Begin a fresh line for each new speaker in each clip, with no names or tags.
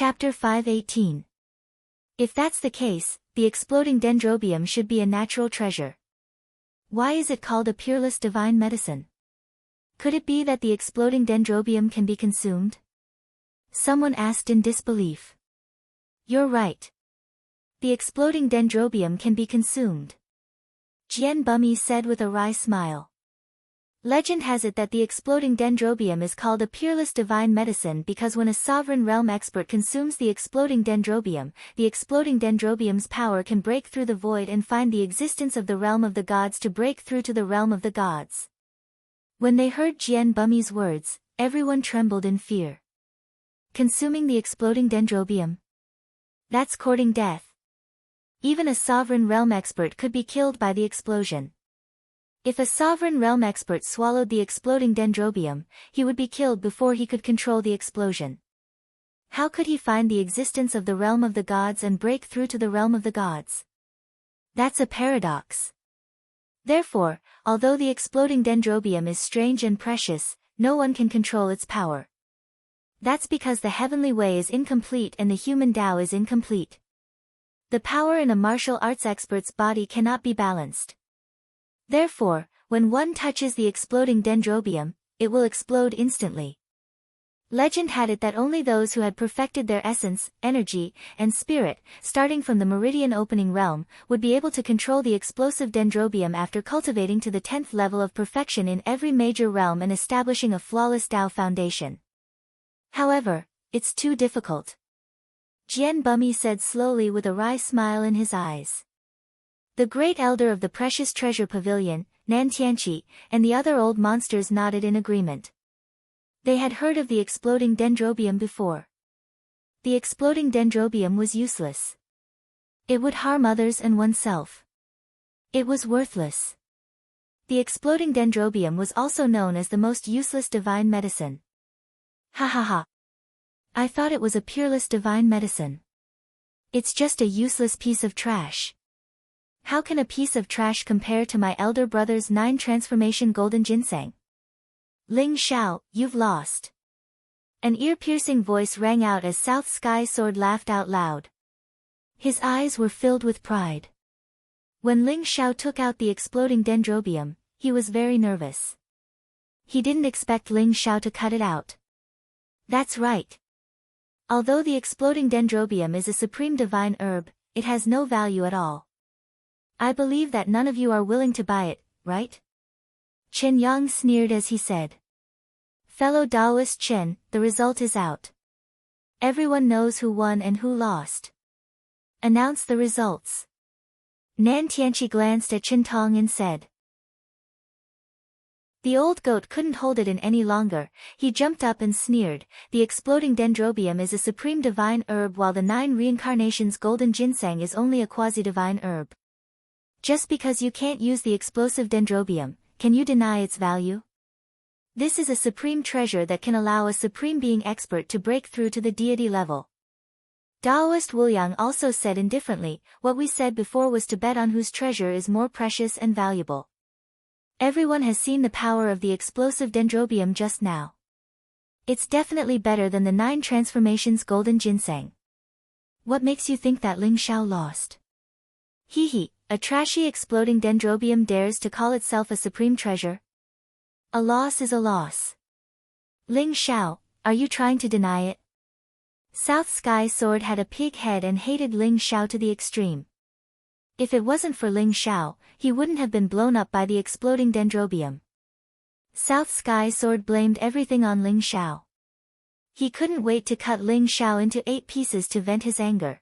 Chapter 518. If that's the case, the exploding dendrobium should be a natural treasure. Why is it called a peerless divine medicine? Could it be that the exploding dendrobium can be consumed? Someone asked in disbelief. You're right. The exploding dendrobium can be consumed. Jian Bumi said with a wry smile. Legend has it that the exploding dendrobium is called a peerless divine medicine because when a sovereign realm expert consumes the exploding dendrobium's power can break through the void and find the existence of the realm of the gods to break through to the realm of the gods. When they heard Jian Bumi's words, everyone trembled in fear. Consuming the exploding dendrobium? That's courting death. Even a sovereign realm expert could be killed by the explosion. If a sovereign realm expert swallowed the exploding dendrobium, he would be killed before he could control the explosion. How could he find the existence of the realm of the gods and break through to the realm of the gods? That's a paradox. Therefore, although the exploding dendrobium is strange and precious, no one can control its power. That's because the heavenly way is incomplete and the human Tao is incomplete. The power in a martial arts expert's body cannot be balanced. Therefore, when one touches the exploding dendrobium, it will explode instantly. Legend had it that only those who had perfected their essence, energy, and spirit, starting from the meridian opening realm, would be able to control the explosive dendrobium after cultivating to the 10th level of perfection in every major realm and establishing a flawless Tao foundation. However, it's too difficult. Jian Bumi said slowly with a wry smile in his eyes. The great elder of the precious treasure pavilion, Nantianchi, and the other old monsters nodded in agreement. They had heard of the exploding dendrobium before. The exploding dendrobium was useless. It would harm others and oneself. It was worthless. The exploding dendrobium was also known as the most useless divine medicine. Ha ha ha. I thought it was a peerless divine medicine. It's just a useless piece of trash. How can a piece of trash compare to my elder brother's 9 transformation golden ginseng? Ling Xiao, you've lost. An ear-piercing voice rang out as South Sky Sword laughed out loud. His eyes were filled with pride. When Ling Xiao took out the exploding dendrobium, he was very nervous. He didn't expect Ling Xiao to cut it out. That's right. Although the exploding dendrobium is a supreme divine herb, it has no value at all. I believe that none of you are willing to buy it, right? Chen Yang sneered as he said. Fellow Taoist Chen, the result is out. Everyone knows who won and who lost. Announce the results. Nan Tianqi glanced at Chen Tong and said. The old goat couldn't hold it in any longer. He jumped up and sneered. The exploding dendrobium is a supreme divine herb while the 9 reincarnations golden ginseng is only a quasi-divine herb. Just because you can't use the explosive dendrobium, can you deny its value? This is a supreme treasure that can allow a supreme being expert to break through to the deity level. Taoist Wuliang also said indifferently, what we said before was to bet on whose treasure is more precious and valuable. Everyone has seen the power of the explosive dendrobium just now. It's definitely better than the 9 transformations golden ginseng. What makes you think that Ling Xiao lost? Hee hee. A trashy exploding dendrobium dares to call itself a supreme treasure? A loss is a loss. Ling Xiao, are you trying to deny it? South Sky Sword had a pig head and hated Ling Xiao to the extreme. If it wasn't for Ling Xiao, he wouldn't have been blown up by the exploding dendrobium. South Sky Sword blamed everything on Ling Xiao. He couldn't wait to cut Ling Xiao into 8 pieces to vent his anger.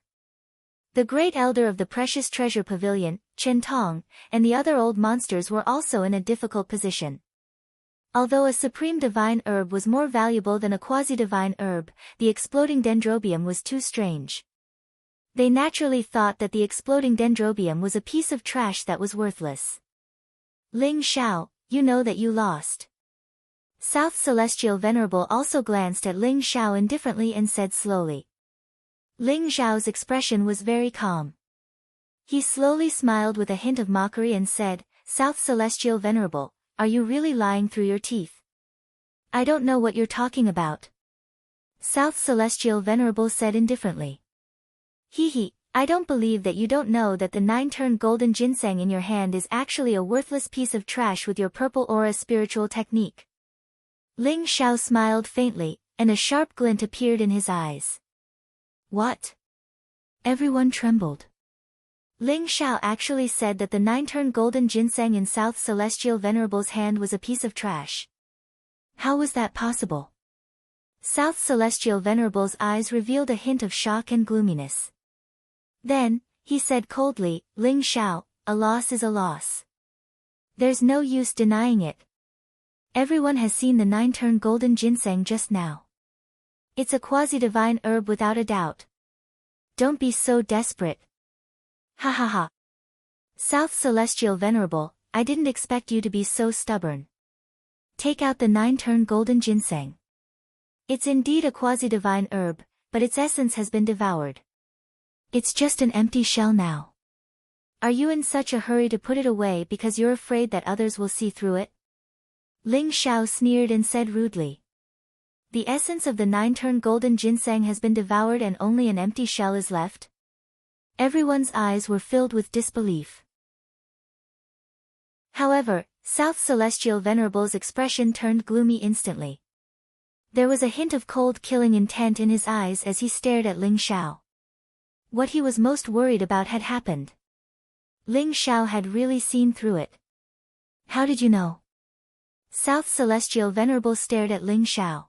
The great elder of the precious treasure pavilion, Chen Tong, and the other old monsters were also in a difficult position. Although a supreme divine herb was more valuable than a quasi-divine herb, the exploding dendrobium was too strange. They naturally thought that the exploding dendrobium was a piece of trash that was worthless. Ling Xiao, you know that you lost. South Celestial Venerable also glanced at Ling Xiao indifferently and said slowly. Ling Xiao's expression was very calm. He slowly smiled with a hint of mockery and said, South Celestial Venerable, are you really lying through your teeth? I don't know what you're talking about. South Celestial Venerable said indifferently. Hee, I don't believe that you don't know that the 9-turn golden ginseng in your hand is actually a worthless piece of trash with your purple aura spiritual technique. Ling Xiao smiled faintly, and a sharp glint appeared in his eyes. What? Everyone trembled. Ling Xiao actually said that the 9-turn golden ginseng in South Celestial Venerable's hand was a piece of trash. How was that possible? South Celestial Venerable's eyes revealed a hint of shock and gloominess. Then, he said coldly, Ling Xiao, a loss is a loss. There's no use denying it. Everyone has seen the 9-turn golden ginseng just now. It's a quasi-divine herb without a doubt. Don't be so desperate. Ha ha ha. South Celestial Venerable, I didn't expect you to be so stubborn. Take out the 9-turn golden ginseng. It's indeed a quasi-divine herb, but its essence has been devoured. It's just an empty shell now. Are you in such a hurry to put it away because you're afraid that others will see through it? Ling Xiao sneered and said rudely. The essence of the 9-turn golden ginseng has been devoured and only an empty shell is left? Everyone's eyes were filled with disbelief. However, South Celestial Venerable's expression turned gloomy instantly. There was a hint of cold killing intent in his eyes as he stared at Ling Xiao. What he was most worried about had happened. Ling Xiao had really seen through it. How did you know? South Celestial Venerable stared at Ling Xiao.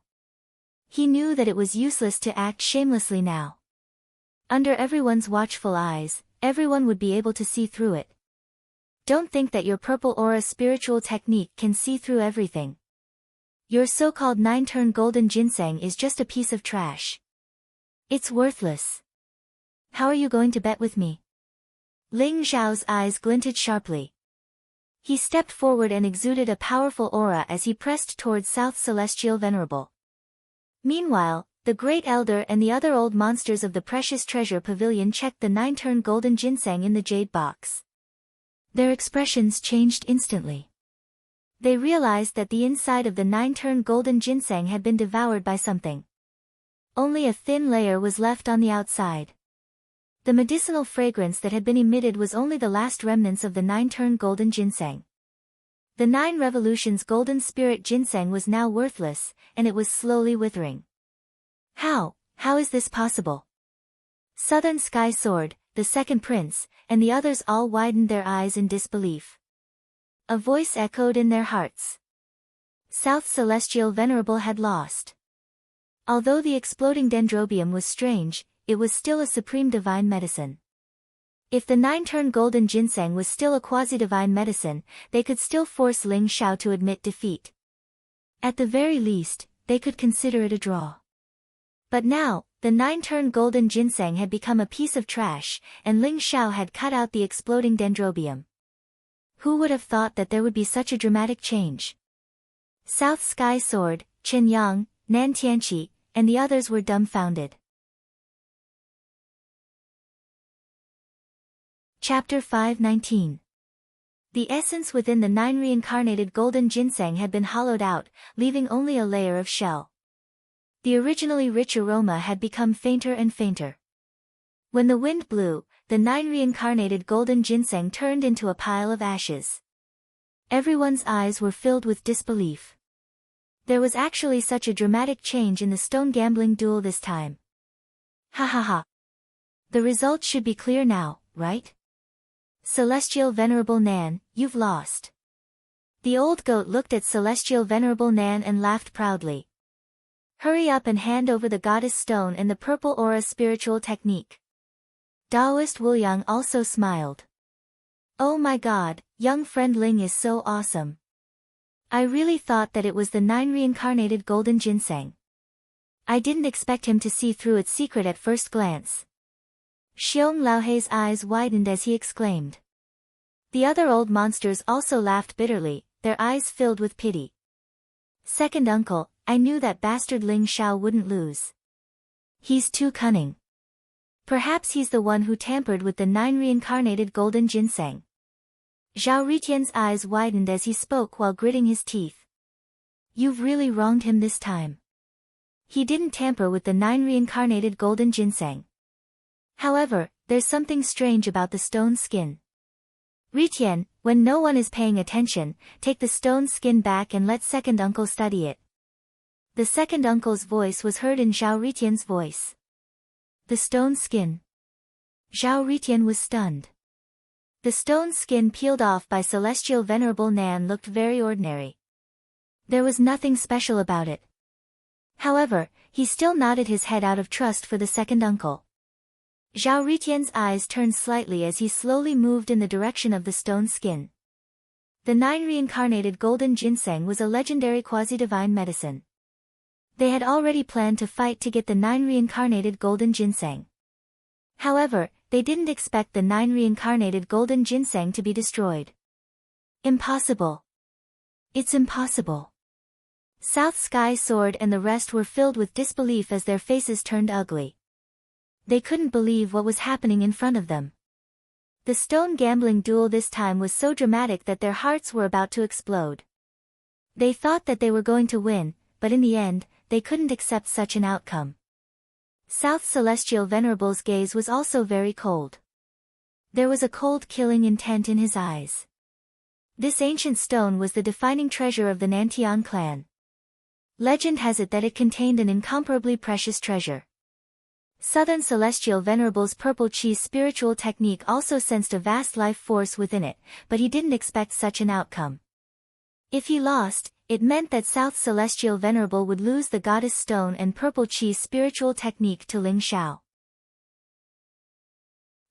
He knew that it was useless to act shamelessly now. Under everyone's watchful eyes, everyone would be able to see through it. Don't think that your purple aura spiritual technique can see through everything. Your so-called 9-turn golden ginseng is just a piece of trash. It's worthless. How are you going to bet with me? Ling Xiao's eyes glinted sharply. He stepped forward and exuded a powerful aura as he pressed towards South Celestial Venerable. Meanwhile, the Great Elder and the other old monsters of the Precious Treasure Pavilion checked the 9-turn golden ginseng in the jade box. Their expressions changed instantly. They realized that the inside of the 9-turn golden ginseng had been devoured by something. Only a thin layer was left on the outside. The medicinal fragrance that had been emitted was only the last remnants of the 9-turn golden ginseng. The 9 Revolutions golden spirit ginseng was now worthless, and it was slowly withering. How is this possible? Southern Sky Sword, the second prince, and the others all widened their eyes in disbelief. A voice echoed in their hearts. South Celestial Venerable had lost. Although the exploding dendrobium was strange, it was still a supreme divine medicine. If the 9-turn golden ginseng was still a quasi-divine medicine, they could still force Ling Xiao to admit defeat. At the very least, they could consider it a draw. But now, the 9-turn golden ginseng had become a piece of trash, and Ling Xiao had cut out the exploding dendrobium. Who would have thought that there would be such a dramatic change? South Sky Sword, Chen Yang, Nan Tianqi, and the others were dumbfounded. Chapter 5:19. The essence within the 9 reincarnated golden ginseng had been hollowed out, leaving only a layer of shell. The originally rich aroma had become fainter and fainter. When the wind blew, the 9 reincarnated golden ginseng turned into a pile of ashes. Everyone's eyes were filled with disbelief. There was actually such a dramatic change in the stone gambling duel this time. Ha ha ha. The results should be clear now, right? Celestial Venerable Nan, you've lost. The old goat looked at Celestial Venerable Nan and laughed proudly. Hurry up and hand over the goddess stone and the purple aura spiritual technique. Taoist Wuliang also smiled. Oh my god, young friend Ling is so awesome. I really thought that it was the 9 reincarnated golden ginseng. I didn't expect him to see through its secret at first glance. Xiong Laohei's eyes widened as he exclaimed. The other old monsters also laughed bitterly, their eyes filled with pity. Second uncle, I knew that bastard Ling Xiao wouldn't lose. He's too cunning. Perhaps he's the one who tampered with the 9 reincarnated golden ginseng. Zhao Ritian's eyes widened as he spoke while gritting his teeth. You've really wronged him this time. He didn't tamper with the 9 reincarnated golden ginseng. However, there's something strange about the stone skin. Ritian, when no one is paying attention, take the stone skin back and let second uncle study it. The second uncle's voice was heard in Zhao Ritian's voice. The stone skin. Zhao Ritian was stunned. The stone skin peeled off by Celestial Venerable Nan looked very ordinary. There was nothing special about it. However, he still nodded his head out of trust for the second uncle. Zhao Ritian's eyes turned slightly as he slowly moved in the direction of the stone skin. The 9 reincarnated golden ginseng was a legendary quasi-divine medicine. They had already planned to fight to get the 9 reincarnated golden ginseng. However, they didn't expect the 9 reincarnated golden ginseng to be destroyed. Impossible. It's impossible. South Sky Sword and the rest were filled with disbelief as their faces turned ugly. They couldn't believe what was happening in front of them. The stone gambling duel this time was so dramatic that their hearts were about to explode. They thought that they were going to win, but in the end, they couldn't accept such an outcome. South Celestial Venerable's gaze was also very cold. There was a cold killing intent in his eyes. This ancient stone was the defining treasure of the Nantian clan. Legend has it that it contained an incomparably precious treasure. Southern Celestial Venerable's purple chi spiritual technique also sensed a vast life force within it, but he didn't expect such an outcome. If he lost, it meant that South Celestial Venerable would lose the Goddess Stone and purple chi spiritual technique to Ling Xiao.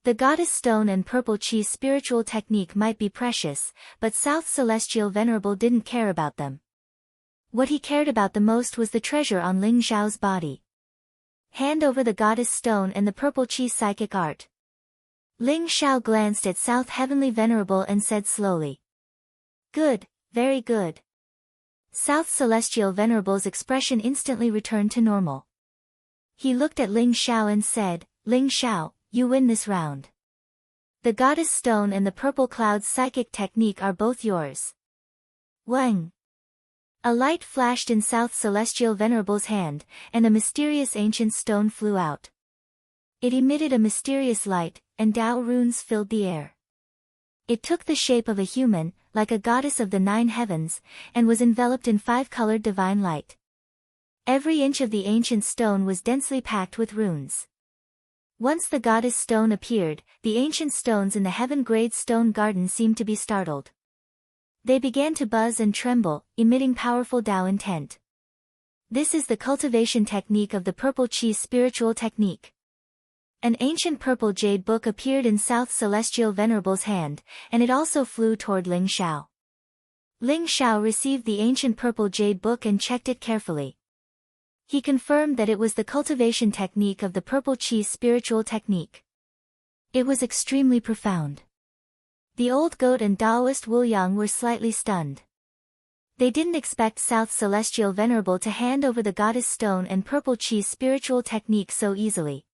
The Goddess Stone and purple chi spiritual technique might be precious, but South Celestial Venerable didn't care about them. What he cared about the most was the treasure on Ling Xiao's body. Hand over the Goddess Stone and the purple chi psychic art. Ling Xiao glanced at South Heavenly Venerable and said slowly. Good, very good. South Celestial Venerable's expression instantly returned to normal. He looked at Ling Xiao and said, Ling Xiao, you win this round. The Goddess Stone and the Purple Cloud's psychic technique are both yours. Wang. A light flashed in South Celestial Venerable's hand, and a mysterious ancient stone flew out. It emitted a mysterious light, and Dao runes filled the air. It took the shape of a human, like a goddess of the 9 heavens, and was enveloped in 5-colored divine light. Every inch of the ancient stone was densely packed with runes. Once the Goddess Stone appeared, the ancient stones in the heaven-grade stone garden seemed to be startled. They began to buzz and tremble, emitting powerful Dao intent. This is the cultivation technique of the purple chi spiritual technique. An ancient purple jade book appeared in South Celestial Venerable's hand, and it also flew toward Ling Xiao. Ling Xiao received the ancient purple jade book and checked it carefully. He confirmed that it was the cultivation technique of the purple chi spiritual technique. It was extremely profound. The old goat and Taoist Wu Yang were slightly stunned. They didn't expect South Celestial Venerable to hand over the Goddess Stone and purple chi spiritual technique so easily.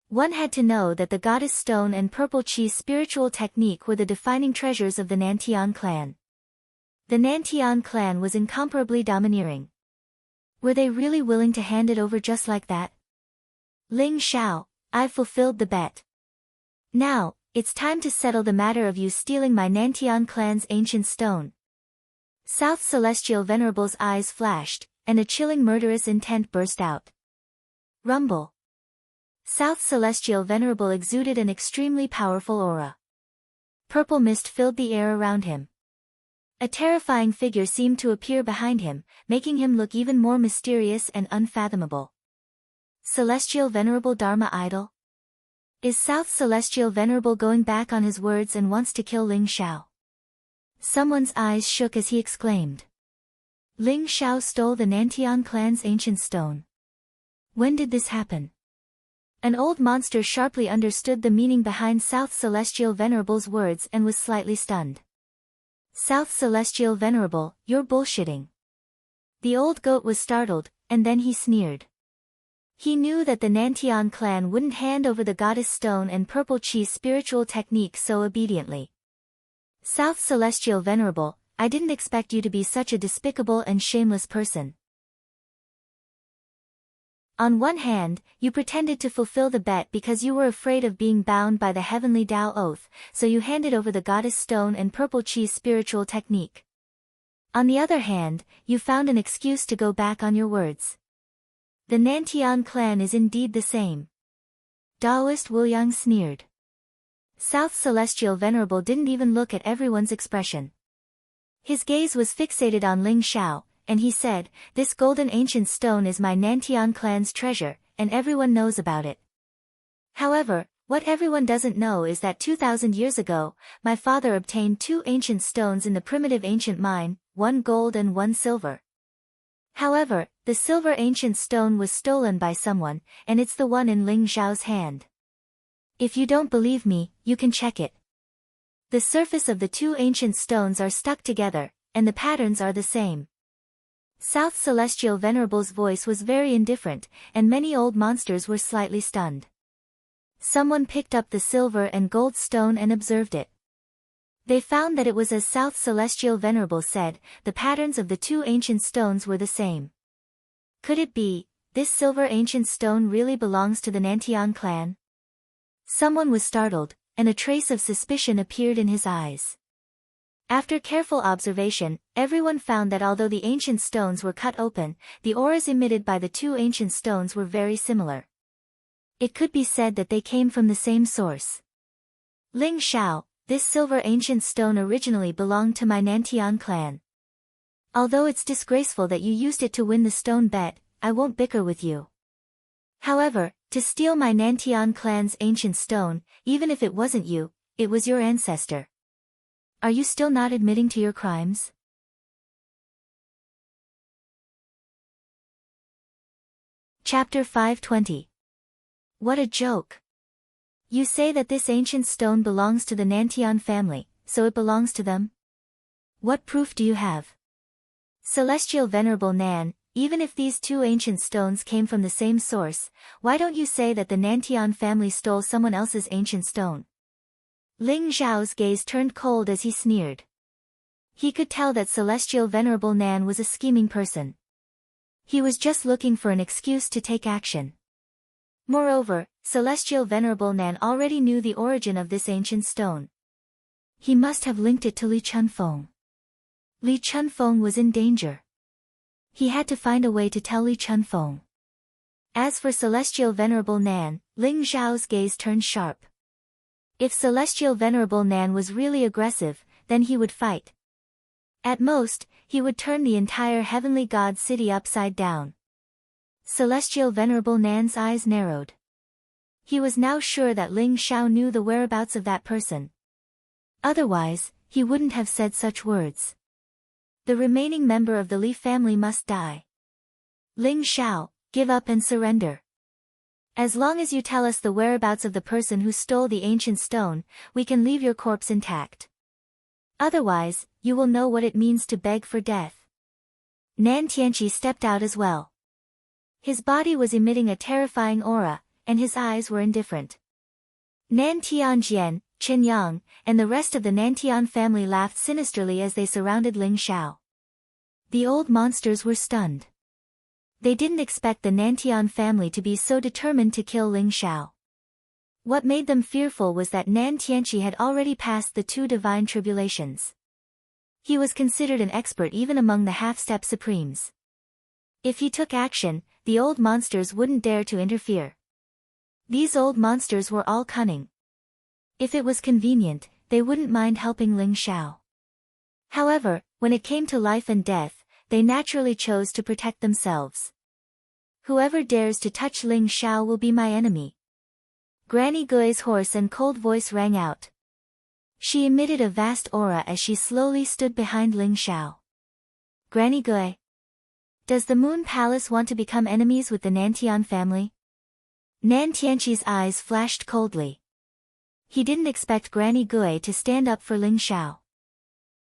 One had to know that the Goddess Stone and purple chi spiritual technique were the defining treasures of the Nantian clan. The Nantian clan was incomparably domineering. Were they really willing to hand it over just like that? Ling Xiao, I've fulfilled the bet. Now, it's time to settle the matter of you stealing my Nantian clan's ancient stone. South Celestial Venerable's eyes flashed, and a chilling murderous intent burst out. Rumble. South Celestial Venerable exuded an extremely powerful aura. Purple mist filled the air around him. A terrifying figure seemed to appear behind him, making him look even more mysterious and unfathomable. Celestial Venerable Dharma Idol? Is South Celestial Venerable going back on his words and wants to kill Ling Xiao? Someone's eyes shook as he exclaimed. Ling Xiao stole the Nantian clan's ancient stone. When did this happen? An old monster sharply understood the meaning behind South Celestial Venerable's words and was slightly stunned. South Celestial Venerable, you're bullshitting. The old goat was startled, and then he sneered. He knew that the Nantian clan wouldn't hand over the Goddess Stone and purple chi spiritual technique so obediently. South Celestial Venerable, I didn't expect you to be such a despicable and shameless person. On one hand, you pretended to fulfill the bet because you were afraid of being bound by the heavenly Tao oath, so you handed over the goddess stone and purple chi's spiritual technique. On the other hand, you found an excuse to go back on your words. The Nantian clan is indeed the same. Taoist Wu Yang sneered. South Celestial Venerable didn't even look at everyone's expression. His gaze was fixated on Ling Xiao, and he said, "This golden ancient stone is my Nantian clan's treasure, and everyone knows about it. However, what everyone doesn't know is that 2,000 years ago, my father obtained 2 ancient stones in the primitive ancient mine, 1 gold and 1 silver. However, the silver ancient stone was stolen by someone, and it's the one in Ling Xiao's hand. If you don't believe me, you can check it. The surface of the 2 ancient stones are stuck together, and the patterns are the same." South Celestial Venerable's voice was very indifferent, and many old monsters were slightly stunned. Someone picked up the silver and gold stone and observed it. They found that it was as South Celestial Venerable said, the patterns of the 2 ancient stones were the same. Could it be, this silver ancient stone really belongs to the Nantian clan? Someone was startled, and a trace of suspicion appeared in his eyes. After careful observation, everyone found that although the ancient stones were cut open, the auras emitted by the 2 ancient stones were very similar. It could be said that they came from the same source. Ling Xiao, this silver ancient stone originally belonged to my Nantian clan. Although it's disgraceful that you used it to win the stone bet, I won't bicker with you. However, to steal my Nantian clan's ancient stone, even if it wasn't you, it was your ancestor. Are you still not admitting to your crimes? Chapter 520. What a joke. You say that this ancient stone belongs to the Nantian family, so it belongs to them? What proof do you have? Celestial Venerable Nan, even if these 2 ancient stones came from the same source, why don't you say that the Nantian family stole someone else's ancient stone? Ling Xiao's gaze turned cold as he sneered. He could tell that Celestial Venerable Nan was a scheming person. He was just looking for an excuse to take action. Moreover, Celestial Venerable Nan already knew the origin of this ancient stone. He must have linked it to Li Chunfeng. Li Chunfeng was in danger. He had to find a way to tell Li Chunfeng. As for Celestial Venerable Nan, Ling Xiao's gaze turned sharp. If Celestial Venerable Nan was really aggressive, then he would fight. At most, he would turn the entire Heavenly God city upside down. Celestial Venerable Nan's eyes narrowed. He was now sure that Ling Xiao knew the whereabouts of that person. Otherwise, he wouldn't have said such words. The remaining member of the Li family must die. Ling Xiao, give up and surrender. As long as you tell us the whereabouts of the person who stole the ancient stone, we can leave your corpse intact. Otherwise, you will know what it means to beg for death. Nan Tianqi stepped out as well. His body was emitting a terrifying aura, and his eyes were indifferent. Nan Tianjian, Chen Yang, and the rest of the Nantian family laughed sinisterly as they surrounded Ling Xiao. The old monsters were stunned. They didn't expect the Nantian family to be so determined to kill Ling Xiao. What made them fearful was that Nan Tianqi had already passed the 2 divine tribulations. He was considered an expert even among the half-step supremes. If he took action, the old monsters wouldn't dare to interfere. These old monsters were all cunning. If it was convenient, they wouldn't mind helping Ling Xiao. However, when it came to life and death, they naturally chose to protect themselves. Whoever dares to touch Ling Xiao will be my enemy. Granny Gui's hoarse and cold voice rang out. She emitted a vast aura as she slowly stood behind Ling Xiao. Granny Gui. Does the Moon Palace want to become enemies with the Nantian family? Nan Tianqi's eyes flashed coldly. He didn't expect Granny Gui to stand up for Ling Xiao.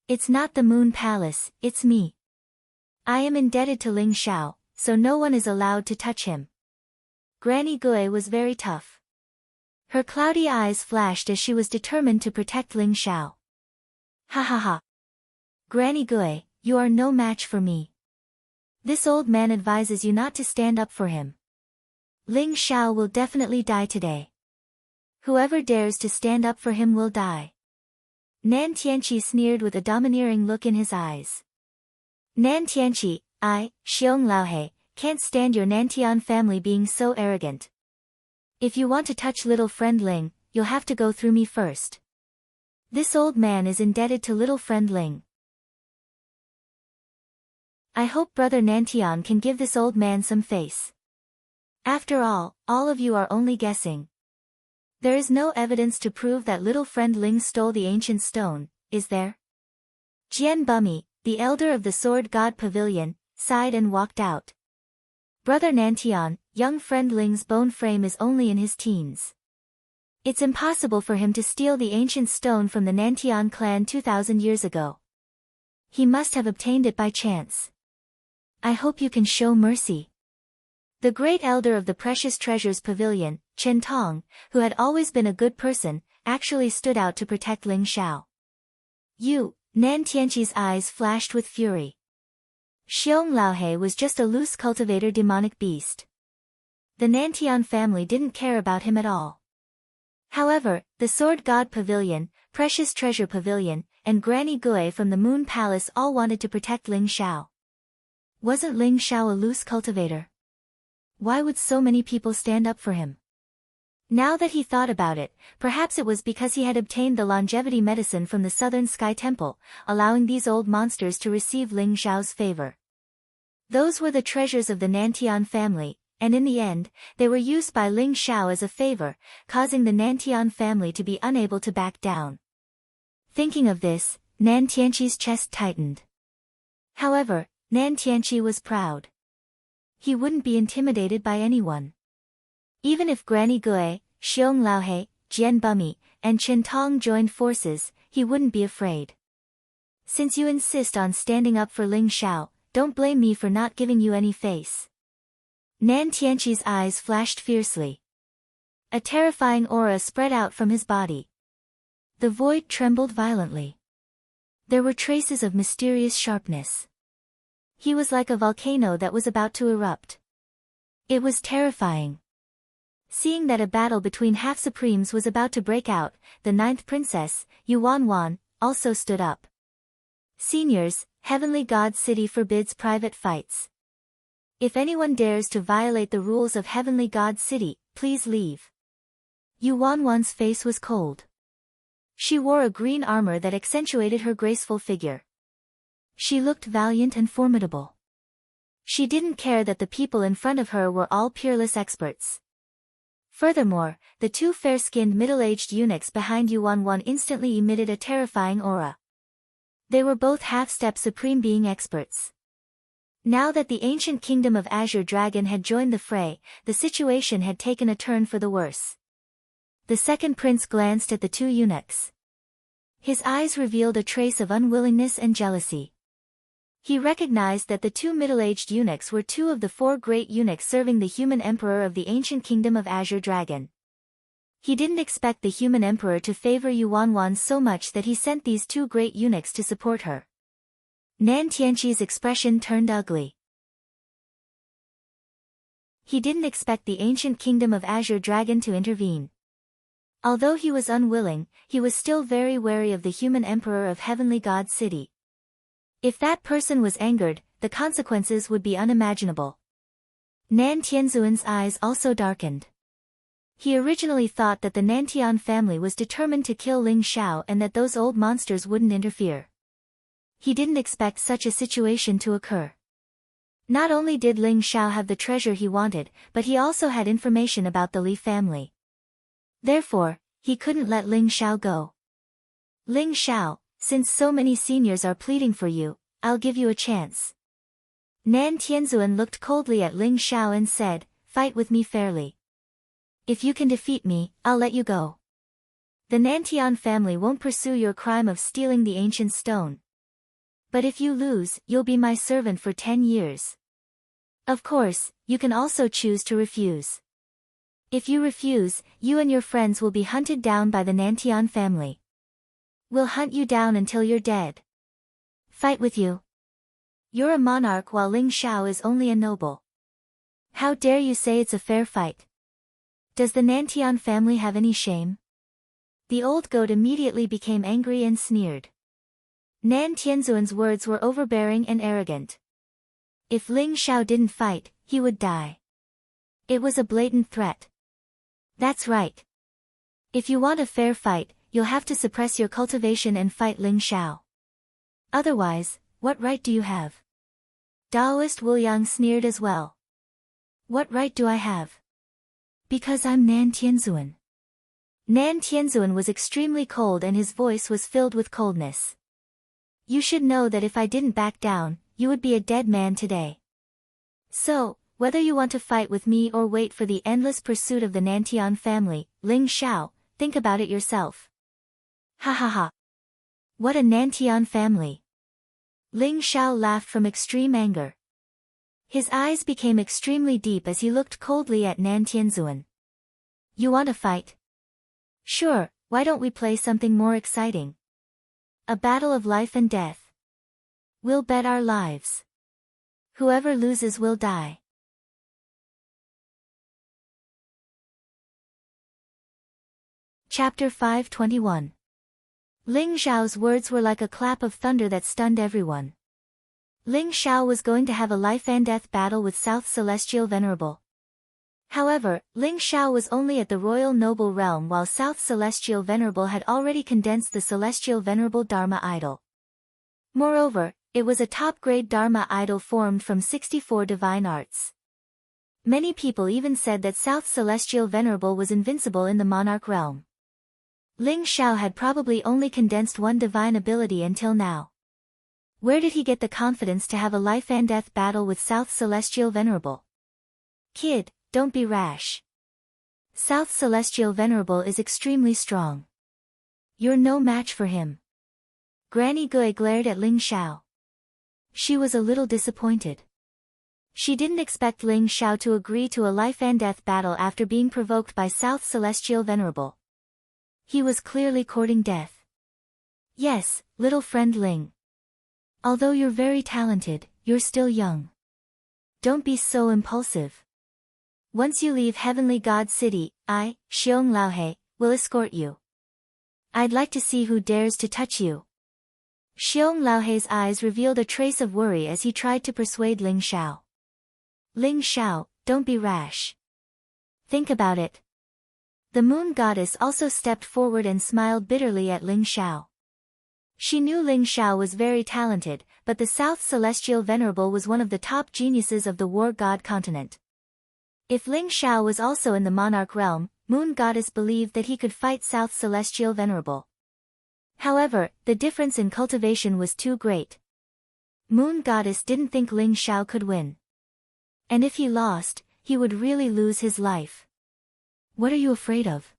It's not the Moon Palace, it's me. I am indebted to Ling Xiao, so no one is allowed to touch him. Granny Gui was very tough. Her cloudy eyes flashed as she was determined to protect Ling Xiao. Ha ha ha. Granny Gui, you are no match for me. This old man advises you not to stand up for him. Ling Xiao will definitely die today. Whoever dares to stand up for him will die. Nan Tianqi sneered with a domineering look in his eyes. Nan Tianqi, I, Xiong Laohe, can't stand your Nantian family being so arrogant. If you want to touch little friend Ling, you'll have to go through me first. This old man is indebted to little friend Ling. I hope brother Nantian can give this old man some face. After all of you are only guessing. There is no evidence to prove that little friend Ling stole the ancient stone, is there? Jian Bumi, the elder of the Sword God Pavilion, sighed and walked out. Brother Nantian, young friend Ling's bone frame is only in his teens. It's impossible for him to steal the ancient stone from the Nantian clan 2,000 years ago. He must have obtained it by chance. I hope you can show mercy. The great elder of the Precious Treasures Pavilion, Chen Tong, who had always been a good person, actually stood out to protect Ling Xiao. You, Nan Tianqi's eyes flashed with fury. Xiong Laohe was just a loose cultivator demonic beast. The Nantian family didn't care about him at all. However, the Sword God Pavilion, Precious Treasure Pavilion, and Granny Gui from the Moon Palace all wanted to protect Ling Xiao. Wasn't Ling Xiao a loose cultivator? Why would so many people stand up for him? Now that he thought about it, perhaps it was because he had obtained the longevity medicine from the Southern Sky Temple, allowing these old monsters to receive Ling Xiao's favor. Those were the treasures of the Nantian family, and in the end, they were used by Ling Xiao as a favor, causing the Nantian family to be unable to back down. Thinking of this, Nan Tianqi's chest tightened. However, Nan Tianqi was proud. He wouldn't be intimidated by anyone. Even if Granny Gui, Xiong Laohe, Jian Bumi, and Chen Tong joined forces, he wouldn't be afraid. Since you insist on standing up for Ling Xiao, don't blame me for not giving you any face. Nan Tianqi's eyes flashed fiercely. A terrifying aura spread out from his body. The void trembled violently. There were traces of mysterious sharpness. He was like a volcano that was about to erupt. It was terrifying. Seeing that a battle between half-supremes was about to break out, the 9th princess, Yuan Wan, also stood up. Seniors, Heavenly God City forbids private fights. If anyone dares to violate the rules of Heavenly God City, please leave. Yuan Wan's face was cold. She wore a green armor that accentuated her graceful figure. She looked valiant and formidable. She didn't care that the people in front of her were all peerless experts. Furthermore, the two fair-skinned middle-aged eunuchs behind Yuan Wan instantly emitted a terrifying aura. They were both half-step supreme being experts. Now that the ancient kingdom of Azure Dragon had joined the fray, the situation had taken a turn for the worse. The second prince glanced at the two eunuchs. His eyes revealed a trace of unwillingness and jealousy. He recognized that the two middle-aged eunuchs were two of the 4 great eunuchs serving the human emperor of the ancient kingdom of Azure Dragon. He didn't expect the human emperor to favor Yuan Wan so much that he sent these 2 great eunuchs to support her. Nan Tianqi's expression turned ugly. He didn't expect the ancient kingdom of Azure Dragon to intervene. Although he was unwilling, he was still very wary of the human emperor of Heavenly God City. If that person was angered, the consequences would be unimaginable. Nan Tianzuan's eyes also darkened. He originally thought that the Nantian family was determined to kill Ling Xiao and that those old monsters wouldn't interfere. He didn't expect such a situation to occur. Not only did Ling Xiao have the treasure he wanted, but he also had information about the Li family. Therefore, he couldn't let Ling Xiao go. Ling Xiao, since so many seniors are pleading for you, I'll give you a chance. Nan Tianzuan looked coldly at Ling Xiao and said, fight with me fairly. If you can defeat me, I'll let you go. The Nantian family won't pursue your crime of stealing the ancient stone. But if you lose, you'll be my servant for 10 years. Of course, you can also choose to refuse. If you refuse, you and your friends will be hunted down by the Nantian family. We'll hunt you down until you're dead. Fight with you. You're a monarch while Ling Xiao is only a noble. How dare you say it's a fair fight? Does the Nantian family have any shame? The old goat immediately became angry and sneered. Nan Tianzuan's words were overbearing and arrogant. If Ling Xiao didn't fight, he would die. It was a blatant threat. That's right. If you want a fair fight, you'll have to suppress your cultivation and fight Ling Xiao. Otherwise, what right do you have? Daoist Wu Yang sneered as well. What right do I have? Because I'm Nan Tianzuan. Nan Tianzuan was extremely cold and his voice was filled with coldness. You should know that if I didn't back down, you would be a dead man today. So, whether you want to fight with me or wait for the endless pursuit of the Nantian family, Ling Xiao, think about it yourself. Ha ha ha. What a Nantian family. Ling Xiao laughed from extreme anger. His eyes became extremely deep as he looked coldly at Nan Tianzuan. You want to fight? Sure, why don't we play something more exciting? A battle of life and death. We'll bet our lives. Whoever loses will die. Chapter 521. Ling Xiao's words were like a clap of thunder that stunned everyone. Ling Xiao was going to have a life-and-death battle with South Celestial Venerable. However, Ling Xiao was only at the Royal Noble Realm while South Celestial Venerable had already condensed the Celestial Venerable Dharma idol. Moreover, it was a top-grade Dharma idol formed from 64 divine arts. Many people even said that South Celestial Venerable was invincible in the Monarch realm. Ling Xiao had probably only condensed one divine ability until now. Where did he get the confidence to have a life-and-death battle with South Celestial Venerable? Kid, don't be rash. South Celestial Venerable is extremely strong. You're no match for him. Granny Gui glared at Ling Xiao. She was a little disappointed. She didn't expect Ling Xiao to agree to a life-and-death battle after being provoked by South Celestial Venerable. He was clearly courting death. Yes, little friend Ling. Although you're very talented, you're still young. Don't be so impulsive. Once you leave Heavenly God City, I, Xiong Laohe, will escort you. I'd like to see who dares to touch you. Xiong Laohe's eyes revealed a trace of worry as he tried to persuade Ling Xiao. Ling Xiao, don't be rash. Think about it. The moon goddess also stepped forward and smiled bitterly at Ling Xiao. She knew Ling Xiao was very talented, but the South Celestial Venerable was one of the top geniuses of the War God continent. If Ling Xiao was also in the Monarch realm, Moon Goddess believed that he could fight South Celestial Venerable. However, the difference in cultivation was too great. Moon Goddess didn't think Ling Xiao could win. And if he lost, he would really lose his life. What are you afraid of?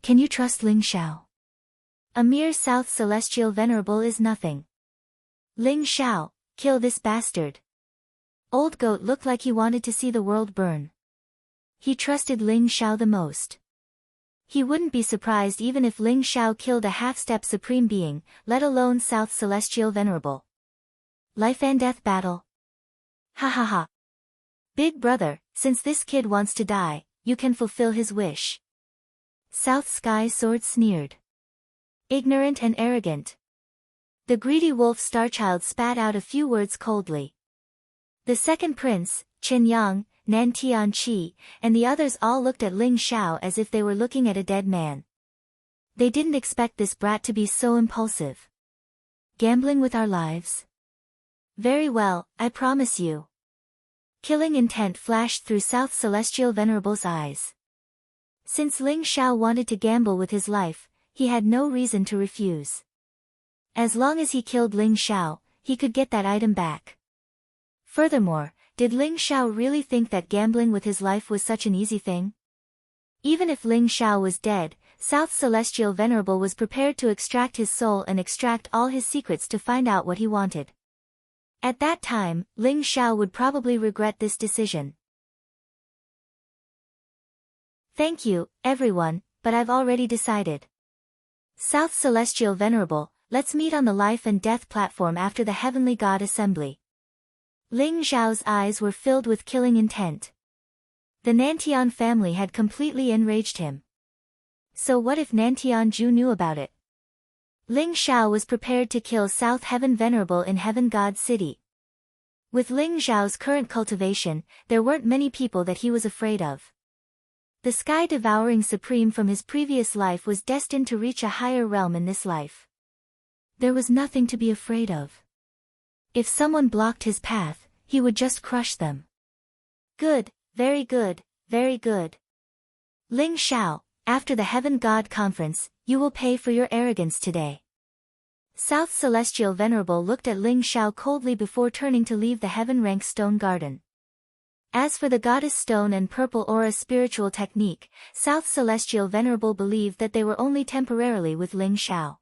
Can you trust Ling Xiao? A mere South Celestial Venerable is nothing. Ling Xiao, kill this bastard. Old Goat looked like he wanted to see the world burn. He trusted Ling Xiao the most. He wouldn't be surprised even if Ling Xiao killed a half-step Supreme Being, let alone South Celestial Venerable. Life and death battle. Ha ha ha. Big brother, since this kid wants to die, you can fulfill his wish. South Sky Sword sneered. Ignorant and arrogant. The greedy wolf Starchild spat out a few words coldly. The second prince, Chen Yang, Nan Tianqi, and the others all looked at Ling Xiao as if they were looking at a dead man. They didn't expect this brat to be so impulsive. Gambling with our lives? Very well, I promise you. Killing intent flashed through South Celestial Venerable's eyes. Since Ling Xiao wanted to gamble with his life, he had no reason to refuse. As long as he killed Ling Xiao, he could get that item back. Furthermore, did Ling Xiao really think that gambling with his life was such an easy thing? Even if Ling Xiao was dead, South Celestial Venerable was prepared to extract his soul and extract all his secrets to find out what he wanted. At that time, Ling Xiao would probably regret this decision. Thank you, everyone, but I've already decided. South Celestial Venerable, let's meet on the life and death platform after the Heavenly God Assembly. Ling Xiao's eyes were filled with killing intent. The Nantian family had completely enraged him. So what if Nantian-ju knew about it? Ling Xiao was prepared to kill South Heaven Venerable in Heaven God City. With Ling Xiao's current cultivation, there weren't many people that he was afraid of. The sky-devouring supreme from his previous life was destined to reach a higher realm in this life. There was nothing to be afraid of. If someone blocked his path, he would just crush them. Good, very good, very good. Ling Xiao, after the Heaven God Conference, you will pay for your arrogance today. South Celestial Venerable looked at Ling Xiao coldly before turning to leave the Heaven Rank Stone Garden. As for the Goddess Stone and Purple Aura spiritual technique, South Celestial Venerable believed that they were only temporarily with Ling Xiao.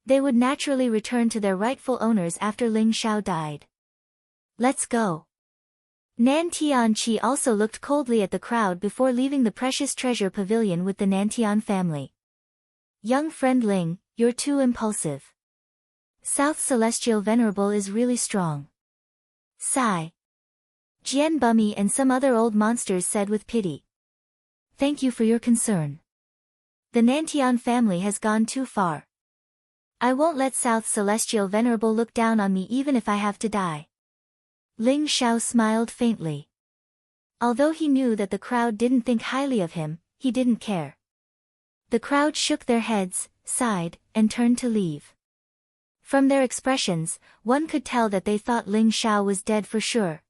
They would naturally return to their rightful owners after Ling Xiao died. Let's go. Nan Tianqi also looked coldly at the crowd before leaving the precious treasure pavilion with the Nantian family. Young friend Ling, you're too impulsive. South Celestial Venerable is really strong. Sigh. Jian Bummy and some other old monsters said with pity. Thank you for your concern. The Nantian family has gone too far. I won't let South Celestial Venerable look down on me even if I have to die. Ling Xiao smiled faintly. Although he knew that the crowd didn't think highly of him, he didn't care. The crowd shook their heads, sighed, and turned to leave. From their expressions, one could tell that they thought Ling Xiao was dead for sure.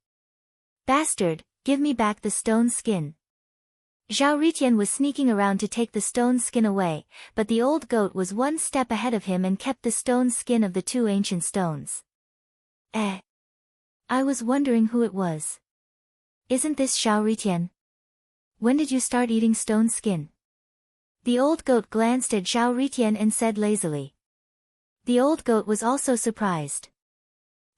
Bastard, give me back the stone skin. Zhao Ritian was sneaking around to take the stone skin away, but the old goat was one step ahead of him and kept the stone skin of the two ancient stones. I was wondering who it was. Isn't this Zhao Ritian? When did you start eating stone skin? The old goat glanced at Zhao Ritian and said lazily. The old goat was also surprised.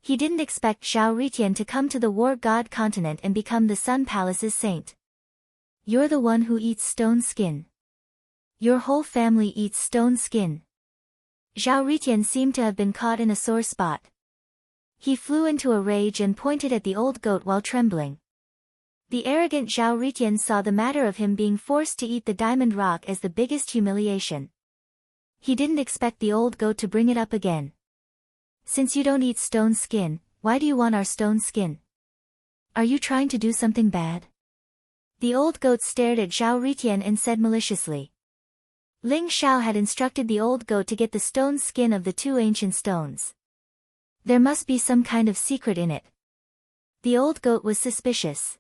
He didn't expect Zhao Ritian to come to the War God continent and become the Sun Palace's saint. You're the one who eats stone skin. Your whole family eats stone skin. Zhao Ritian seemed to have been caught in a sore spot. He flew into a rage and pointed at the old goat while trembling. The arrogant Zhao Ritian saw the matter of him being forced to eat the diamond rock as the biggest humiliation. He didn't expect the old goat to bring it up again. Since you don't eat stone skin, why do you want our stone skin? Are you trying to do something bad? The old goat stared at Zhao Ritian and said maliciously. Ling Xiao had instructed the old goat to get the stone skin of the two ancient stones. There must be some kind of secret in it. The old goat was suspicious.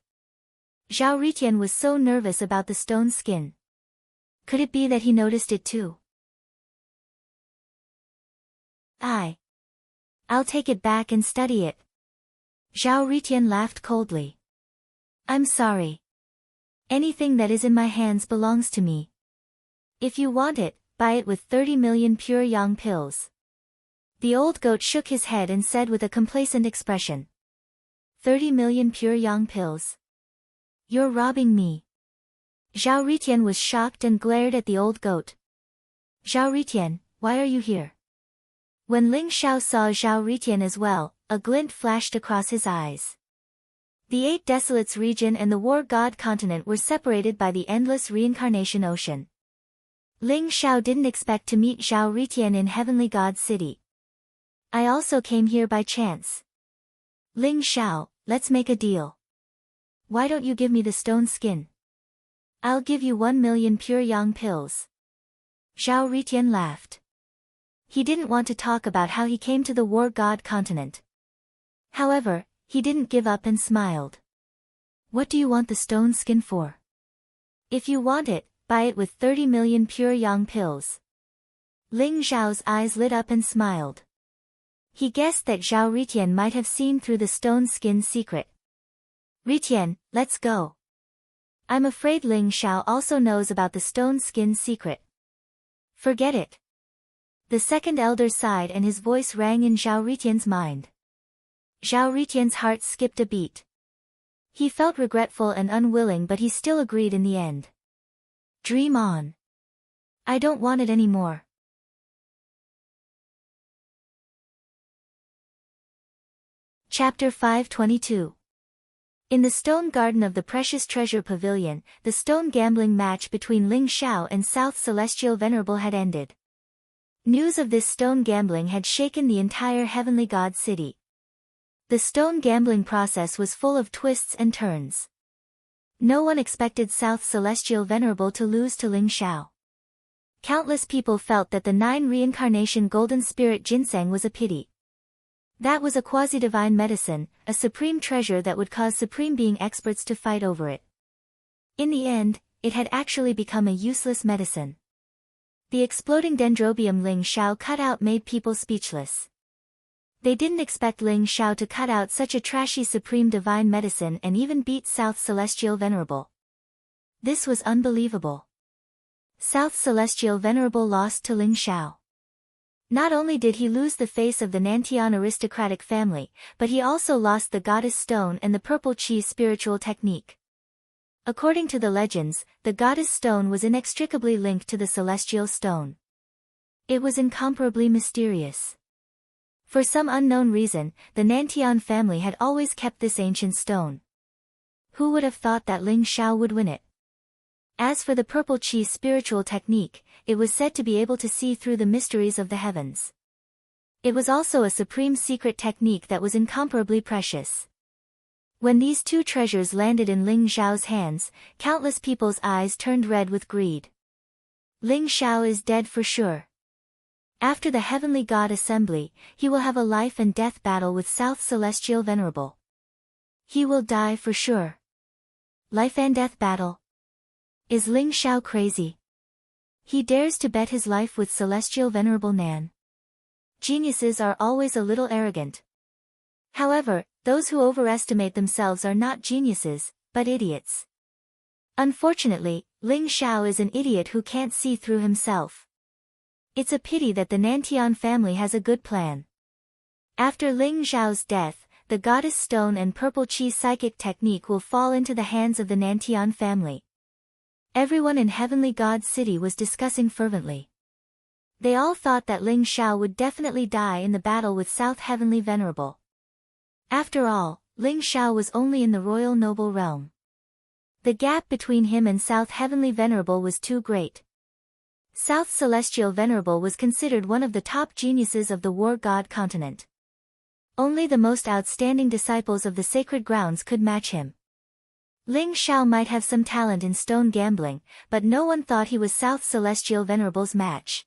Zhao Ritian was so nervous about the stone skin. Could it be that he noticed it too? I'll take it back and study it. Zhao Ritian laughed coldly. I'm sorry. Anything that is in my hands belongs to me. If you want it, buy it with 30 million pure yang pills. The old goat shook his head and said with a complacent expression. 30 million pure yang pills. You're robbing me. Zhao Ritian was shocked and glared at the old goat. Zhao Ritian, why are you here? When Ling Xiao saw Zhao Ritian as well, a glint flashed across his eyes. The Eight Desolates region and the War God continent were separated by the endless reincarnation ocean. Ling Xiao didn't expect to meet Zhao Ritian in Heavenly God City. I also came here by chance. Ling Xiao, let's make a deal. Why don't you give me the stone skin? I'll give you 1 million pure yang pills. Zhao Ritian laughed. He didn't want to talk about how he came to the War God continent. However, he didn't give up and smiled. What do you want the stone skin for? If you want it, buy it with 30 million pure yang pills. Ling Xiao's eyes lit up and smiled. He guessed that Zhao Ritian might have seen through the stone skin secret. Ritian, let's go. I'm afraid Ling Xiao also knows about the stone skin secret. Forget it. The second elder sighed and his voice rang in Zhao Ritian's mind. Zhao Ritian's heart skipped a beat. He felt regretful and unwilling, but he still agreed in the end. Dream on. I don't want it anymore. Chapter 522. In the stone garden of the Precious Treasure Pavilion, the stone gambling match between Ling Xiao and South Celestial Venerable had ended. News of this stone gambling had shaken the entire Heavenly God City. The stone gambling process was full of twists and turns. No one expected South Celestial Venerable to lose to Ling Xiao. Countless people felt that the 9 reincarnation golden spirit ginseng was a pity. That was a quasi-divine medicine, a supreme treasure that would cause supreme being experts to fight over it. In the end, it had actually become a useless medicine. The exploding dendrobium Ling Xiao cut out made people speechless. They didn't expect Ling Xiao to cut out such a trashy supreme divine medicine and even beat South Celestial Venerable. This was unbelievable. South Celestial Venerable lost to Ling Xiao. Not only did he lose the face of the Nantian aristocratic family, but he also lost the Goddess Stone and the Purple Chi spiritual technique. According to the legends, the Goddess Stone was inextricably linked to the Celestial Stone. It was incomparably mysterious. For some unknown reason, the Nantian family had always kept this ancient stone. Who would have thought that Ling Xiao would win it? As for the Purple Chi spiritual technique, it was said to be able to see through the mysteries of the heavens. It was also a supreme secret technique that was incomparably precious. When these 2 treasures landed in Ling Xiao's hands, countless people's eyes turned red with greed. Ling Xiao is dead for sure. After the Heavenly God Assembly, he will have a life and death battle with South Celestial Venerable. He will die for sure. Life and death battle. Is Ling Xiao crazy? He dares to bet his life with Celestial Venerable Nan. Geniuses are always a little arrogant. However, those who overestimate themselves are not geniuses, but idiots. Unfortunately, Ling Xiao is an idiot who can't see through himself. It's a pity that the Nantian family has a good plan. After Ling Xiao's death, the Goddess Stone and Purple Chi psychic technique will fall into the hands of the Nantian family. Everyone in Heavenly God City was discussing fervently. They all thought that Ling Xiao would definitely die in the battle with South Heavenly Venerable. After all, Ling Xiao was only in the royal noble realm. The gap between him and South Heavenly Venerable was too great. South Celestial Venerable was considered one of the top geniuses of the War God continent. Only the most outstanding disciples of the sacred grounds could match him. Ling Xiao might have some talent in stone gambling, but no one thought he was South Celestial Venerable's match.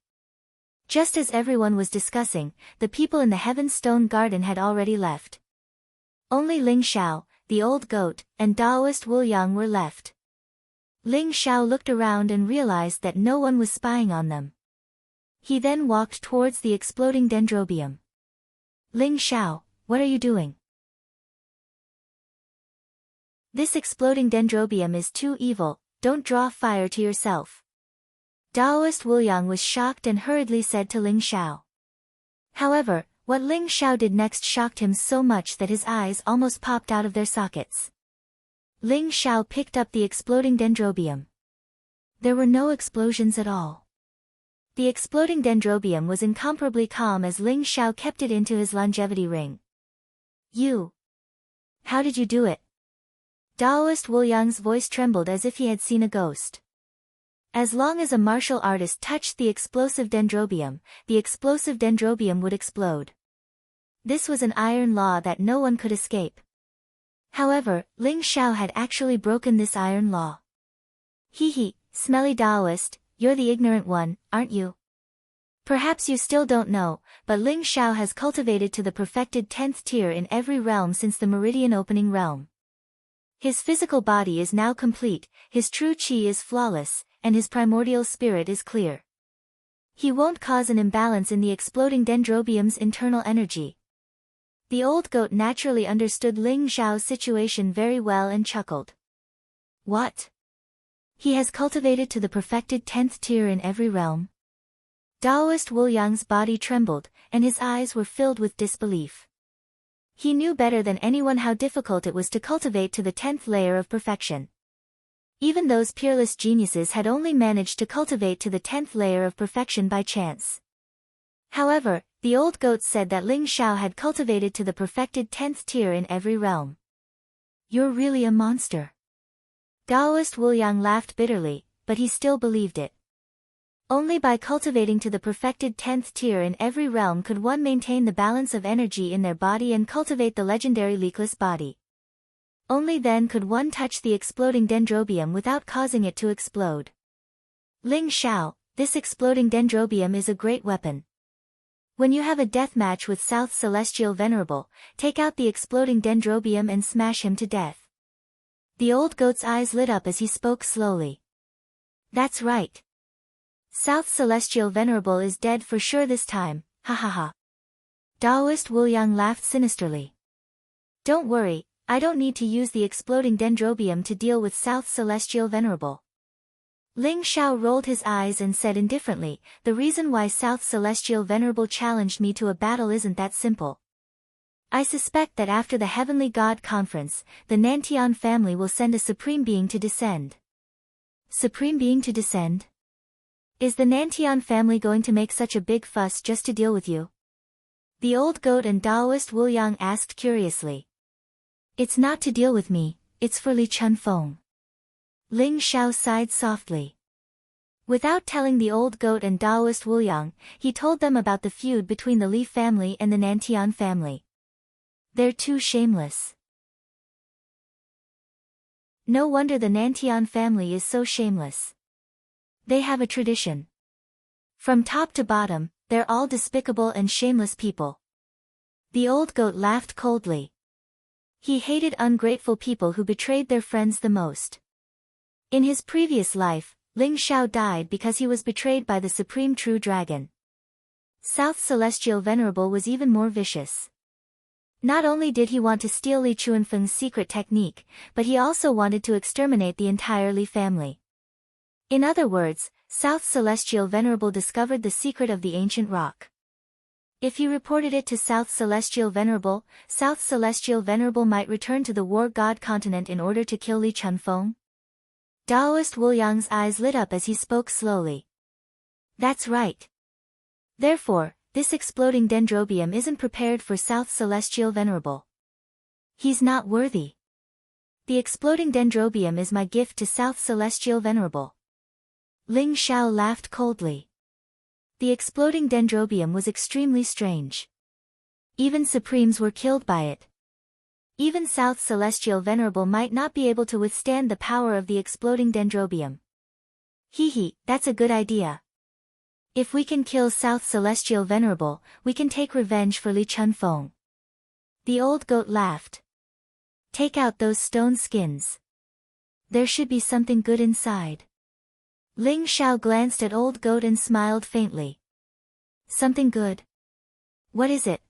Just as everyone was discussing, the people in the Heaven Stone Garden had already left. Only Ling Xiao, the old goat, and Taoist Wu Yang were left. Ling Xiao looked around and realized that no one was spying on them. He then walked towards the exploding dendrobium. Ling Xiao, what are you doing? This exploding dendrobium is too evil, don't draw fire to yourself. Taoist Wu Yang was shocked and hurriedly said to Ling Xiao. However, what Ling Xiao did next shocked him so much that his eyes almost popped out of their sockets. Ling Xiao picked up the exploding dendrobium. There were no explosions at all. The exploding dendrobium was incomparably calm as Ling Xiao kept it into his longevity ring. You! How did you do it? Taoist Wu Yang's voice trembled as if he had seen a ghost. As long as a martial artist touched the explosive dendrobium would explode. This was an iron law that no one could escape. However, Ling Xiao had actually broken this iron law. Hee, smelly Taoist, you're the ignorant one, aren't you? Perhaps you still don't know, but Ling Xiao has cultivated to the perfected 10th tier in every realm since the Meridian Opening realm. His physical body is now complete, his true chi is flawless, and his primordial spirit is clear. He won't cause an imbalance in the exploding dendrobium's internal energy. The old goat naturally understood Ling Xiao's situation very well and chuckled. What? He has cultivated to the perfected 10th tier in every realm? Taoist Wu Yang's body trembled, and his eyes were filled with disbelief. He knew better than anyone how difficult it was to cultivate to the 10th layer of perfection. Even those peerless geniuses had only managed to cultivate to the 10th layer of perfection by chance. However, the old goat said that Ling Xiao had cultivated to the perfected 10th tier in every realm. You're really a monster. Taoist Wuliang laughed bitterly, but he still believed it. Only by cultivating to the perfected 10th tier in every realm could one maintain the balance of energy in their body and cultivate the legendary leakless body. Only then could one touch the exploding dendrobium without causing it to explode. Ling Xiao, this exploding dendrobium is a great weapon. When you have a death match with South Celestial Venerable, take out the exploding dendrobium and smash him to death. The old goat's eyes lit up as he spoke slowly. That's right. South Celestial Venerable is dead for sure this time, ha ha ha. Taoist Wuliang laughed sinisterly. Don't worry, I don't need to use the exploding dendrobium to deal with South Celestial Venerable. Ling Xiao rolled his eyes and said indifferently, the reason why South Celestial Venerable challenged me to a battle isn't that simple. I suspect that after the Heavenly God Conference, the Nantian family will send a Supreme Being to descend. Supreme Being to descend? Is the Nantian family going to make such a big fuss just to deal with you? The old goat and Taoist Wuliang asked curiously. It's not to deal with me, it's for Li Chunfeng. Ling Xiao sighed softly. Without telling the old goat and Taoist Wuliang, he told them about the feud between the Li family and the Nantian family. They're too shameless. No wonder the Nantian family is so shameless. They have a tradition. From top to bottom, they're all despicable and shameless people. The old goat laughed coldly. He hated ungrateful people who betrayed their friends the most. In his previous life, Ling Xiao died because he was betrayed by the Supreme True Dragon. South Celestial Venerable was even more vicious. Not only did he want to steal Li Chunfeng's secret technique, but he also wanted to exterminate the entire Li family. In other words, South Celestial Venerable discovered the secret of the ancient rock. If he reported it to South Celestial Venerable might return to the War God continent in order to kill Li Chunfeng. Taoist Wuliang's eyes lit up as he spoke slowly. That's right. Therefore, this exploding dendrobium isn't prepared for South Celestial Venerable. He's not worthy. The exploding dendrobium is my gift to South Celestial Venerable. Ling Xiao laughed coldly. The exploding dendrobium was extremely strange. Even Supremes were killed by it. Even South Celestial Venerable might not be able to withstand the power of the exploding dendrobium. That's a good idea. If we can kill South Celestial Venerable, we can take revenge for Li Chunfeng. The old goat laughed. Take out those stone skins. There should be something good inside. Ling Xiao glanced at old goat and smiled faintly. Something good? What is it?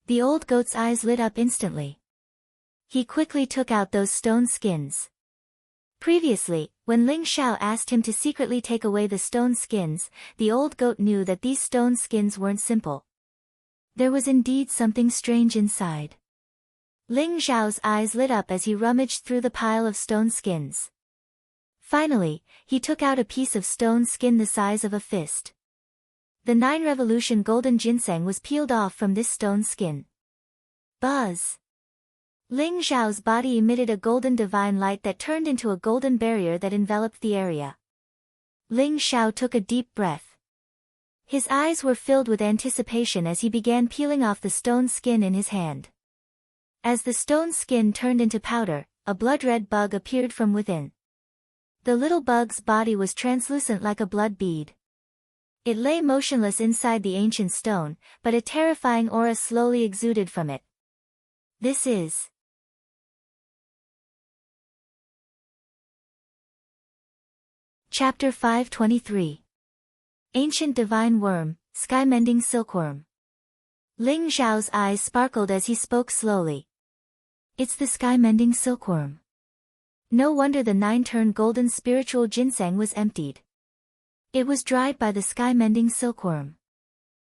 The old goat's eyes lit up instantly. He quickly took out those stone skins. Previously, when Ling Xiao asked him to secretly take away the stone skins, the old goat knew that these stone skins weren't simple. There was indeed something strange inside. Ling Xiao's eyes lit up as he rummaged through the pile of stone skins. Finally, he took out a piece of stone skin the size of a fist. The 9 Revolution golden ginseng was peeled off from this stone skin. Buzz! Ling Xiao's body emitted a golden divine light that turned into a golden barrier that enveloped the area. Ling Xiao took a deep breath. His eyes were filled with anticipation as he began peeling off the stone skin in his hand. As the stone skin turned into powder, a blood-red bug appeared from within. The little bug's body was translucent like a blood bead. It lay motionless inside the ancient stone, but a terrifying aura slowly exuded from it. This is... Chapter 523. Ancient Divine Worm, Sky-Mending Silkworm. Ling Xiao's eyes sparkled as he spoke slowly. It's the Sky-Mending Silkworm. No wonder the 9-turn golden spiritual ginseng was emptied. It was dried by the Sky-Mending Silkworm.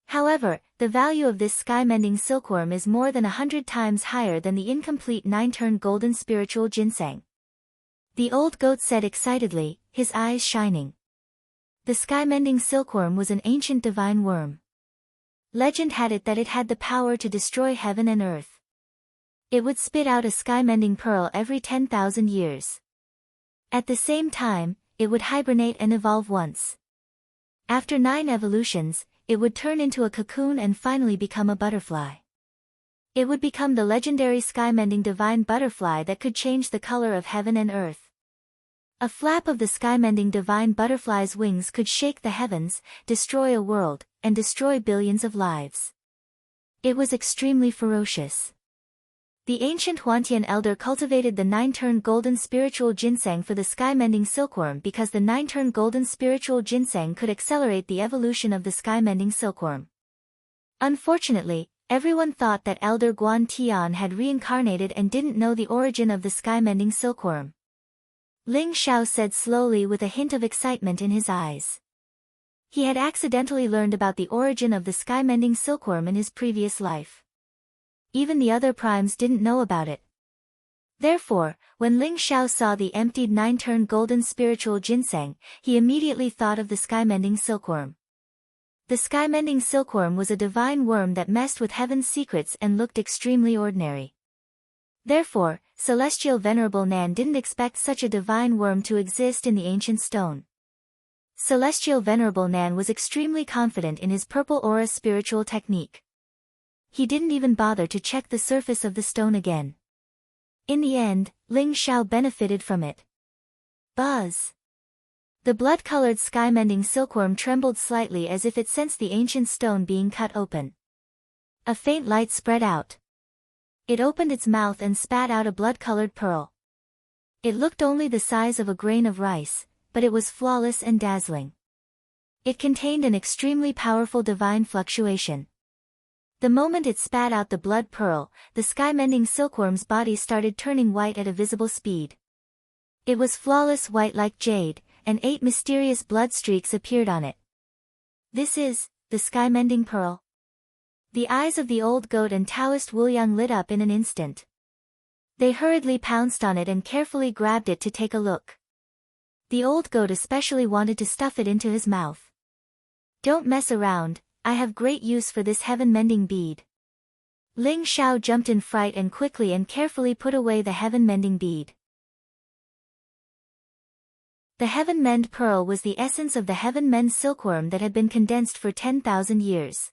However, the value of this Sky-Mending Silkworm is more than 100 times higher than the incomplete 9-turn golden spiritual ginseng. The old goat said excitedly, his eyes shining. The Sky-Mending Silkworm was an ancient divine worm. Legend had it that it had the power to destroy heaven and earth. It would spit out a sky-mending pearl every 10,000 years. At the same time, it would hibernate and evolve once. After 9 evolutions, it would turn into a cocoon and finally become a butterfly. It would become the legendary sky-mending divine butterfly that could change the color of heaven and earth. A flap of the sky-mending divine butterfly's wings could shake the heavens, destroy a world, and destroy billions of lives. It was extremely ferocious. The ancient Huantian elder cultivated the 9-turn golden spiritual ginseng for the sky-mending silkworm because the 9-turn golden spiritual ginseng could accelerate the evolution of the sky-mending silkworm. Unfortunately, everyone thought that Elder Guan Tian had reincarnated and didn't know the origin of the sky-mending silkworm. Ling Xiao said slowly with a hint of excitement in his eyes. He had accidentally learned about the origin of the sky-mending silkworm in his previous life. Even the other primes didn't know about it. Therefore, when Ling Xiao saw the emptied 9-turn golden spiritual ginseng, he immediately thought of the sky-mending silkworm. The sky-mending silkworm was a divine worm that messed with heaven's secrets and looked extremely ordinary. Therefore, Celestial Venerable Nan didn't expect such a divine worm to exist in the ancient stone. Celestial Venerable Nan was extremely confident in his purple aura spiritual technique. He didn't even bother to check the surface of the stone again. In the end, Ling Xiao benefited from it. Buzz! The blood-colored sky-mending silkworm trembled slightly as if it sensed the ancient stone being cut open. A faint light spread out. It opened its mouth and spat out a blood-colored pearl. It looked only the size of a grain of rice, but it was flawless and dazzling. It contained an extremely powerful divine fluctuation. The moment it spat out the blood pearl, the sky-mending silkworm's body started turning white at a visible speed. It was flawless white like jade, and 8 mysterious blood streaks appeared on it. This is the sky-mending pearl. The eyes of the old goat and Taoist Wuliang lit up in an instant. They hurriedly pounced on it and carefully grabbed it to take a look. The old goat especially wanted to stuff it into his mouth. Don't mess around, I have great use for this heaven-mending bead. Ling Xiao jumped in fright and quickly and carefully put away the heaven-mending bead. The heaven-mend pearl was the essence of the heaven-mend silkworm that had been condensed for 10,000 years.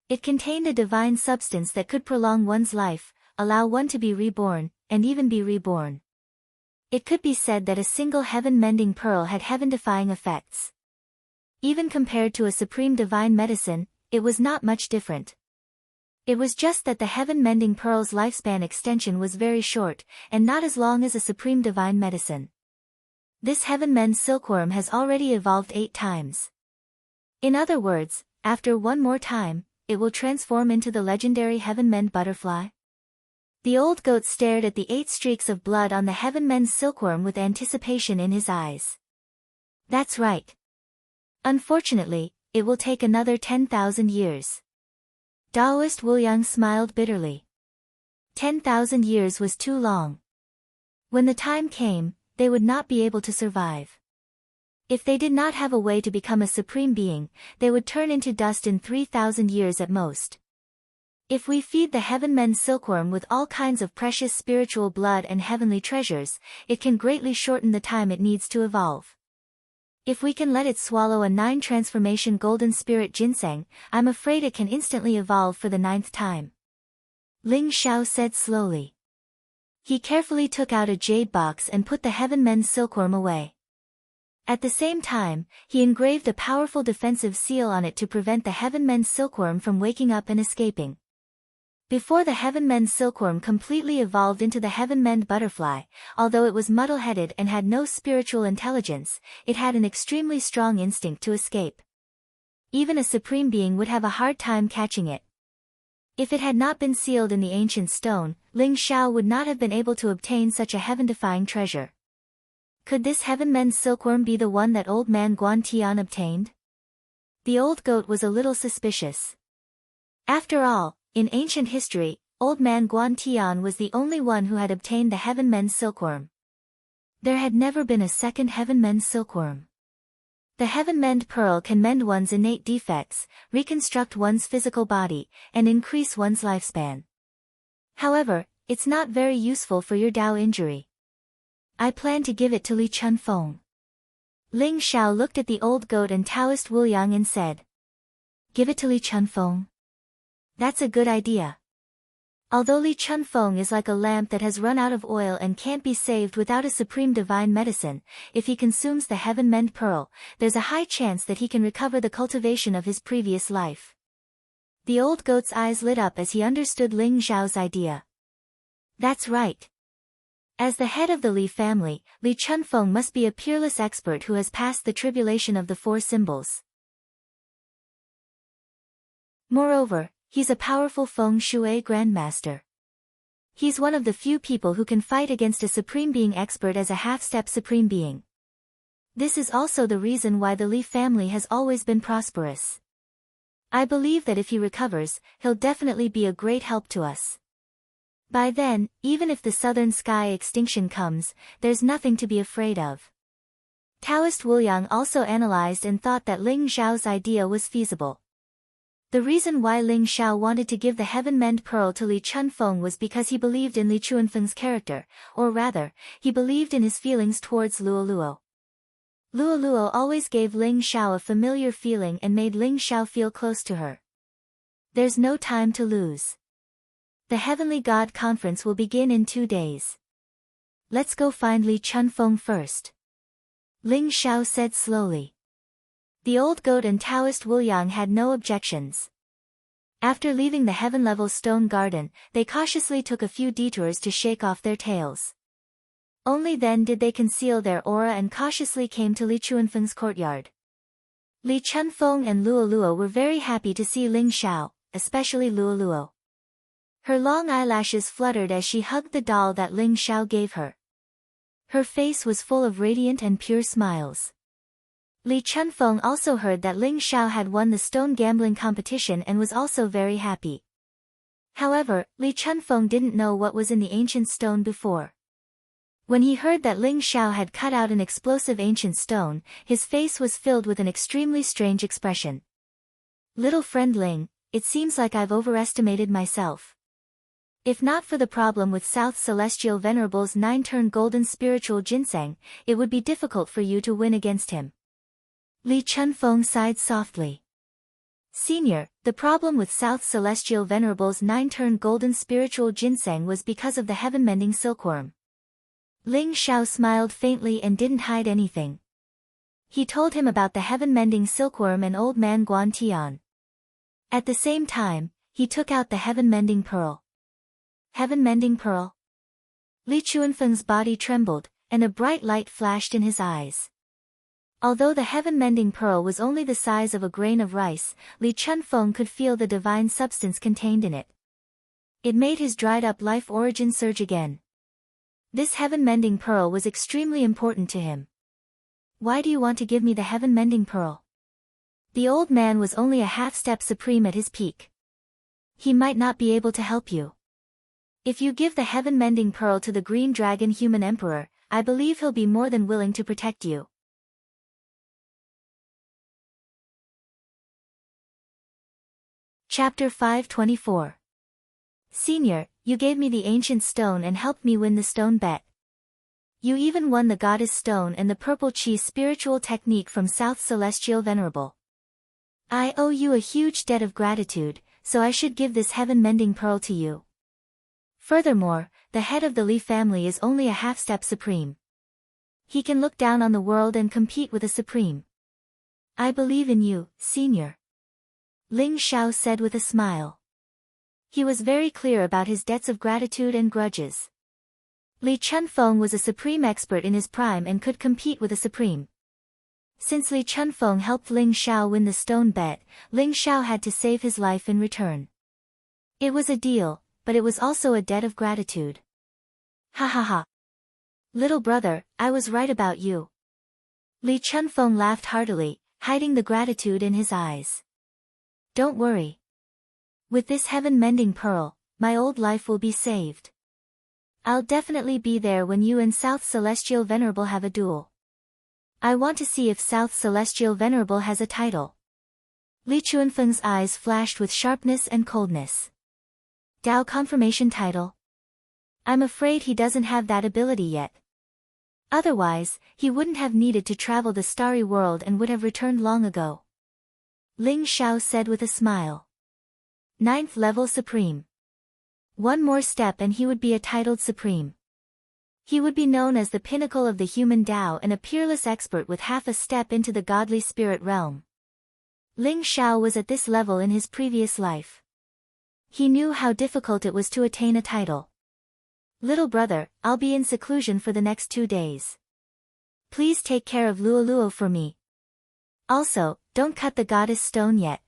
It contained a divine substance that could prolong one's life, allow one to be reborn, and even be reborn. It could be said that a single heaven-mending pearl had heaven-defying effects. Even compared to a supreme divine medicine, it was not much different. It was just that the heaven-mending pearl's lifespan extension was very short, and not as long as a supreme divine medicine. This heaven-mend silkworm has already evolved 8 times. In other words, after one more time, it will transform into the legendary heaven-mend butterfly. The old goat stared at the 8 streaks of blood on the heaven-mend silkworm with anticipation in his eyes. That's right. Unfortunately, it will take another 10,000 years. Taoist Wuliang smiled bitterly. 10,000 years was too long. When the time came, they would not be able to survive. If they did not have a way to become a supreme being, they would turn into dust in 3,000 years at most. If we feed the heaven-mend silkworm with all kinds of precious spiritual blood and heavenly treasures, it can greatly shorten the time it needs to evolve. If we can let it swallow a 9 transformation golden spirit ginseng, I'm afraid it can instantly evolve for the 9th time. Ling Xiao said slowly. He carefully took out a jade box and put the heaven-mend silkworm away. At the same time, he engraved a powerful defensive seal on it to prevent the heaven-mend silkworm from waking up and escaping. Before the heaven-mend silkworm completely evolved into the heaven-mend butterfly, although it was muddle-headed and had no spiritual intelligence, it had an extremely strong instinct to escape. Even a supreme being would have a hard time catching it. If it had not been sealed in the ancient stone, Ling Xiao would not have been able to obtain such a heaven-defying treasure. Could this heaven-mend silkworm be the one that old man Guan Tian obtained? The old goat was a little suspicious. After all, in ancient history, old man Guan Tian was the only one who had obtained the heaven-mend silkworm. There had never been a second heaven-mend silkworm. The heaven-mend pearl can mend one's innate defects, reconstruct one's physical body, and increase one's lifespan. However, It's not very useful for your Dao injury. I plan to give it to Li Chunfeng. Ling Xiao looked at the old goat and Taoist Wu Yang and said. Give it to Li Chunfeng? That's a good idea. Although Li Chunfeng is like a lamp that has run out of oil and can't be saved without a supreme divine medicine, if he consumes the Heaven Mend Pearl, there's a high chance that he can recover the cultivation of his previous life. The old goat's eyes lit up as he understood Ling Xiao's idea. That's right. As the head of the Li family, Li Chunfeng must be a peerless expert who has passed the tribulation of the four symbols. Moreover, he's a powerful feng shui grandmaster. He's one of the few people who can fight against a supreme being expert as a half-step supreme being. This is also the reason why the Li family has always been prosperous. I believe that if he recovers, he'll definitely be a great help to us. By then, even if the southern sky extinction comes, there's nothing to be afraid of. Taoist Wu Yang also analyzed and thought that Ling Xiao's idea was feasible. The reason why Ling Xiao wanted to give the Heaven Mend Pearl to Li Chunfeng was because he believed in Li Chunfeng's character, or rather, he believed in his feelings towards Luo Luo. Luo Luo always gave Ling Xiao a familiar feeling and made Ling Xiao feel close to her. There's no time to lose. The Heavenly God Conference will begin in 2 days. Let's go find Li Chunfeng first. Ling Xiao said slowly. The old goat and Taoist Wu Yang had no objections. After leaving the heaven-level stone garden, they cautiously took a few detours to shake off their tails. Only then did they conceal their aura and cautiously came to Li Chunfeng's courtyard. Li Chunfeng and Luo Luo were very happy to see Ling Xiao, especially Luo Luo. Her long eyelashes fluttered as she hugged the doll that Ling Xiao gave her. Her face was full of radiant and pure smiles. Li Chunfeng also heard that Ling Xiao had won the stone gambling competition and was also very happy. However, Li Chunfeng didn't know what was in the ancient stone before. When he heard that Ling Xiao had cut out an explosive ancient stone, his face was filled with an extremely strange expression. Little friend Ling, it seems like I've overestimated myself. If not for the problem with South Celestial Venerable's 9-turn golden spiritual ginseng, it would be difficult for you to win against him. Li Chunfeng sighed softly. Senior, the problem with South Celestial Venerable's 9-turn golden spiritual ginseng was because of the heaven-mending silkworm. Ling Xiao smiled faintly and didn't hide anything. He told him about the heaven-mending silkworm and old man Guan Tian. At the same time, he took out the heaven-mending pearl. Heaven-mending pearl? Li Chunfeng's body trembled, and a bright light flashed in his eyes. Although the heaven-mending pearl was only the size of a grain of rice, Li Chunfeng could feel the divine substance contained in it. It made his dried-up life origin surge again. This heaven-mending pearl was extremely important to him. Why do you want to give me the heaven-mending pearl? The old man was only a half-step supreme at his peak. He might not be able to help you. If you give the heaven-mending pearl to the Green Dragon Human Emperor, I believe he'll be more than willing to protect you. Chapter 524. Senior, you gave me the ancient stone and helped me win the stone bet. You even won the goddess stone and the purple chi spiritual technique from South Celestial Venerable. I owe you a huge debt of gratitude, so I should give this heaven-mending pearl to you. Furthermore, the head of the Li family is only a half-step supreme. He can look down on the world and compete with a supreme. I believe in you, senior. Ling Xiao said with a smile. He was very clear about his debts of gratitude and grudges. Li Chunfeng was a supreme expert in his prime and could compete with a supreme. Since Li Chunfeng helped Ling Xiao win the stone bet, Ling Xiao had to save his life in return. It was a deal, but it was also a debt of gratitude. Ha ha ha. Little brother, I was right about you. Li Chunfeng laughed heartily, hiding the gratitude in his eyes. Don't worry. With this heaven-mending pearl, my old life will be saved. I'll definitely be there when you and South Celestial Venerable have a duel. I want to see if South Celestial Venerable has a title. Li Chunfeng's eyes flashed with sharpness and coldness. Dao confirmation title. I'm afraid he doesn't have that ability yet. Otherwise, he wouldn't have needed to travel the starry world and would have returned long ago. Ling Xiao said with a smile. 9th level Supreme. One more step and he would be a titled Supreme. He would be known as the pinnacle of the human Tao and a peerless expert with half a step into the godly spirit realm. Ling Xiao was at this level in his previous life. He knew how difficult it was to attain a title. Little brother, I'll be in seclusion for the next 2 days. Please take care of Luoluo for me. Also, don't cut the goddess stone yet.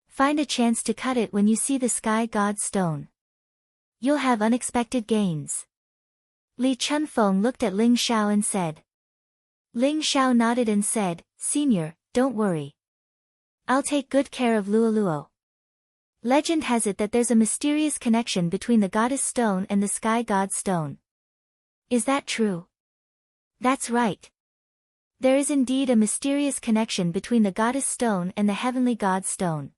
Find a chance to cut it when you see the sky god stone. You'll have unexpected gains. Li Chunfeng looked at Ling Xiao and said. Ling Xiao nodded and said, Senior, don't worry. I'll take good care of Luoluo. Legend has it that there's a mysterious connection between the goddess stone and the sky god stone. Is that true? That's right. There is indeed a mysterious connection between the goddess stone and the heavenly god stone.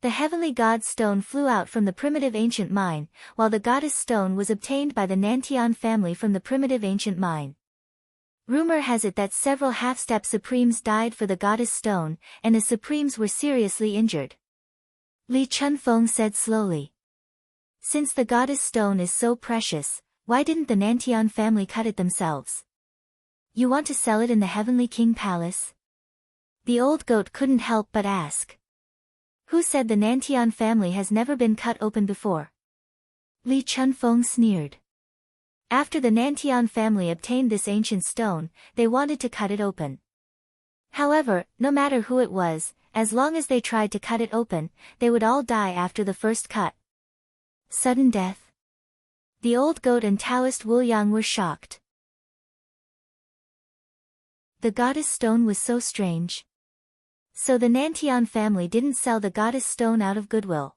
The heavenly god stone flew out from the primitive ancient mine, while the goddess stone was obtained by the Nantian family from the primitive ancient mine. Rumor has it that several half-step supremes died for the goddess stone, and the supremes were seriously injured. Li Chunfeng said slowly. Since the goddess stone is so precious, why didn't the Nantian family cut it themselves? You want to sell it in the Heavenly King Palace? The old goat couldn't help but ask. Who said the Nantian family has never been cut open before? Li Chunfeng sneered. After the Nantian family obtained this ancient stone, they wanted to cut it open. However, no matter who it was, as long as they tried to cut it open, they would all die after the first cut. Sudden death. The old goat and Taoist Wuliang were shocked. The goddess stone was so strange. So the Nantian family didn't sell the goddess stone out of goodwill.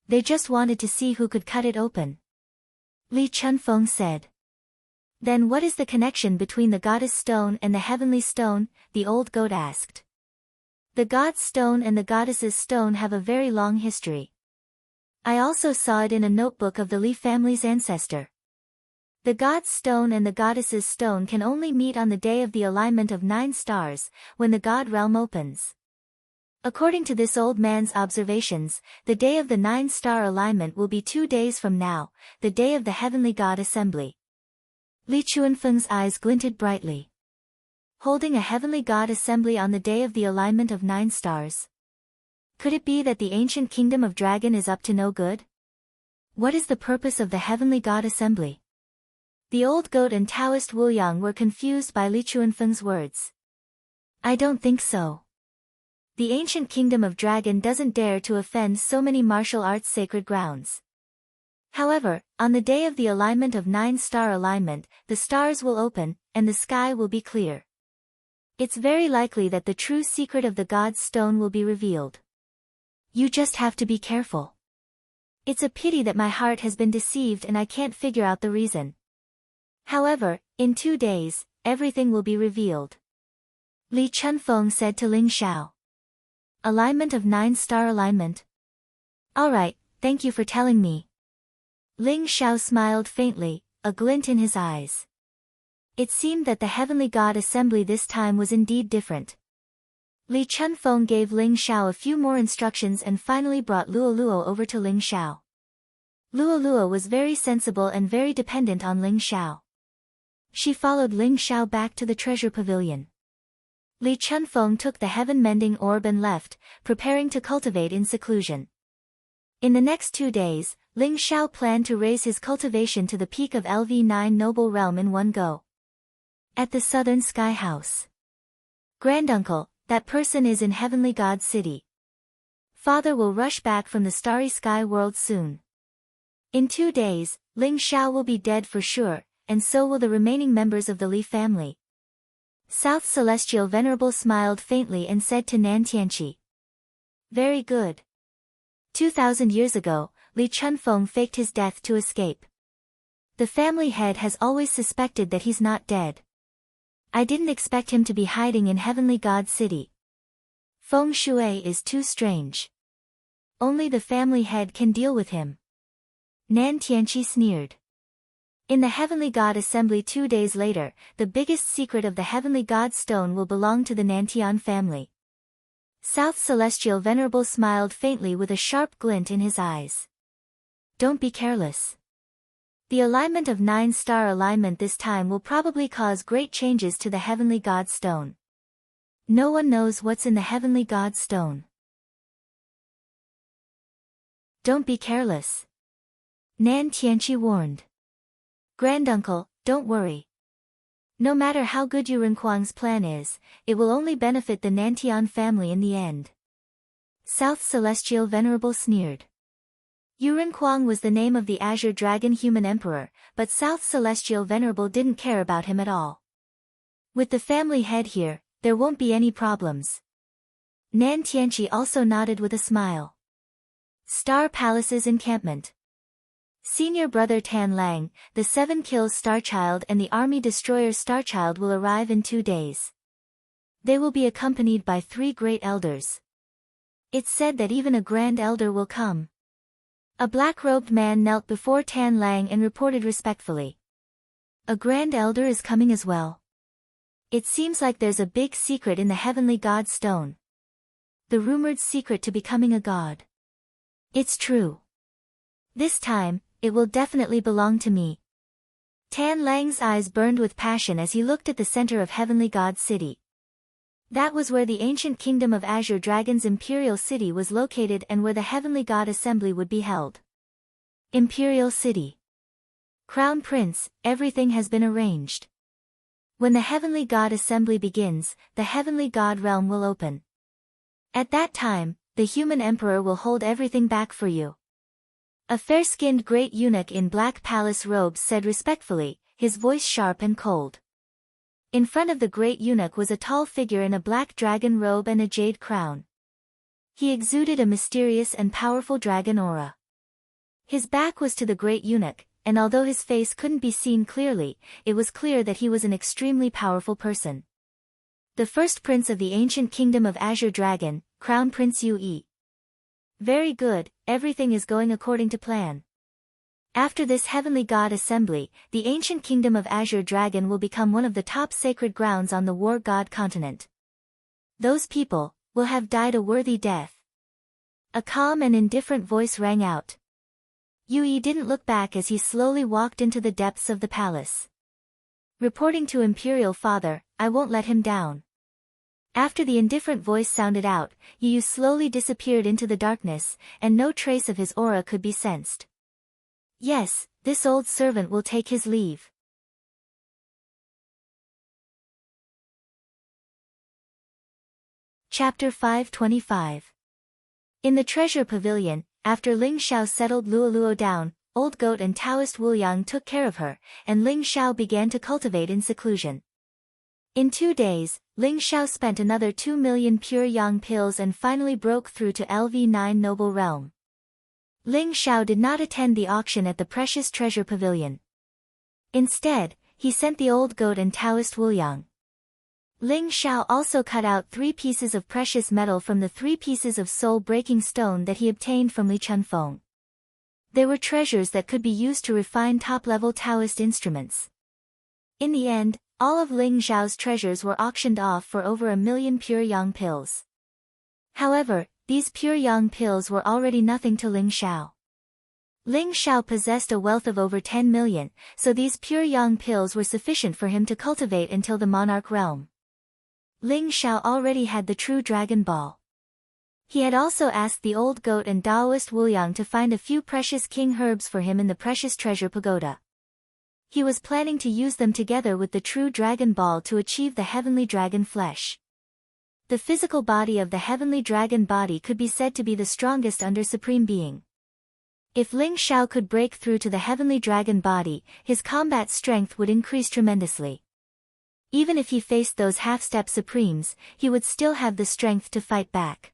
They just wanted to see who could cut it open. Li Chunfeng said. Then what is the connection between the goddess stone and the heavenly stone? The old goat asked. The god's stone and the goddess's stone have a very long history. I also saw it in a notebook of the Li family's ancestor. The god's stone and the goddess's stone can only meet on the day of the alignment of 9 stars, when the god realm opens. According to this old man's observations, the day of the 9-star alignment will be 2 days from now, the day of the heavenly god assembly. Li Chuanfeng's eyes glinted brightly. Holding a heavenly god assembly on the day of the alignment of 9 stars. Could it be that the ancient kingdom of dragon is up to no good? What is the purpose of the heavenly god assembly? The old goat and Taoist Wuliang were confused by Li Chuanfeng's words. I don't think so. The ancient kingdom of dragon doesn't dare to offend so many martial arts sacred grounds. However, on the day of the alignment of 9-star alignment, the stars will open, and the sky will be clear. It's very likely that the true secret of the god's stone will be revealed. You just have to be careful. It's a pity that my heart has been deceived and I can't figure out the reason. However, in 2 days, everything will be revealed. Li Chunfeng said to Ling Xiao. Alignment of 9-star alignment. Alright, thank you for telling me. Ling Xiao smiled faintly, a glint in his eyes. It seemed that the heavenly god assembly this time was indeed different. Li Chunfeng gave Ling Xiao a few more instructions and finally brought Luoluo over to Ling Xiao. Luoluo was very sensible and very dependent on Ling Xiao. She followed Ling Xiao back to the treasure pavilion. Li Chunfeng took the heaven-mending orb and left, preparing to cultivate in seclusion. In the next 2 days, Ling Xiao planned to raise his cultivation to the peak of LV9 noble realm in one go. At the Southern Sky House. Granduncle, that person is in Heavenly God City. Father will rush back from the Starry Sky World soon. In 2 days, Ling Xiao will be dead for sure, and so will the remaining members of the Li family. South Celestial Venerable smiled faintly and said to Nan Tianqi. Very good. 2,000 years ago, Li Chunfeng faked his death to escape. The family head has always suspected that he's not dead. I didn't expect him to be hiding in Heavenly God City. Feng Shui is too strange. Only the family head can deal with him. Nan Tianqi sneered. In the Heavenly God Assembly 2 days later, the biggest secret of the Heavenly God Stone will belong to the Nantian family. South Celestial Venerable smiled faintly with a sharp glint in his eyes. Don't be careless. The alignment of 9-star alignment this time will probably cause great changes to the Heavenly God Stone. No one knows what's in the Heavenly God Stone. Don't be careless. Nan Tianqi warned. Granduncle, don't worry. No matter how good Yu Renquang's plan is, it will only benefit the Nantian family in the end. South Celestial Venerable sneered. Yu Renquang was the name of the Azure Dragon Human Emperor, but South Celestial Venerable didn't care about him at all. With the family head here, there won't be any problems. Nan Tianqi also nodded with a smile. Star Palace's encampment. Senior brother Tan Lang, the 7 Kills Starchild and the Army Destroyer Starchild will arrive in 2 days. They will be accompanied by 3 great elders. It's said that even a grand elder will come. A black-robed man knelt before Tan Lang and reported respectfully. A grand elder is coming as well. It seems like there's a big secret in the Heavenly God Stone. The rumored secret to becoming a god. It's true. This time, it will definitely belong to me. Tan Lang's eyes burned with passion as he looked at the center of Heavenly God City. That was where the ancient kingdom of Azure Dragon's Imperial City was located and where the Heavenly God Assembly would be held. Imperial City. Crown Prince, everything has been arranged. When the Heavenly God Assembly begins, the Heavenly God Realm will open. At that time, the human emperor will hold everything back for you. A fair-skinned great eunuch in black palace robes said respectfully, his voice sharp and cold. In front of the great eunuch was a tall figure in a black dragon robe and a jade crown. He exuded a mysterious and powerful dragon aura. His back was to the great eunuch, and although his face couldn't be seen clearly, it was clear that he was an extremely powerful person. The first prince of the ancient kingdom of Azure Dragon, Crown Prince Yue. Very good, everything is going according to plan. After this Heavenly God Assembly, the ancient kingdom of Azure Dragon will become one of the top sacred grounds on the War God continent. Those people will have died a worthy death. A calm and indifferent voice rang out. Yue didn't look back as he slowly walked into the depths of the palace. Reporting to Imperial Father, I won't let him down. After the indifferent voice sounded out, Yue slowly disappeared into the darkness, and no trace of his aura could be sensed. Yes, this old servant will take his leave. Chapter 525. In the Treasure Pavilion, after Ling Xiao settled Luoluo down, Old Goat and Taoist Wuliang took care of her, and Ling Xiao began to cultivate in seclusion. In 2 days, Ling Xiao spent another 2 million pure yang pills and finally broke through to LV9 Noble Realm. Ling Xiao did not attend the auction at the Precious Treasure Pavilion. Instead, he sent the Old Goat and Taoist Wuliang. Ling Xiao also cut out 3 pieces of precious metal from the 3 pieces of soul-breaking stone that he obtained from Li Chunfeng. They were treasures that could be used to refine top-level Taoist instruments. In the end, all of Ling Xiao's treasures were auctioned off for over 1 million pure yang pills. However, these pure yang pills were already nothing to Ling Xiao. Ling Xiao possessed a wealth of over 10 million, so these pure yang pills were sufficient for him to cultivate until the monarch realm. Ling Xiao already had the true Dragon Ball. He had also asked the Old Goat and Taoist Wuliang to find a few precious king herbs for him in the Precious Treasure Pagoda. He was planning to use them together with the true Dragon Ball to achieve the Heavenly Dragon Flesh. The physical body of the Heavenly Dragon Body could be said to be the strongest under Supreme Being. If Ling Xiao could break through to the Heavenly Dragon Body, his combat strength would increase tremendously. Even if he faced those half-step Supremes, he would still have the strength to fight back.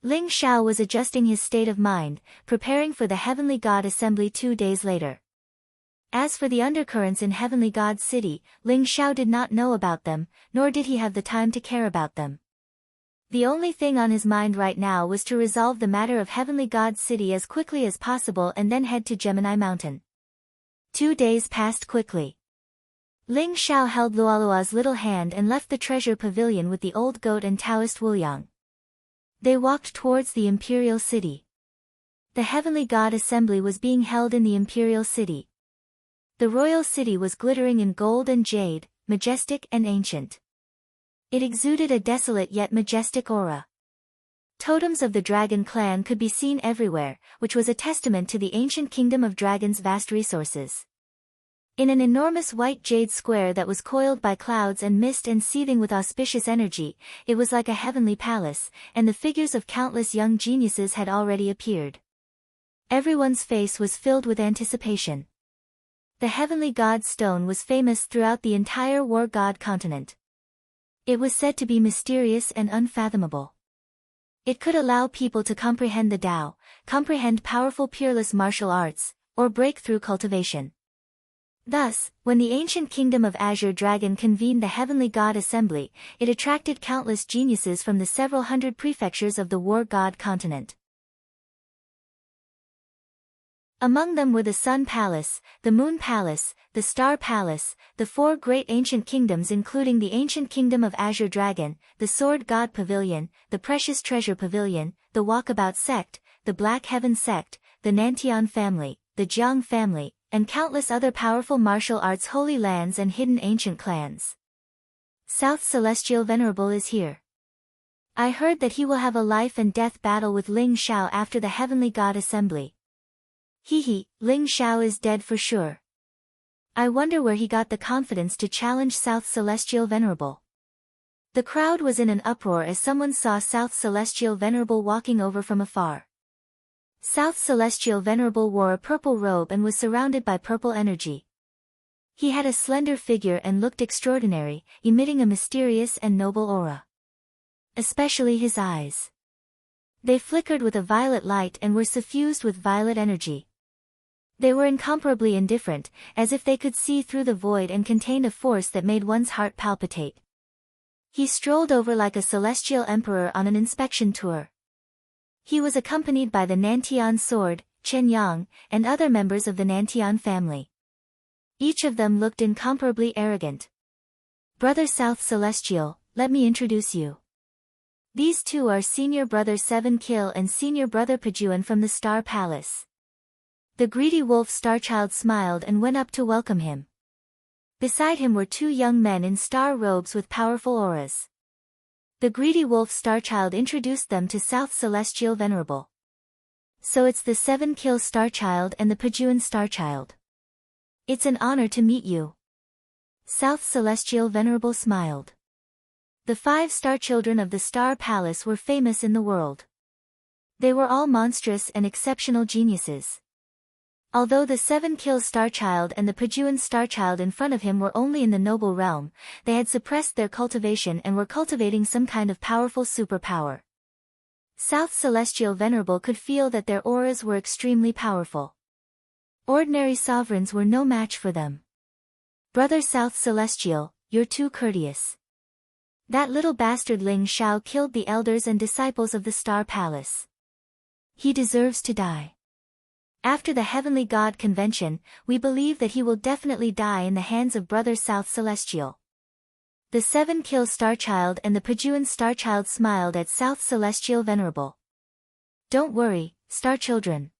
Ling Xiao was adjusting his state of mind, preparing for the Heavenly God Assembly 2 days later. As for the undercurrents in Heavenly God City, Ling Xiao did not know about them, nor did he have the time to care about them. The only thing on his mind right now was to resolve the matter of Heavenly God City as quickly as possible and then head to Gemini Mountain. 2 days passed quickly. Ling Xiao held Luolua's little hand and left the treasure pavilion with the old goat and Taoist Wuliang. They walked towards the imperial city. The heavenly god assembly was being held in the imperial city. The royal city was glittering in gold and jade, majestic and ancient. It exuded a desolate yet majestic aura. Totems of the dragon clan could be seen everywhere, which was a testament to the ancient kingdom of dragons' vast resources. In an enormous white jade square that was coiled by clouds and mist and seething with auspicious energy, it was like a heavenly palace, and the figures of countless young geniuses had already appeared. Everyone's face was filled with anticipation. The heavenly god stone was famous throughout the entire war god continent. It was said to be mysterious and unfathomable. It could allow people to comprehend the Tao, comprehend powerful peerless martial arts, or break through cultivation. Thus, when the ancient kingdom of Azure Dragon convened the heavenly god assembly, it attracted countless geniuses from the several hundred prefectures of the war god continent. Among them were the Sun Palace, the Moon Palace, the Star Palace, the four great ancient kingdoms including the ancient kingdom of Azure Dragon, the Sword God Pavilion, the Precious Treasure Pavilion, the Walkabout Sect, the Black Heaven Sect, the Nantian family, the Jiang family, and countless other powerful martial arts holy lands and hidden ancient clans. South Celestial Venerable is here. I heard that he will have a life and death battle with Ling Xiao after the heavenly god assembly. Ling Xiao is dead for sure. I wonder where he got the confidence to challenge South Celestial Venerable. The crowd was in an uproar as someone saw South Celestial Venerable walking over from afar. South Celestial Venerable wore a purple robe and was surrounded by purple energy. He had a slender figure and looked extraordinary, emitting a mysterious and noble aura. Especially his eyes. They flickered with a violet light and were suffused with violet energy. They were incomparably indifferent, as if they could see through the void and contained a force that made one's heart palpitate. He strolled over like a celestial emperor on an inspection tour. He was accompanied by the Nantian Sword, Chen Yang, and other members of the Nantian family. Each of them looked incomparably arrogant. Brother South Celestial, let me introduce you. These two are Senior Brother Seven Kill and Senior Brother Pajuan from the Star Palace. The greedy wolf Starchild smiled and went up to welcome him. Beside him were two young men in star robes with powerful auras. The greedy wolf Starchild introduced them to South Celestial Venerable. So it's the Seven Kill Starchild and the Pajuan Starchild. It's an honor to meet you. South Celestial Venerable smiled. The 5 star children of the Star Palace were famous in the world. They were all monstrous and exceptional geniuses. Although the 7 Kill Starchild and the Pajuan Starchild in front of him were only in the noble realm, they had suppressed their cultivation and were cultivating some kind of powerful superpower. South Celestial Venerable could feel that their auras were extremely powerful. Ordinary sovereigns were no match for them. Brother South Celestial, you're too courteous. That little bastard Ling Xiao killed the elders and disciples of the Star Palace. He deserves to die. After the Heavenly God Convention, we believe that he will definitely die in the hands of Brother South Celestial. The 7 Kill Starchild and the Pajuan Starchild smiled at South Celestial Venerable. Don't worry, Star Children.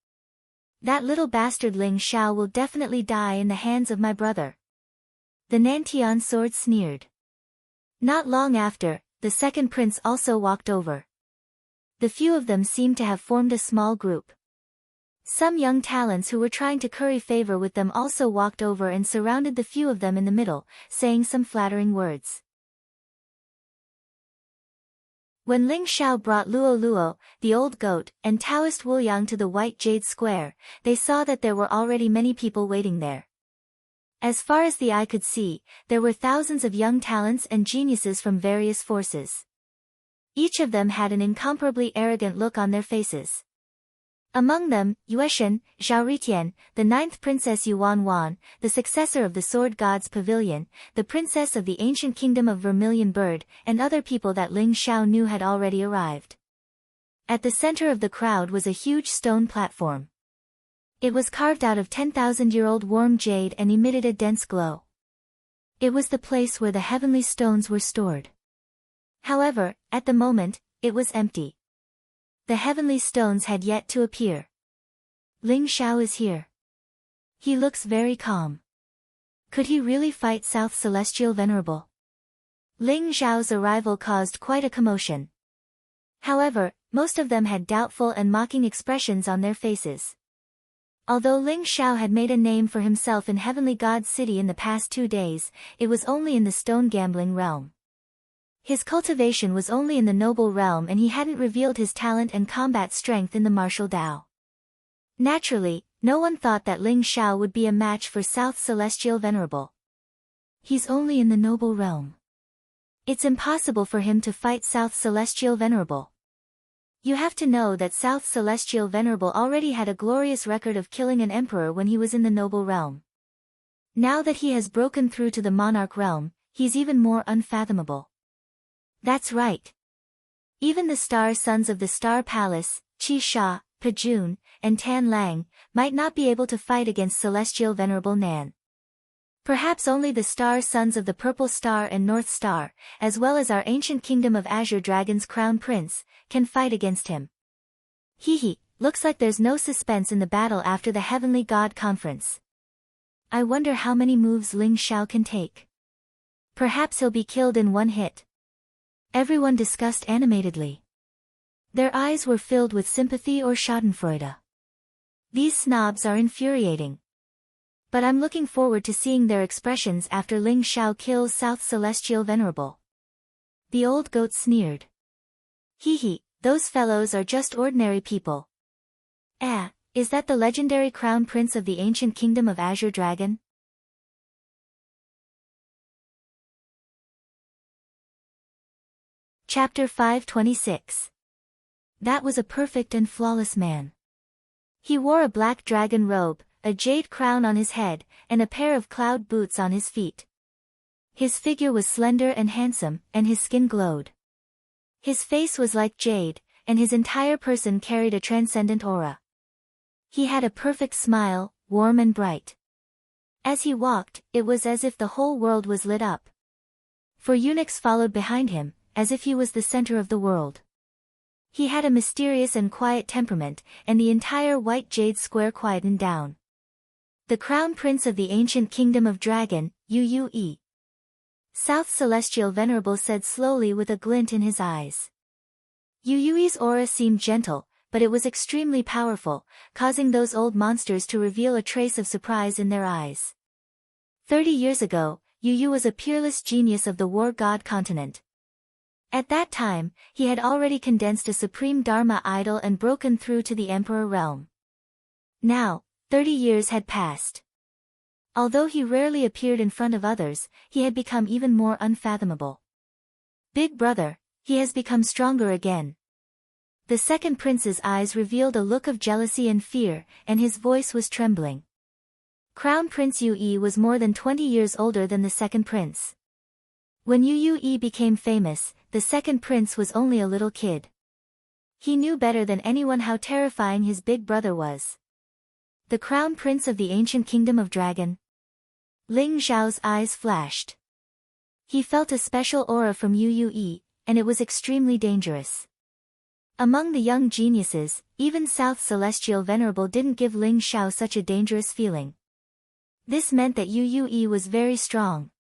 That little bastard Ling Xiao will definitely die in the hands of my brother. The Nantian Sword sneered. Not long after, the second prince also walked over. The few of them seemed to have formed a small group. Some young talents who were trying to curry favor with them also walked over and surrounded the few of them in the middle, saying some flattering words. When Ling Xiao brought Luo Luo, the old goat, and Taoist Wuliang to the White Jade Square, they saw that there were already many people waiting there. As far as the eye could see, there were thousands of young talents and geniuses from various forces. Each of them had an incomparably arrogant look on their faces. Among them, Yueshan, Zhao Ritian, the 9th Princess Yuan Wan, the successor of the Sword God's Pavilion, the princess of the ancient kingdom of Vermilion Bird, and other people that Ling Xiao knew had already arrived. At the center of the crowd was a huge stone platform. It was carved out of 10,000-year-old warm jade and emitted a dense glow. It was the place where the heavenly stones were stored. However, at the moment, it was empty. The heavenly stones had yet to appear. Ling Xiao is here. He looks very calm. Could he really fight South Celestial Venerable? Ling Xiao's arrival caused quite a commotion. However, most of them had doubtful and mocking expressions on their faces. Although Ling Xiao had made a name for himself in Heavenly God's City in the past 2 days, it was only in the stone gambling realm. His cultivation was only in the noble realm and he hadn't revealed his talent and combat strength in the martial Dao. Naturally, no one thought that Ling Xiao would be a match for South Celestial Venerable. He's only in the noble realm. It's impossible for him to fight South Celestial Venerable. You have to know that South Celestial Venerable already had a glorious record of killing an emperor when he was in the noble realm. Now that he has broken through to the monarch realm, he's even more unfathomable. That's right. Even the star sons of the Star Palace, Qi Sha, Pajun, and Tan Lang, might not be able to fight against Celestial Venerable Nan. Perhaps only the star sons of the Purple Star and North Star, as well as our ancient kingdom of Azure Dragon's crown prince, can fight against him. Hehe, looks like there's no suspense in the battle after the Heavenly God Conference. I wonder how many moves Ling Xiao can take. Perhaps he'll be killed in one hit. Everyone discussed animatedly. Their eyes were filled with sympathy or schadenfreude. These snobs are infuriating. But I'm looking forward to seeing their expressions after Ling Xiao kills South Celestial Venerable. The old goat sneered. Hehe, those fellows are just ordinary people. Is that the legendary crown prince of the ancient kingdom of Azure Dragon? Chapter 526. That was a perfect and flawless man. He wore a black dragon robe, a jade crown on his head, and a pair of cloud boots on his feet. His figure was slender and handsome, and his skin glowed. His face was like jade, and his entire person carried a transcendent aura. He had a perfect smile, warm and bright. As he walked, it was as if the whole world was lit up. For eunuchs followed behind him, as if he was the center of the world. He had a mysterious and quiet temperament, and the entire white jade square quietened down. The crown prince of the ancient kingdom of Dragon, Yue. South Celestial Venerable said slowly with a glint in his eyes. Yue's aura seemed gentle, but it was extremely powerful, causing those old monsters to reveal a trace of surprise in their eyes. 30 years ago, Yue was a peerless genius of the war god continent. At that time, he had already condensed a supreme Dharma idol and broken through to the Emperor realm. Now, 30 years had passed. Although he rarely appeared in front of others, he had become even more unfathomable. Big brother, he has become stronger again. The second prince's eyes revealed a look of jealousy and fear, and his voice was trembling. Crown Prince Yue was more than 20 years older than the second prince. When Yue became famous, the second prince was only a little kid. He knew better than anyone how terrifying his big brother was. The crown prince of the ancient kingdom of Dragon. Ling Xiao's eyes flashed. He felt a special aura from Yue, and it was extremely dangerous. Among the young geniuses, even South Celestial Venerable didn't give Ling Xiao such a dangerous feeling. This meant that Yue was very strong.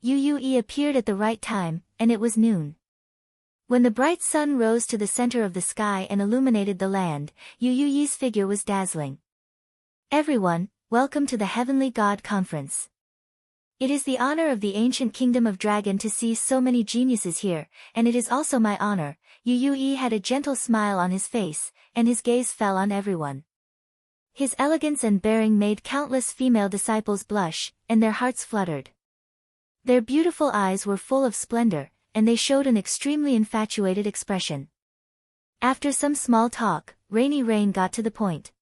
Yue appeared at the right time, and it was noon. When the bright sun rose to the center of the sky and illuminated the land, Yue's figure was dazzling. Everyone, welcome to the Heavenly God Conference. It is the honor of the ancient kingdom of Dragon to see so many geniuses here, and it is also my honor. Yue had a gentle smile on his face, and his gaze fell on everyone. His elegance and bearing made countless female disciples blush, and their hearts fluttered. Their beautiful eyes were full of splendor, and they showed an extremely infatuated expression. After some small talk, Rainy Rain got to the point.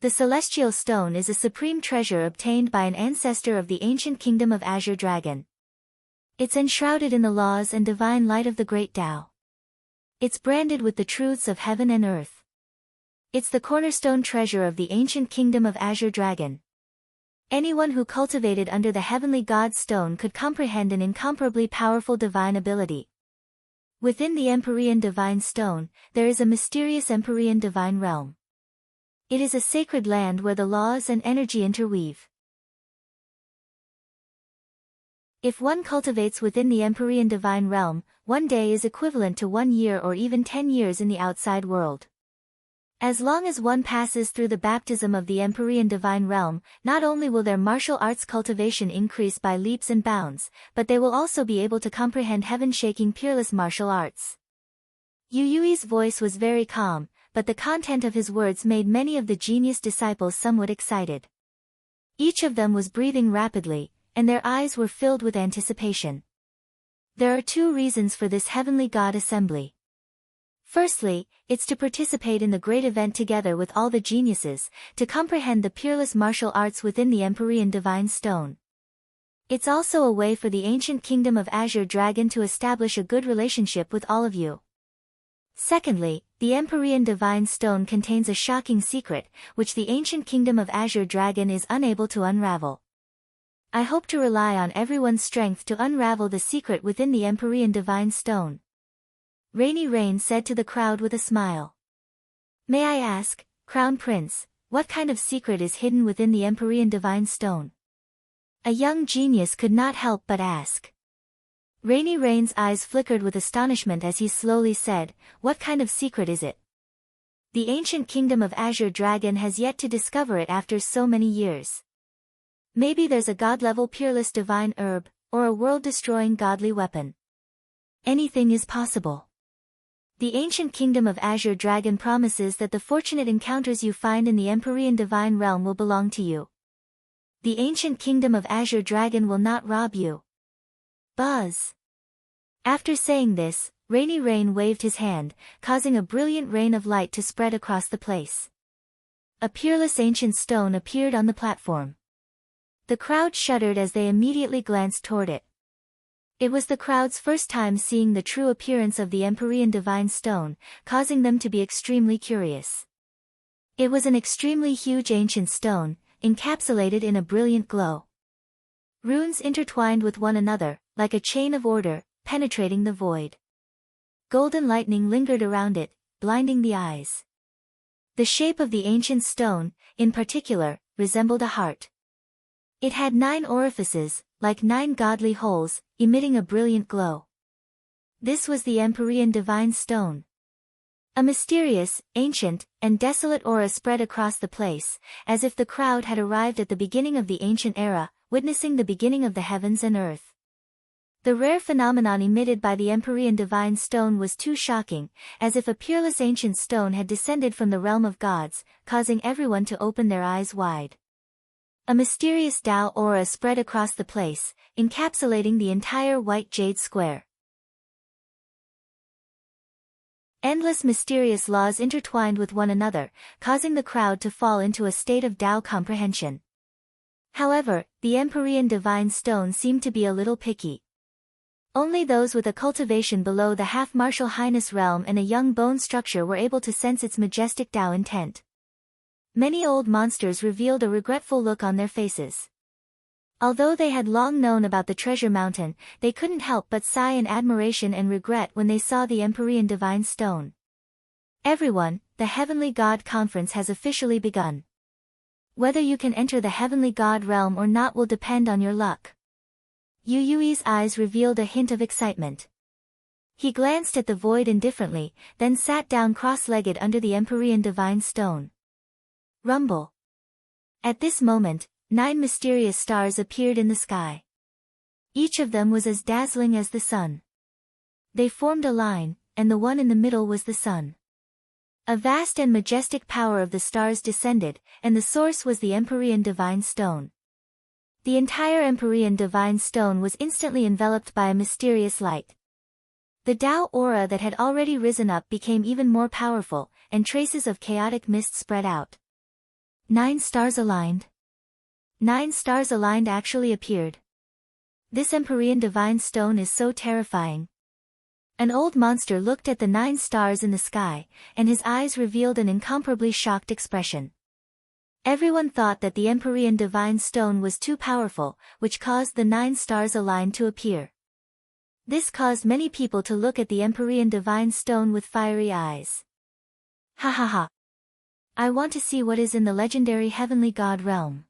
The Celestial Stone is a supreme treasure obtained by an ancestor of the ancient kingdom of Azure Dragon. It's enshrouded in the laws and divine light of the Great Tao. It's branded with the truths of heaven and earth. It's the cornerstone treasure of the ancient kingdom of Azure Dragon. Anyone who cultivated under the heavenly god stone could comprehend an incomparably powerful divine ability. Within the Empyrean Divine Stone, there is a mysterious Empyrean Divine Realm. It is a sacred land where the laws and energy interweave. If one cultivates within the Empyrean Divine Realm, one day is equivalent to 1 year or even 10 years in the outside world. As long as one passes through the baptism of the Empyrean Divine Realm, not only will their martial arts cultivation increase by leaps and bounds, but they will also be able to comprehend heaven-shaking peerless martial arts. Yu Yui's voice was very calm, but the content of his words made many of the genius disciples somewhat excited. Each of them was breathing rapidly, and their eyes were filled with anticipation. There are 2 reasons for this heavenly god assembly. Firstly, it's to participate in the great event together with all the geniuses, to comprehend the peerless martial arts within the Empyrean Divine Stone. It's also a way for the ancient kingdom of Azure Dragon to establish a good relationship with all of you. Secondly, the Empyrean Divine Stone contains a shocking secret, which the ancient kingdom of Azure Dragon is unable to unravel. I hope to rely on everyone's strength to unravel the secret within the Empyrean Divine Stone. Rainy Rain said to the crowd with a smile. May I ask, Crown Prince, what kind of secret is hidden within the Empyrean Divine Stone? A young genius could not help but ask. Rainy Rain's eyes flickered with astonishment as he slowly said, what kind of secret is it? The ancient kingdom of Azure Dragon has yet to discover it after so many years. Maybe there's a god-level peerless divine herb, or a world-destroying godly weapon. Anything is possible. The ancient kingdom of Azure Dragon promises that the fortunate encounters you find in the Empyrean Divine Realm will belong to you. The ancient kingdom of Azure Dragon will not rob you. Buzz. After saying this, Rainy Rain waved his hand, causing a brilliant rain of light to spread across the place. A peerless ancient stone appeared on the platform. The crowd shuddered as they immediately glanced toward it. It was the crowd's first time seeing the true appearance of the Empyrean Divine Stone, causing them to be extremely curious. It was an extremely huge ancient stone, encapsulated in a brilliant glow. Runes intertwined with one another, like a chain of order, penetrating the void. Golden lightning lingered around it, blinding the eyes. The shape of the ancient stone, in particular, resembled a heart. It had 9 orifices, like 9 godly holes, emitting a brilliant glow. This was the Empyrean Divine Stone. A mysterious, ancient, and desolate aura spread across the place, as if the crowd had arrived at the beginning of the ancient era, witnessing the beginning of the heavens and earth. The rare phenomenon emitted by the Empyrean Divine Stone was too shocking, as if a peerless ancient stone had descended from the realm of gods, causing everyone to open their eyes wide. A mysterious Tao aura spread across the place, encapsulating the entire white jade square. Endless mysterious laws intertwined with one another, causing the crowd to fall into a state of Tao comprehension. However, the Empyrean Divine Stone seemed to be a little picky. Only those with a cultivation below the half-martial highness realm and a young bone structure were able to sense its majestic Tao intent. Many old monsters revealed a regretful look on their faces. Although they had long known about the treasure mountain, they couldn't help but sigh in admiration and regret when they saw the Empyrean Divine Stone. Everyone, the Heavenly God Conference has officially begun. Whether you can enter the Heavenly God realm or not will depend on your luck. Yu Yui's eyes revealed a hint of excitement. He glanced at the void indifferently, then sat down cross-legged under the Empyrean Divine Stone. Rumble. At this moment, 9 mysterious stars appeared in the sky. Each of them was as dazzling as the sun. They formed a line, and the one in the middle was the sun. A vast and majestic power of the stars descended, and the source was the Empyrean Divine Stone. The entire Empyrean Divine Stone was instantly enveloped by a mysterious light. The Tao aura that had already risen up became even more powerful, and traces of chaotic mist spread out. 9 stars aligned. 9 stars aligned actually appeared. This Empyrean Divine Stone is so terrifying. An old monster looked at the 9 stars in the sky, and his eyes revealed an incomparably shocked expression. Everyone thought that the Empyrean divine stone was too powerful, which caused the 9 stars aligned to appear. This caused many people to look at the Empyrean divine stone with fiery eyes. Ha ha ha! I want to see what is in the legendary heavenly god realm.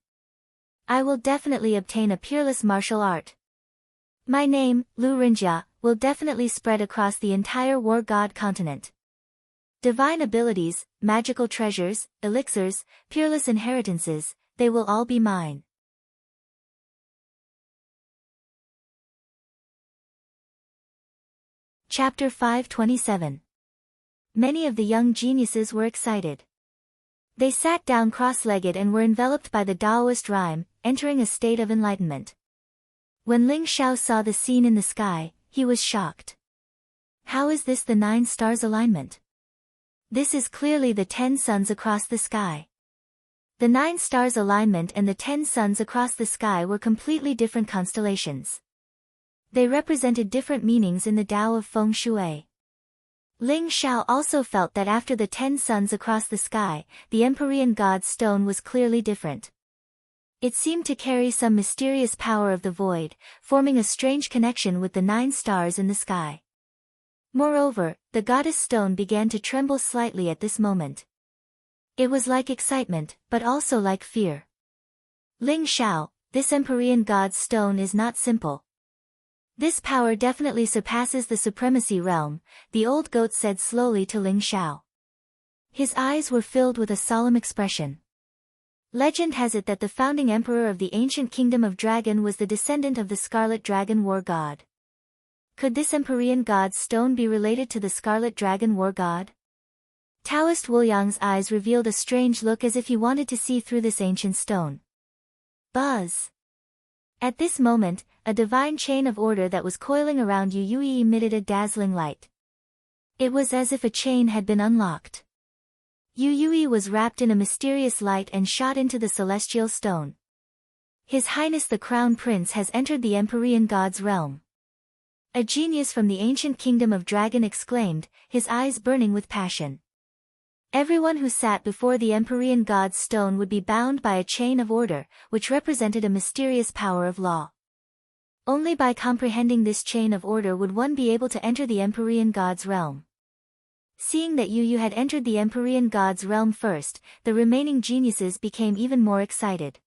I will definitely obtain a peerless martial art. My name, Lu Rinjia, will definitely spread across the entire war god continent. Divine abilities, magical treasures, elixirs, peerless inheritances, they will all be mine. Chapter 527. Many of the young geniuses were excited. They sat down cross-legged and were enveloped by the Taoist rhyme, entering a state of enlightenment. When Ling Xiao saw the scene in the sky, he was shocked. How is this the 9 stars alignment? This is clearly the 10 suns across the sky. The 9 stars alignment and the 10 suns across the sky were completely different constellations. They represented different meanings in the Tao of Feng Shui. Ling Xiao also felt that after the 10 suns across the sky, the Empyrean god's stone was clearly different. It seemed to carry some mysterious power of the void, forming a strange connection with the 9 stars in the sky. Moreover, the goddess stone began to tremble slightly at this moment. It was like excitement, but also like fear. Ling Xiao, this Empyrean god's stone is not simple. This power definitely surpasses the supremacy realm, the old goat said slowly to Ling Xiao. His eyes were filled with a solemn expression. Legend has it that the founding emperor of the ancient kingdom of Dragon was the descendant of the Scarlet Dragon war god. Could this Empyrean god's stone be related to the Scarlet Dragon war god? Taoist Wu Yang's eyes revealed a strange look as if he wanted to see through this ancient stone. Buzz! At this moment, a divine chain of order that was coiling around Yu Yui emitted a dazzling light. It was as if a chain had been unlocked. Yu Yui was wrapped in a mysterious light and shot into the celestial stone. His Highness the Crown Prince has entered the Empyrean god's realm. A genius from the ancient kingdom of Dragon exclaimed, his eyes burning with passion. Everyone who sat before the Empyrean god's stone would be bound by a chain of order, which represented a mysterious power of law. Only by comprehending this chain of order would one be able to enter the Empyrean god's realm. Seeing that Yu Yu had entered the Empyrean god's realm first, the remaining geniuses became even more excited.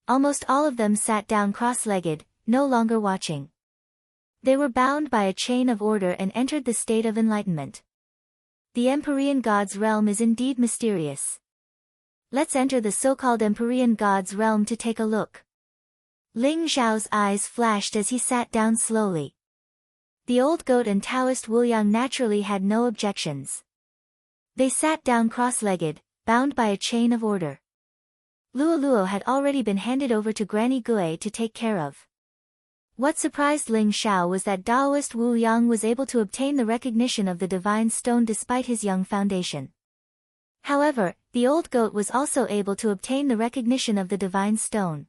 Almost all of them sat down cross-legged, no longer watching. They were bound by a chain of order and entered the state of enlightenment. The Empyrean god's realm is indeed mysterious. Let's enter the so-called Empyrean god's realm to take a look. Ling Xiao's eyes flashed as he sat down slowly. The old goat and Taoist Wu Yang naturally had no objections. They sat down cross-legged, bound by a chain of order. Luo Luo had already been handed over to Granny Gui to take care of. What surprised Ling Xiao was that Taoist Wu Yang was able to obtain the recognition of the divine stone despite his young foundation. However, the old goat was also able to obtain the recognition of the divine stone.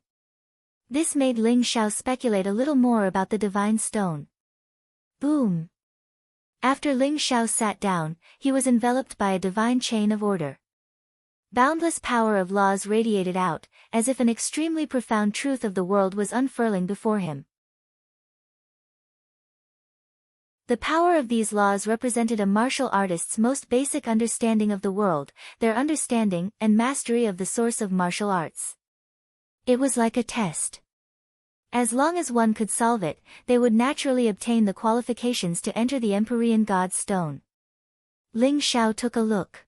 This made Ling Xiao speculate a little more about the divine stone. Boom! After Ling Xiao sat down, he was enveloped by a divine chain of order. Boundless power of laws radiated out, as if an extremely profound truth of the world was unfurling before him. The power of these laws represented a martial artist's most basic understanding of the world, their understanding and mastery of the source of martial arts. It was like a test. As long as one could solve it, they would naturally obtain the qualifications to enter the Empyrean god's stone. Ling Xiao took a look.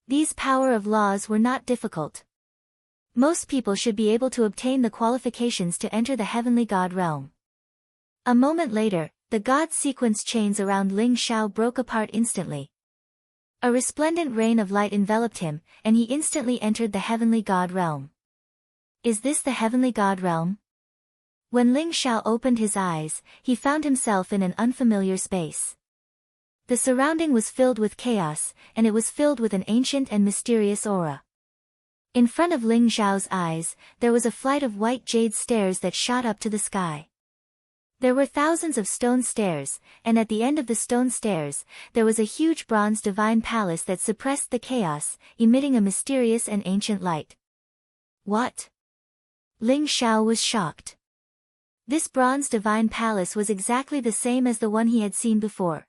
These power of laws were not difficult. Most people should be able to obtain the qualifications to enter the heavenly god realm. A moment later, the god sequence chains around Ling Xiao broke apart instantly. A resplendent rain of light enveloped him, and he instantly entered the heavenly god realm. Is this the heavenly god realm? When Ling Xiao opened his eyes, he found himself in an unfamiliar space. The surrounding was filled with chaos, and it was filled with an ancient and mysterious aura. In front of Ling Xiao's eyes, there was a flight of white jade stairs that shot up to the sky. There were thousands of stone stairs, and at the end of the stone stairs, there was a huge bronze divine palace that suppressed the chaos, emitting a mysterious and ancient light. What? Ling Xiao was shocked. This bronze divine palace was exactly the same as the one he had seen before.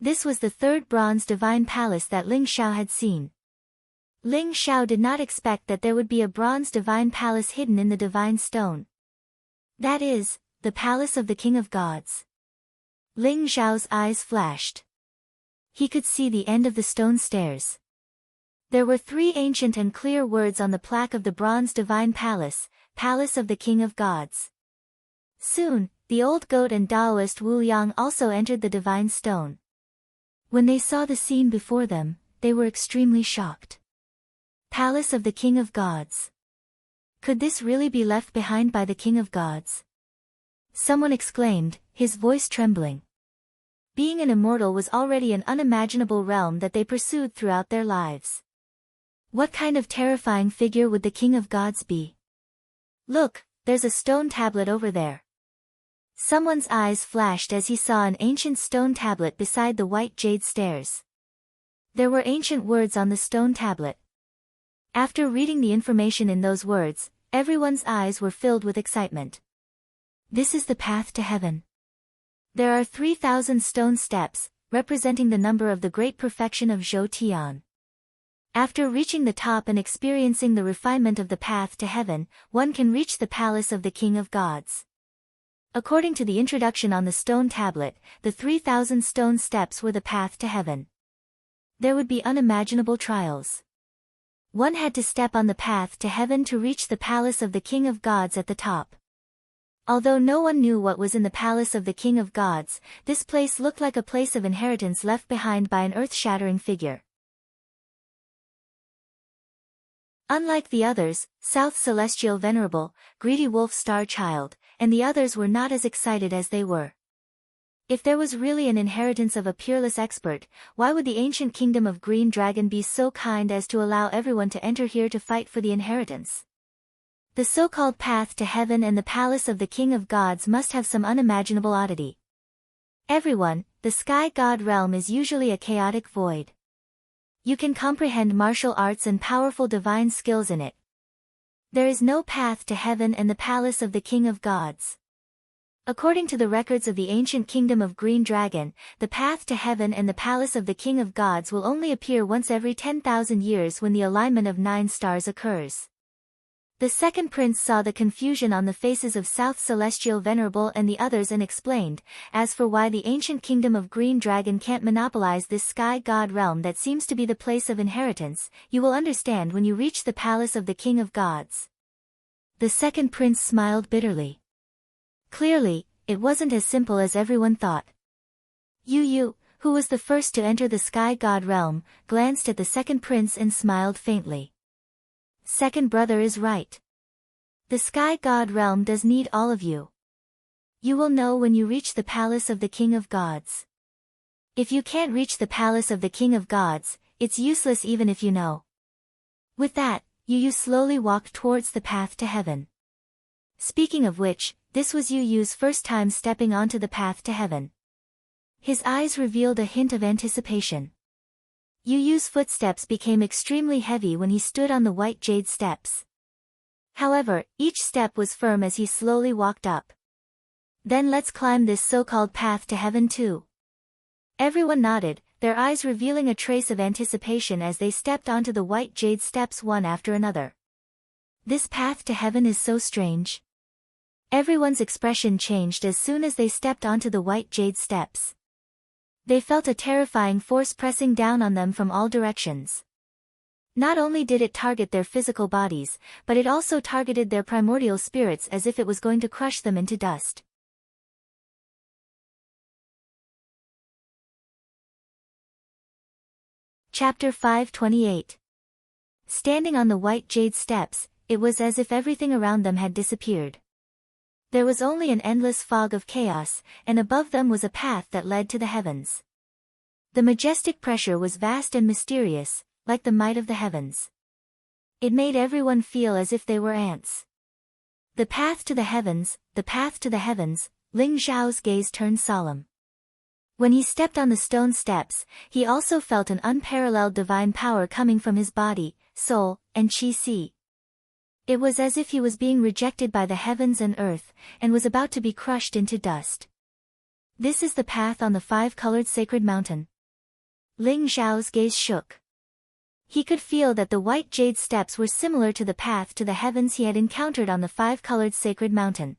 This was the third bronze divine palace that Ling Xiao had seen. Ling Xiao did not expect that there would be a bronze divine palace hidden in the divine stone. That is, the palace of the King of Gods. Ling Xiao's eyes flashed. He could see the end of the stone stairs. There were 3 ancient and clear words on the plaque of the bronze divine palace, Palace of the King of Gods. Soon, the old goat and Taoist Wu Yang also entered the divine stone. When they saw the scene before them, they were extremely shocked. Palace of the King of Gods. Could this really be left behind by the King of Gods? Someone exclaimed, his voice trembling. Being an immortal was already an unimaginable realm that they pursued throughout their lives. What kind of terrifying figure would the King of Gods be? Look, there's a stone tablet over there. Someone's eyes flashed as he saw an ancient stone tablet beside the white jade stairs. There were ancient words on the stone tablet. After reading the information in those words, everyone's eyes were filled with excitement. This is the path to heaven. There are 3,000 stone steps, representing the number of the great perfection of Zhou Tian. After reaching the top and experiencing the refinement of the path to heaven, one can reach the palace of the King of Gods. According to the introduction on the stone tablet, the 3,000 stone steps were the path to heaven. There would be unimaginable trials. One had to step on the path to heaven to reach the palace of the King of Gods at the top. Although no one knew what was in the palace of the King of Gods, this place looked like a place of inheritance left behind by an earth-shattering figure. Unlike the others, South Celestial Venerable, Greedy Wolf Star Child, and the others were not as excited as they were. If there was really an inheritance of a peerless expert, why would the ancient kingdom of Green Dragon be so kind as to allow everyone to enter here to fight for the inheritance? The so-called path to heaven and the palace of the King of Gods must have some unimaginable oddity. Everyone, the Sky God realm is usually a chaotic void. You can comprehend martial arts and powerful divine skills in it. There is no path to heaven and the palace of the King of Gods. According to the records of the ancient kingdom of Green Dragon, the path to heaven and the palace of the King of Gods will only appear once every 10,000 years when the alignment of 9 stars occurs. The second prince saw the confusion on the faces of South Celestial Venerable and the others and explained, as for why the ancient kingdom of Green Dragon can't monopolize this Sky God realm that seems to be the place of inheritance, you will understand when you reach the palace of the King of Gods. The second prince smiled bitterly. Clearly, it wasn't as simple as everyone thought. Yu, who was the first to enter the Sky God realm, glanced at the second prince and smiled faintly. Second brother is right. The Sky God realm does need all of you. You will know when you reach the palace of the King of Gods. If you can't reach the palace of the King of Gods, it's useless even if you know. With that, Yu slowly walked towards the path to heaven. Speaking of which, this was Yu's first time stepping onto the path to heaven. His eyes revealed a hint of anticipation. Yu's footsteps became extremely heavy when he stood on the white jade steps. However, each step was firm as he slowly walked up. Then let's climb this so-called path to heaven too. Everyone nodded, their eyes revealing a trace of anticipation as they stepped onto the white jade steps one after another. This path to heaven is so strange. Everyone's expression changed as soon as they stepped onto the white jade steps. They felt a terrifying force pressing down on them from all directions. Not only did it target their physical bodies, but it also targeted their primordial spirits as if it was going to crush them into dust. Chapter 528. Standing on the white jade steps, it was as if everything around them had disappeared. There was only an endless fog of chaos, and above them was a path that led to the heavens. The majestic pressure was vast and mysterious, like the might of the heavens. It made everyone feel as if they were ants. The path to the heavens, Ling Zhao's gaze turned solemn. When he stepped on the stone steps, he also felt an unparalleled divine power coming from his body, soul, and qi. It was as if he was being rejected by the heavens and earth, and was about to be crushed into dust. This is the path on the five-colored sacred mountain. Ling Zhao's gaze shook. He could feel that the white jade steps were similar to the path to the heavens he had encountered on the five-colored sacred mountain.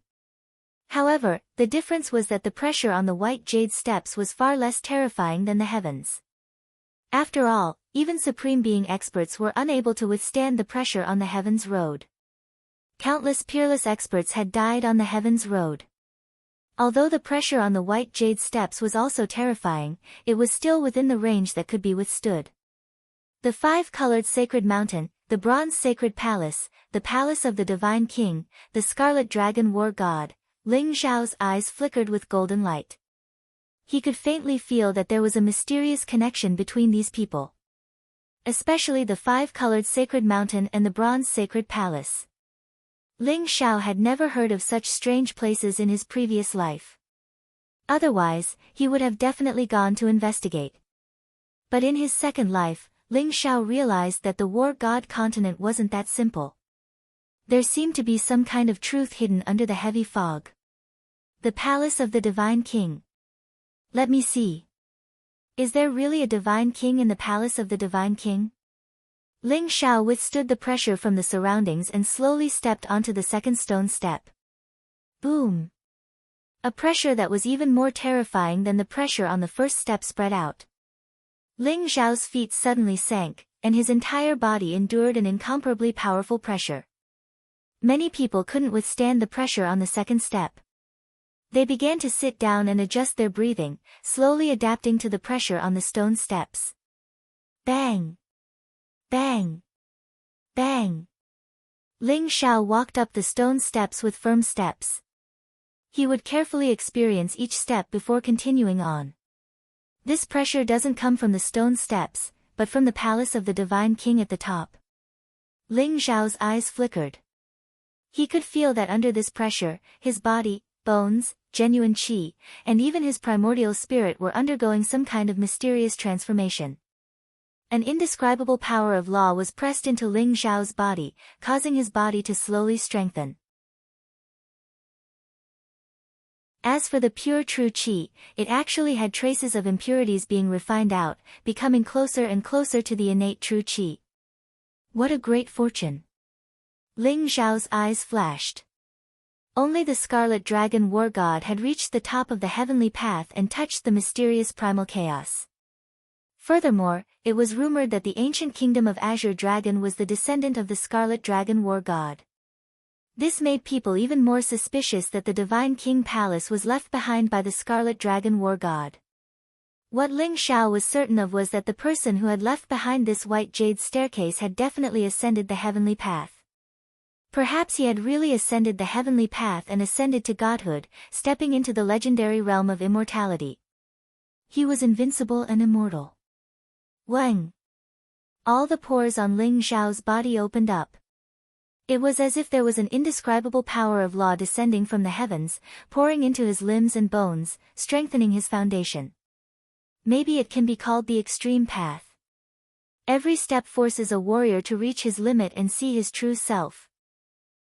However, the difference was that the pressure on the white jade steps was far less terrifying than the heavens. After all, even Supreme Being experts were unable to withstand the pressure on the heavens road. Countless peerless experts had died on the heavens road. Although the pressure on the white jade steps was also terrifying, it was still within the range that could be withstood. The five-colored sacred mountain, the bronze sacred palace, the palace of the divine king, the scarlet dragon war god. Ling Zhao's eyes flickered with golden light. He could faintly feel that there was a mysterious connection between these people. Especially the five-colored sacred mountain and the bronze sacred palace. Ling Zhao had never heard of such strange places in his previous life. Otherwise, he would have definitely gone to investigate. But in his second life, Ling Zhao realized that the war god continent wasn't that simple. There seemed to be some kind of truth hidden under the heavy fog. The palace of the divine king. Let me see. Is there really a divine king in the palace of the divine king? Ling Zhao withstood the pressure from the surroundings and slowly stepped onto the second stone step. Boom! A pressure that was even more terrifying than the pressure on the first step spread out. Ling Zhao's feet suddenly sank, and his entire body endured an incomparably powerful pressure. Many people couldn't withstand the pressure on the second step. They began to sit down and adjust their breathing, slowly adapting to the pressure on the stone steps. Bang! Bang! Bang! Ling Zhao walked up the stone steps with firm steps. He would carefully experience each step before continuing on. This pressure doesn't come from the stone steps, but from the palace of the divine king at the top. Ling Zhao's eyes flickered. He could feel that under this pressure, his body, bones, genuine qi, and even his primordial spirit were undergoing some kind of mysterious transformation. An indescribable power of law was pressed into Ling Zhao's body, causing his body to slowly strengthen. As for the pure true qi, it actually had traces of impurities being refined out, becoming closer and closer to the innate true qi. What a great fortune! Ling Zhao's eyes flashed. Only the scarlet dragon war god had reached the top of the heavenly path and touched the mysterious primal chaos. Furthermore, it was rumored that the ancient kingdom of Azure Dragon was the descendant of the scarlet dragon war god. This made people even more suspicious that the divine king palace was left behind by the scarlet dragon war god. What Ling Zhao was certain of was that the person who had left behind this white jade staircase had definitely ascended the heavenly path. Perhaps he had really ascended the heavenly path and ascended to godhood, stepping into the legendary realm of immortality. He was invincible and immortal. Wang! All the pores on Ling Zhao's body opened up. It was as if there was an indescribable power of law descending from the heavens, pouring into his limbs and bones, strengthening his foundation. Maybe it can be called the extreme path. Every step forces a warrior to reach his limit and see his true self.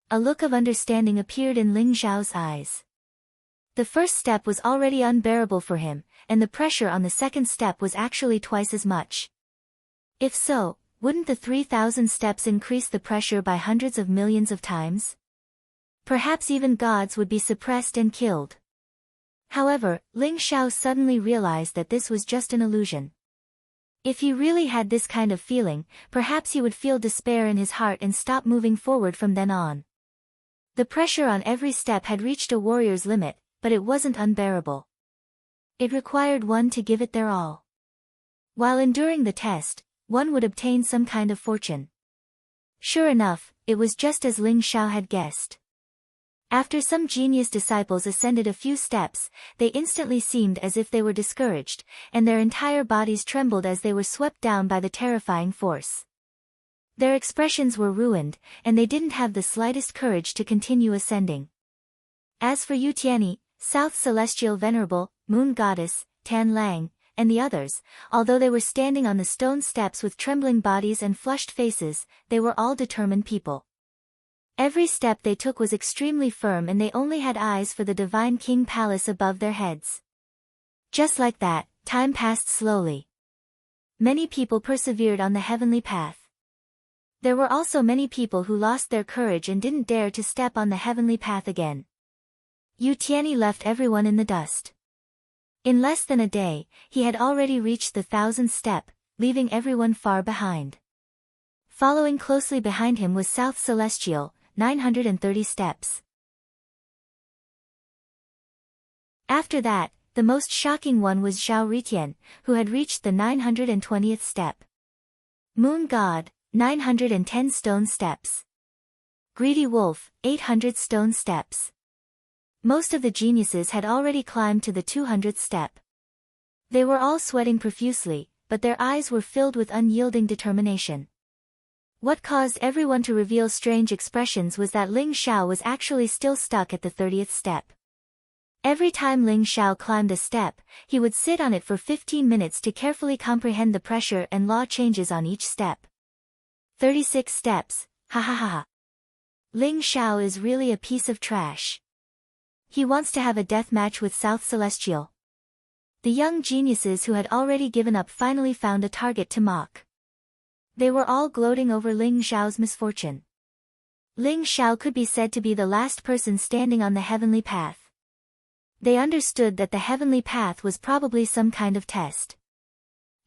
A look of understanding appeared in Ling Zhao's eyes. The first step was already unbearable for him, and the pressure on the second step was actually twice as much. If so, wouldn't the 3,000 steps increase the pressure by hundreds of millions of times? Perhaps even gods would be suppressed and killed. However, Ling Zhao suddenly realized that this was just an illusion. If he really had this kind of feeling, perhaps he would feel despair in his heart and stop moving forward from then on. The pressure on every step had reached a warrior's limit, but it wasn't unbearable. It required one to give it their all. While enduring the test, one would obtain some kind of fortune. Sure enough, it was just as Ling Zhao had guessed. After some genius disciples ascended a few steps, they instantly seemed as if they were discouraged, and their entire bodies trembled as they were swept down by the terrifying force. Their expressions were ruined, and they didn't have the slightest courage to continue ascending. As for Yu Tianyi, South Celestial Venerable, Moon Goddess, Tan Lang, and the others, although they were standing on the stone steps with trembling bodies and flushed faces, they were all determined people. Every step they took was extremely firm and they only had eyes for the Divine King Palace above their heads. Just like that, time passed slowly. Many people persevered on the heavenly path. There were also many people who lost their courage and didn't dare to step on the heavenly path again. Yu Tianyi left everyone in the dust. In less than a day, he had already reached the 1000th step, leaving everyone far behind. Following closely behind him was South Celestial, 930 steps. After that, the most shocking one was Zhao Ritian, who had reached the 920th step. Moon God, 910 stone steps. Greedy Wolf, 800 stone steps. Most of the geniuses had already climbed to the 200th step. They were all sweating profusely, but their eyes were filled with unyielding determination. What caused everyone to reveal strange expressions was that Ling Xiao was actually still stuck at the 30th step. Every time Ling Xiao climbed a step, he would sit on it for 15 minutes to carefully comprehend the pressure and law changes on each step. 36 steps, ha ha ha ha. Ling Xiao is really a piece of trash. He wants to have a death match with South Celestial. The young geniuses who had already given up finally found a target to mock. They were all gloating over Ling Xiao's misfortune. Ling Xiao could be said to be the last person standing on the heavenly path. They understood that the heavenly path was probably some kind of test.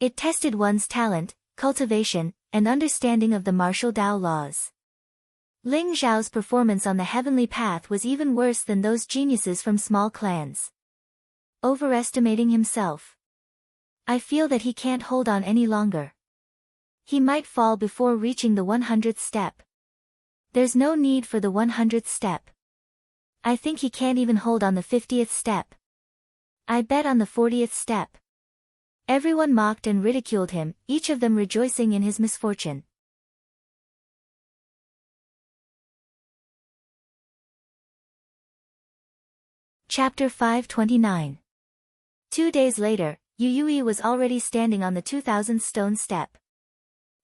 It tested one's talent, cultivation, and understanding of the martial Tao laws. Ling Xiao's performance on the heavenly path was even worse than those geniuses from small clans. Overestimating himself. I feel that he can't hold on any longer. He might fall before reaching the 100th step. There's no need for the 100th step. I think he can't even hold on the 50th step. I bet on the 40th step. Everyone mocked and ridiculed him, each of them rejoicing in his misfortune. Chapter 529. 2 days later, Yu Yui was already standing on the 2000th stone step.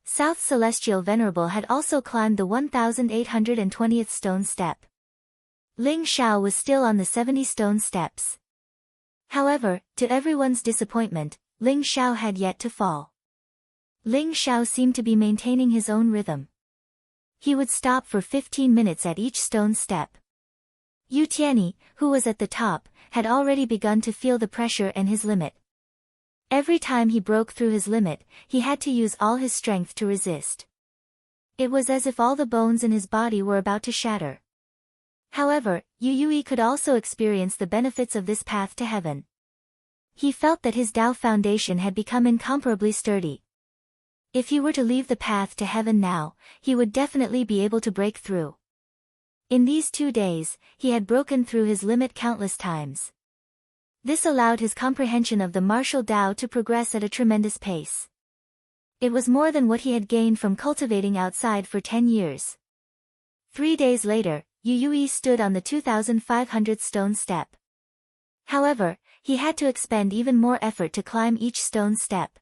South Celestial Venerable had also climbed the 1820th stone step. Ling Xiao was still on the 70 stone steps. However, to everyone's disappointment, Ling Xiao had yet to fall. Ling Xiao seemed to be maintaining his own rhythm. He would stop for 15 minutes at each stone step. Yu Tianyi, who was at the top, had already begun to feel the pressure and his limit. Every time he broke through his limit, he had to use all his strength to resist. It was as if all the bones in his body were about to shatter. However, Yu Yui could also experience the benefits of this path to heaven. He felt that his Tao foundation had become incomparably sturdy. If he were to leave the path to heaven now, he would definitely be able to break through. In these 2 days, he had broken through his limit countless times. This allowed his comprehension of the martial Tao to progress at a tremendous pace. It was more than what he had gained from cultivating outside for 10 years. 3 days later, Yu Yui stood on the 2500th stone step. However, he had to expend even more effort to climb each stone step.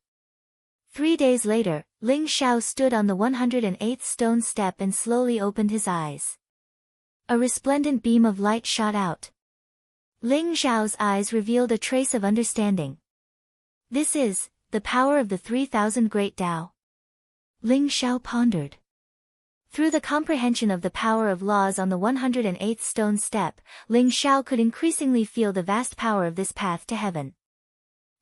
3 days later, Ling Xiao stood on the 108th stone step and slowly opened his eyes. A resplendent beam of light shot out. Ling Xiao's eyes revealed a trace of understanding. This is the power of the 3000 Great Tao. Ling Xiao pondered. Through the comprehension of the power of laws on the 108th stone step, Ling Xiao could increasingly feel the vast power of this path to heaven.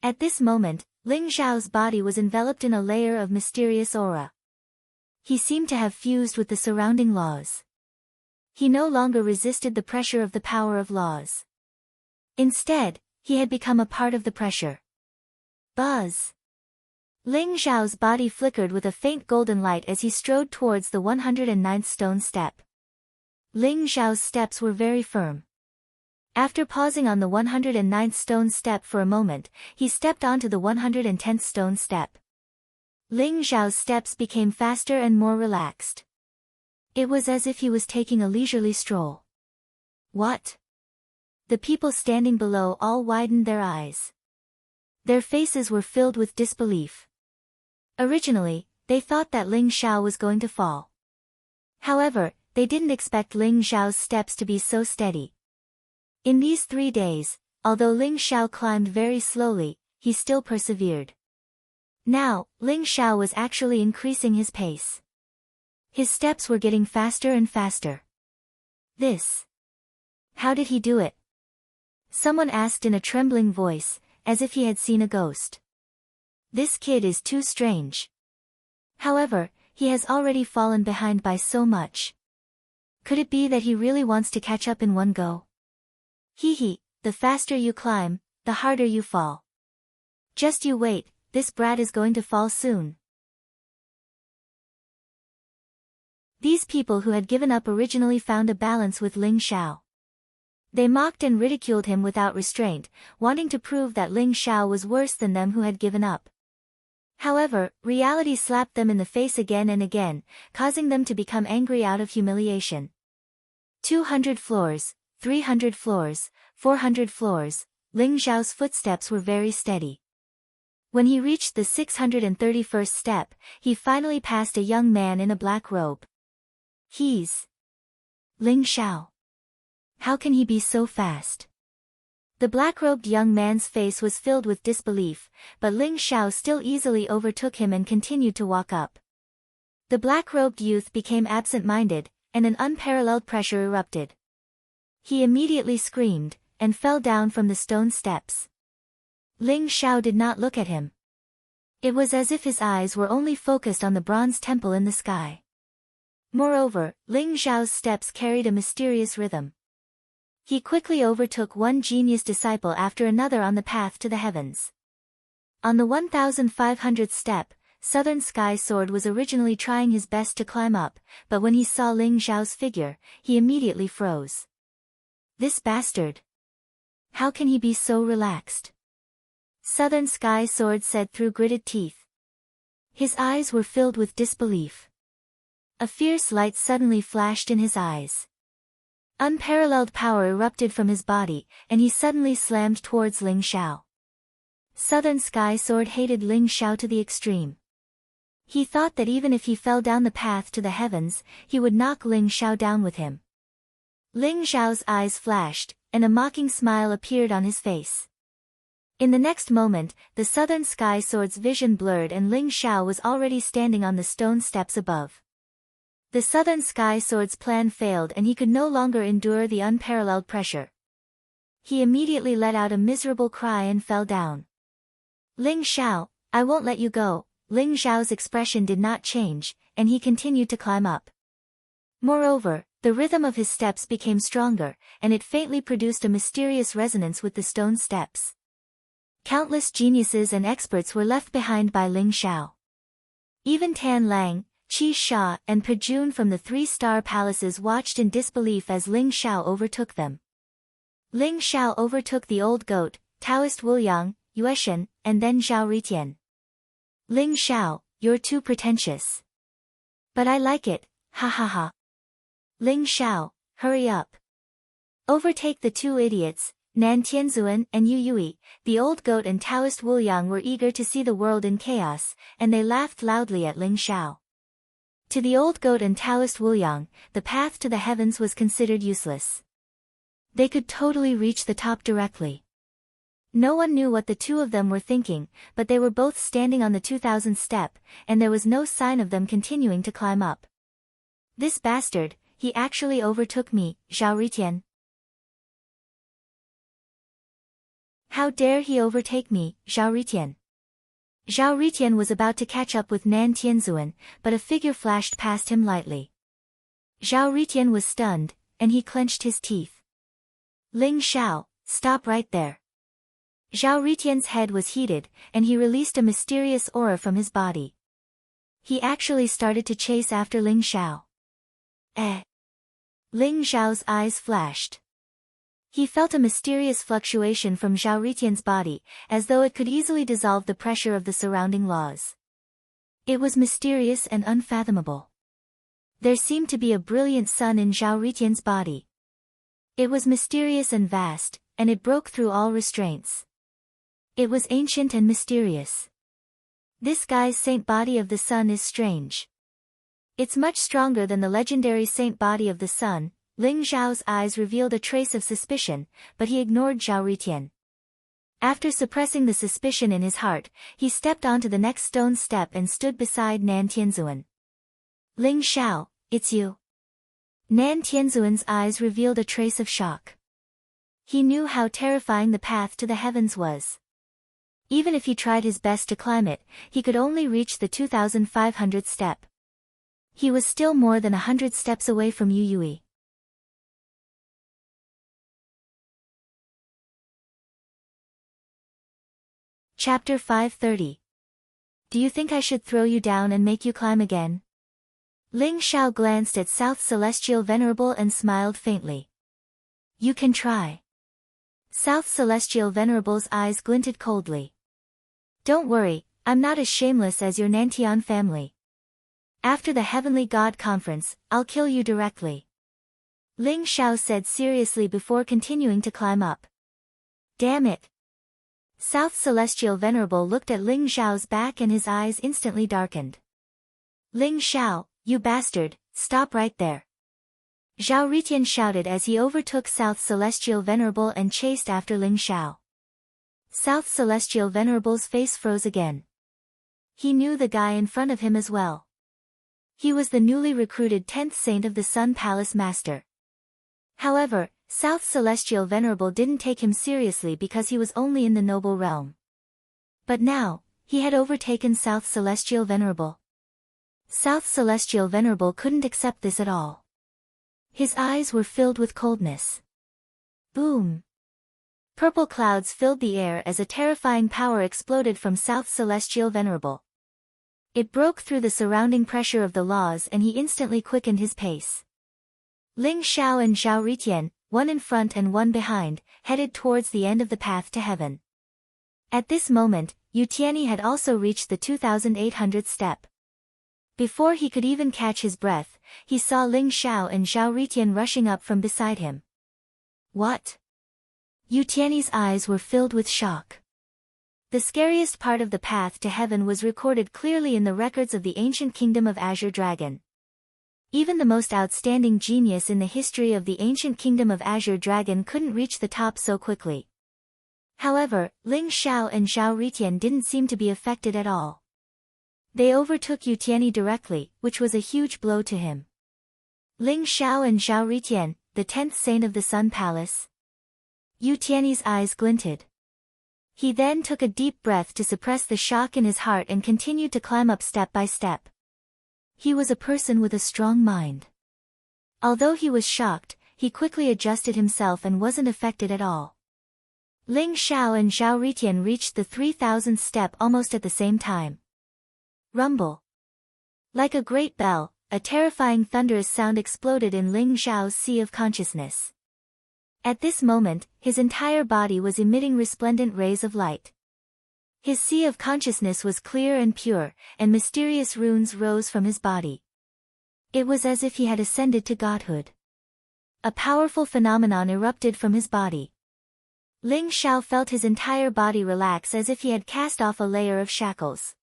At this moment, Ling Xiao's body was enveloped in a layer of mysterious aura. He seemed to have fused with the surrounding laws. He no longer resisted the pressure of the power of laws. Instead, he had become a part of the pressure. Buzz! Ling Xiao's body flickered with a faint golden light as he strode towards the 109th stone step. Ling Xiao's steps were very firm. After pausing on the 109th stone step for a moment, he stepped onto the 110th stone step. Ling Xiao's steps became faster and more relaxed. It was as if he was taking a leisurely stroll. What? The people standing below all widened their eyes. Their faces were filled with disbelief. Originally, they thought that Ling Xiao was going to fall. However, they didn't expect Ling Xiao's steps to be so steady. In these 3 days, although Ling Xiao climbed very slowly, he still persevered. Now, Ling Xiao was actually increasing his pace. His steps were getting faster and faster. How did he do it? Someone asked in a trembling voice, as if he had seen a ghost. This kid is too strange. However, he has already fallen behind by so much. Could it be that he really wants to catch up in one go? Hee, the faster you climb, the harder you fall. Just you wait, this brat is going to fall soon. These people who had given up originally found a balance with Ling Xiao. They mocked and ridiculed him without restraint, wanting to prove that Ling Xiao was worse than them who had given up. However, reality slapped them in the face again and again, causing them to become angry out of humiliation. 200 floors, 300 floors, 400 floors, Ling Xiao's footsteps were very steady. When he reached the 631st step, he finally passed a young man in a black robe. He's Ling Xiao. How can he be so fast? The black-robed young man's face was filled with disbelief, but Ling Xiao still easily overtook him and continued to walk up. The black-robed youth became absent-minded, and an unparalleled pressure erupted. He immediately screamed, and fell down from the stone steps. Ling Xiao did not look at him. It was as if his eyes were only focused on the bronze temple in the sky. Moreover, Ling Xiao's steps carried a mysterious rhythm. He quickly overtook one genius disciple after another on the path to the heavens. On the 1500th step, Southern Sky Sword was originally trying his best to climb up, but when he saw Ling Xiao's figure, he immediately froze. This bastard! How can he be so relaxed? Southern Sky Sword said through gritted teeth. His eyes were filled with disbelief. A fierce light suddenly flashed in his eyes. Unparalleled power erupted from his body, and he suddenly slammed towards Ling Xiao. Southern Sky Sword hated Ling Xiao to the extreme. He thought that even if he fell down the path to the heavens, he would knock Ling Xiao down with him. Ling Xiao's eyes flashed, and a mocking smile appeared on his face. In the next moment, the Southern Sky Sword's vision blurred and Ling Xiao was already standing on the stone steps above. The Southern Sky Sword's plan failed and he could no longer endure the unparalleled pressure. He immediately let out a miserable cry and fell down. Ling Xiao, I won't let you go. Ling Xiao's expression did not change, and he continued to climb up. Moreover, the rhythm of his steps became stronger, and it faintly produced a mysterious resonance with the stone steps. Countless geniuses and experts were left behind by Ling Xiao. Even Tan Lang, Qi Sha and Pejun from the 3-star palaces watched in disbelief as Ling Xiao overtook them. Ling Xiao overtook the old goat, Taoist Wuliang, Yueshan, and then Zhao Ritian. Ling Xiao, you're too pretentious. But I like it, ha ha ha. Ling Xiao, hurry up. Overtake the two idiots, Nan Tianzuan and Yu Yui. The old goat and Taoist Wuliang were eager to see the world in chaos, and they laughed loudly at Ling Xiao. To the old goat and Taoist Wuliang, the path to the heavens was considered useless. They could totally reach the top directly. No one knew what the two of them were thinking, but they were both standing on the 2000th step, and there was no sign of them continuing to climb up. This bastard, he actually overtook me, Zhao Ritian. How dare he overtake me, Zhao Ritian? Zhao Ritian was about to catch up with Nan Tianzuan, but a figure flashed past him lightly. Zhao Ritian was stunned, and he clenched his teeth. Ling Xiao, stop right there. Zhao Ritian's head was heated, and he released a mysterious aura from his body. He actually started to chase after Ling Xiao. Ling Xiao's eyes flashed. He felt a mysterious fluctuation from Zhao Ritian's body, as though it could easily dissolve the pressure of the surrounding laws. It was mysterious and unfathomable. There seemed to be a brilliant sun in Zhao Ritian's body. It was mysterious and vast, and it broke through all restraints. It was ancient and mysterious. This guy's saint body of the sun is strange. It's much stronger than the legendary saint body of the sun. Ling Zhao's eyes revealed a trace of suspicion, but he ignored Zhao Ritian. After suppressing the suspicion in his heart, he stepped onto the next stone step and stood beside Nan Tianzuan. Ling Zhao, it's you. Nan Tianzuan's eyes revealed a trace of shock. He knew how terrifying the path to the heavens was. Even if he tried his best to climb it, he could only reach the 2,500th step. He was still more than 100 steps away from Yu Yui. Chapter 530. Do you think I should throw you down and make you climb again? Ling Zhao glanced at South Celestial Venerable and smiled faintly. You can try. South Celestial Venerable's eyes glinted coldly. Don't worry, I'm not as shameless as your Nantian family. After the Heavenly God Conference, I'll kill you directly. Ling Zhao said seriously before continuing to climb up. Damn it. South Celestial Venerable looked at Ling Zhao's back and his eyes instantly darkened. Ling Zhao, you bastard, stop right there. Zhao Ritian shouted as he overtook South Celestial Venerable and chased after Ling Zhao. South Celestial Venerable's face froze again. He knew the guy in front of him as well. He was the newly recruited 10th Saint of the Sun Palace Master. However, South Celestial Venerable didn't take him seriously because he was only in the noble realm. But now, he had overtaken South Celestial Venerable. South Celestial Venerable couldn't accept this at all. His eyes were filled with coldness. Boom! Purple clouds filled the air as a terrifying power exploded from South Celestial Venerable. It broke through the surrounding pressure of the laws and he instantly quickened his pace. Ling Zhao and Zhao Ritian, one in front and one behind, headed towards the end of the path to heaven. At this moment, Yu Tianyi had also reached the 2,800th step. Before he could even catch his breath, he saw Ling Zhao and Zhao Ritian rushing up from beside him. What? Yu Tianyi's eyes were filled with shock. The scariest part of the path to heaven was recorded clearly in the records of the ancient kingdom of Azure Dragon. Even the most outstanding genius in the history of the ancient kingdom of Azure Dragon couldn't reach the top so quickly. However, Ling Zhao and Zhao Ritian didn't seem to be affected at all. They overtook Yu Tianyi directly, which was a huge blow to him. Ling Zhao and Zhao Ritian, the 10th Saint of the Sun Palace. Yu Tianyi's eyes glinted. He then took a deep breath to suppress the shock in his heart and continued to climb up step by step. He was a person with a strong mind. Although he was shocked, he quickly adjusted himself and wasn't affected at all. Ling Zhao and Zhao Ritian reached the 3,000th step almost at the same time. Rumble. Like a great bell, a terrifying thunderous sound exploded in Ling Zhao's sea of consciousness. At this moment, his entire body was emitting resplendent rays of light. His sea of consciousness was clear and pure, and mysterious runes rose from his body. It was as if he had ascended to godhood. A powerful phenomenon erupted from his body. Ling Zhao felt his entire body relax as if he had cast off a layer of shackles.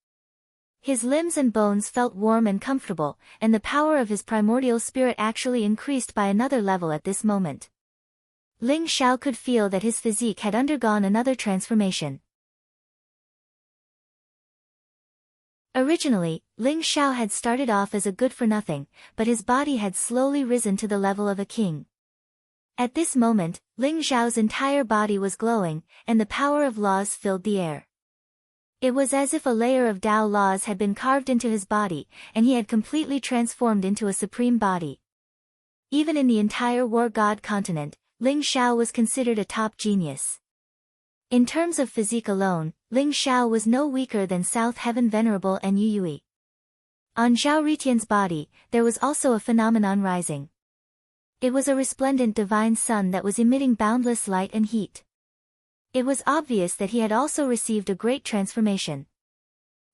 His limbs and bones felt warm and comfortable, and the power of his primordial spirit actually increased by another level at this moment. Ling Zhao could feel that his physique had undergone another transformation. Originally, Ling Zhao had started off as a good-for-nothing, but his body had slowly risen to the level of a king. At this moment, Ling Zhao's entire body was glowing, and the power of laws filled the air. It was as if a layer of Tao laws had been carved into his body, and he had completely transformed into a supreme body. Even in the entire War God continent, Ling Zhao was considered a top genius. In terms of physique alone, Ling Zhao was no weaker than South Heaven Venerable and Yu Yui. On Zhao Ritian's body, there was also a phenomenon rising. It was a resplendent divine sun that was emitting boundless light and heat. It was obvious that he had also received a great transformation.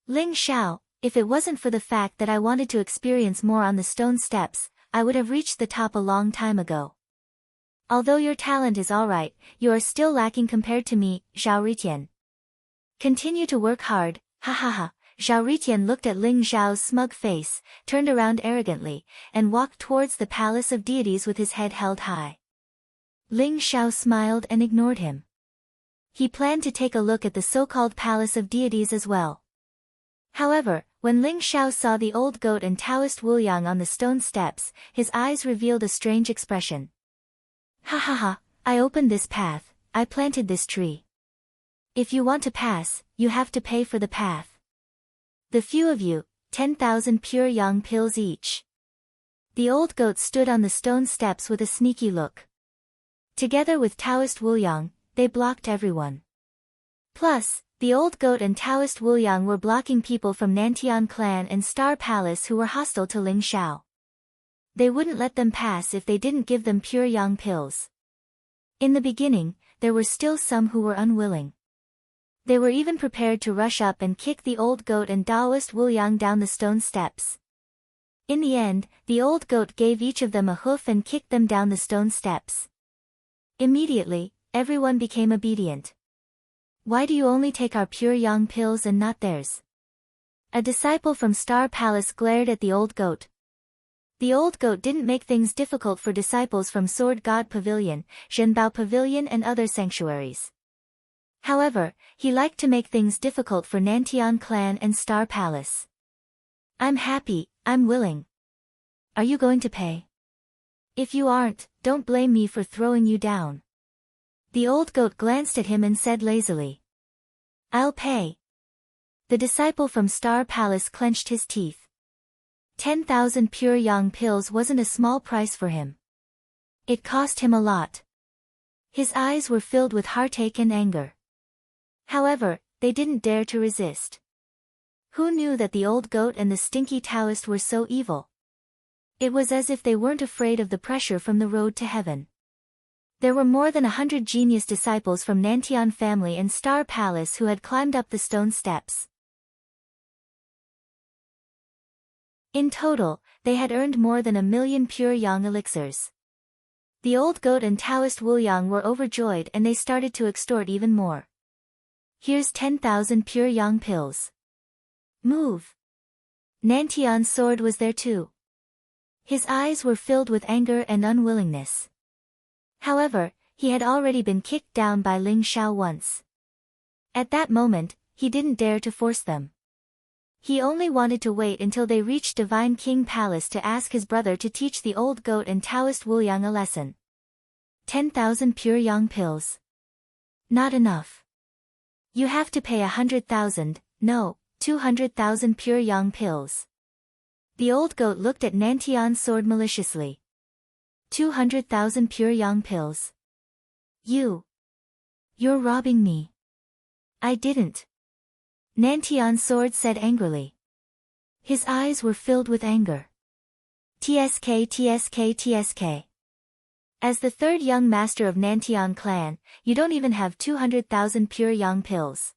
Ling Zhao, if it wasn't for the fact that I wanted to experience more on the stone steps, I would have reached the top a long time ago. Although your talent is alright, you are still lacking compared to me, Zhao Ritian. Continue to work hard, ha ha ha. Zhao Ritian looked at Ling Zhao's smug face, turned around arrogantly, and walked towards the palace of deities with his head held high. Ling Zhao smiled and ignored him. He planned to take a look at the so-called palace of deities as well. However, when Ling Zhao saw the old goat and Taoist Wuliang on the stone steps, his eyes revealed a strange expression. Ha ha ha, I opened this path, I planted this tree. If you want to pass, you have to pay for the path. The few of you, 10,000 pure yang pills each. The old goat stood on the stone steps with a sneaky look. Together with Taoist Wuliang, they blocked everyone. Plus, the old goat and Taoist Wuliang were blocking people from Nantian clan and Star Palace who were hostile to Ling Zhao. They wouldn't let them pass if they didn't give them pure yang pills. In the beginning, there were still some who were unwilling. They were even prepared to rush up and kick the old goat and Taoist Wuliang down the stone steps. In the end, the old goat gave each of them a hoof and kicked them down the stone steps. Immediately, everyone became obedient. Why do you only take our pure yang pills and not theirs? A disciple from Star Palace glared at the old goat. The old goat didn't make things difficult for disciples from Sword God Pavilion, Zhenbao Pavilion and other sanctuaries. However, he liked to make things difficult for Nantian clan and Star Palace. I'm happy, I'm willing. Are you going to pay? If you aren't, don't blame me for throwing you down. The old goat glanced at him and said lazily. I'll pay. The disciple from Star Palace clenched his teeth. 10,000 pure yang pills wasn't a small price for him. It cost him a lot. His eyes were filled with heartache and anger. However, they didn't dare to resist. Who knew that the old goat and the stinky Taoist were so evil? It was as if they weren't afraid of the pressure from the road to heaven. There were more than 100 genius disciples from Nantian family and Star Palace who had climbed up the stone steps. In total, they had earned more than 1 million pure yang elixirs. The old goat and Taoist Wuliang were overjoyed and they started to extort even more. Here's 10,000 pure yang pills. Move. Nantian's sword was there too. His eyes were filled with anger and unwillingness. However, he had already been kicked down by Ling Zhao once. At that moment, he didn't dare to force them. He only wanted to wait until they reached Divine King Palace to ask his brother to teach the old goat and Taoist Wuliang a lesson. 10,000 pure yang pills. Not enough. You have to pay 100,000, no, 200,000 pure yang pills. The old goat looked at Nantian's sword maliciously. 200,000 pure yang pills. You're robbing me. I didn't. Nantian's sword said angrily. His eyes were filled with anger. TSK TSK TSK. As the third young master of Nantian clan, you don't even have 200,000 pure yang pills.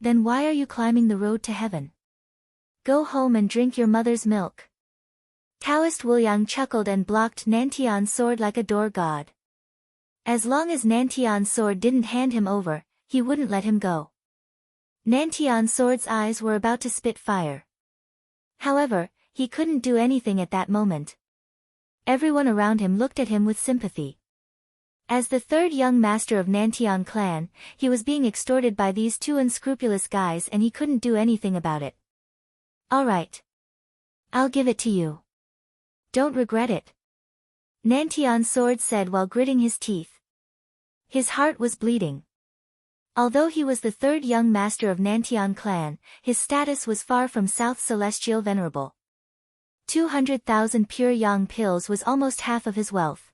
Then why are you climbing the road to heaven? Go home and drink your mother's milk. Taoist Wuliang chuckled and blocked Nantian's sword like a door god. As long as Nantian's sword didn't hand him over, he wouldn't let him go. Nantian's sword's eyes were about to spit fire. However, he couldn't do anything at that moment. Everyone around him looked at him with sympathy. As the third young master of Nantian clan, he was being extorted by these two unscrupulous guys and he couldn't do anything about it. Alright. I'll give it to you. Don't regret it. Nantian's sword said while gritting his teeth. His heart was bleeding. Although he was the third young master of Nantian clan, his status was far from South Celestial Venerable. 200,000 pure yang pills was almost half of his wealth.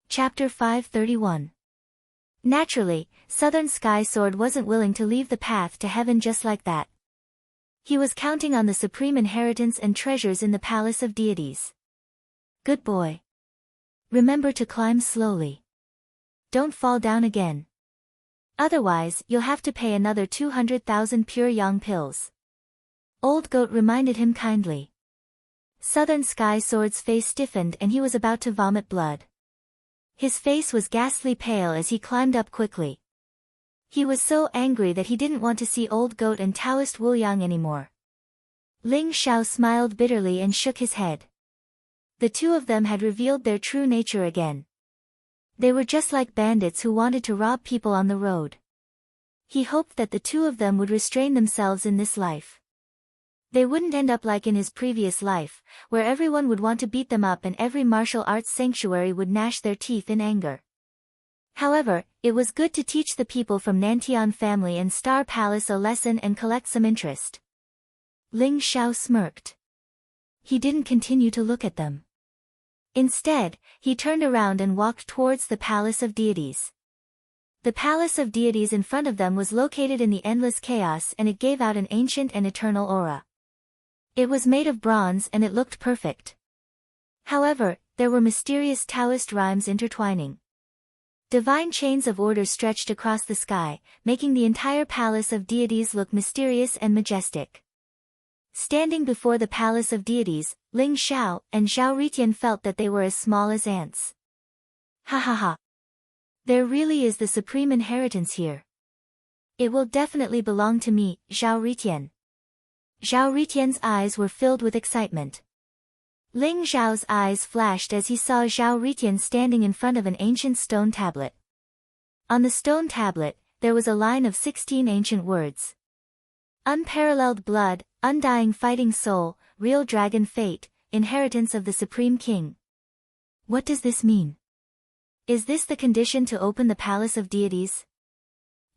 Chapter 531. Naturally, Southern Sky Sword wasn't willing to leave the path to heaven just like that. He was counting on the supreme inheritance and treasures in the Palace of Deities. Good boy. Remember to climb slowly. Don't fall down again. Otherwise, you'll have to pay another 200,000 pure yang pills. Old Goat reminded him kindly. Southern Sky Sword's face stiffened and he was about to vomit blood. His face was ghastly pale as he climbed up quickly. He was so angry that he didn't want to see Old Goat and Taoist Wu Yang anymore. Ling Xiao smiled bitterly and shook his head. The two of them had revealed their true nature again. They were just like bandits who wanted to rob people on the road. He hoped that the two of them would restrain themselves in this life. They wouldn't end up like in his previous life, where everyone would want to beat them up and every martial arts sanctuary would gnash their teeth in anger. However, it was good to teach the people from Nantian family and Star Palace a lesson and collect some interest. Ling Xiao smirked. He didn't continue to look at them. Instead, he turned around and walked towards the Palace of Deities. The Palace of Deities in front of them was located in the endless chaos and it gave out an ancient and eternal aura. It was made of bronze and it looked perfect. However, there were mysterious Taoist rhymes intertwining. Divine chains of order stretched across the sky, making the entire Palace of Deities look mysterious and majestic. Standing before the Palace of Deities, Ling Xiao and Zhao Ritian felt that they were as small as ants. Ha ha ha. There really is the supreme inheritance here. It will definitely belong to me, Zhao Ritian. Zhao Ritian's eyes were filled with excitement. Ling Xiao's eyes flashed as he saw Zhao Ritian standing in front of an ancient stone tablet. On the stone tablet, there was a line of 16 ancient words. Unparalleled blood, undying fighting soul, real dragon fate, inheritance of the Supreme King. What does this mean? Is this the condition to open the Palace of Deities?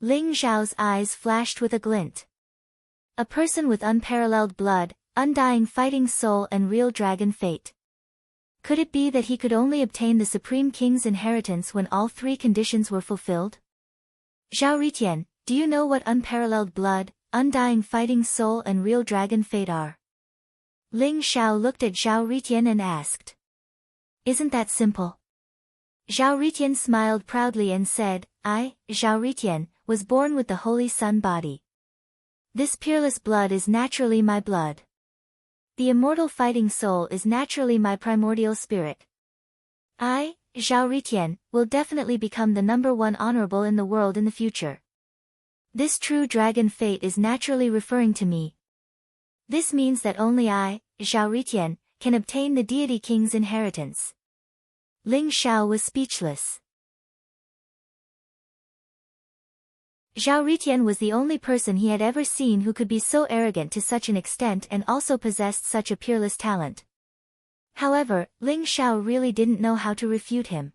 Ling Xiao's eyes flashed with a glint. A person with unparalleled blood, undying fighting soul and real dragon fate. Could it be that he could only obtain the Supreme King's inheritance when all three conditions were fulfilled? Zhao Ritian, do you know what unparalleled blood, undying fighting soul and real dragon fate are? Ling Xiao looked at Zhao Ritian and asked. Isn't that simple? Zhao Ritian smiled proudly and said, I, Zhao Ritian, was born with the Holy Sun body. This peerless blood is naturally my blood. The immortal fighting soul is naturally my primordial spirit. I, Zhao Ritian, will definitely become the #1 honorable in the world in the future. This true dragon fate is naturally referring to me. This means that only I, Zhao Ritian, can obtain the deity king's inheritance. Ling Xiao was speechless. Zhao Ritian was the only person he had ever seen who could be so arrogant to such an extent and also possessed such a peerless talent. However, Ling Xiao really didn't know how to refute him.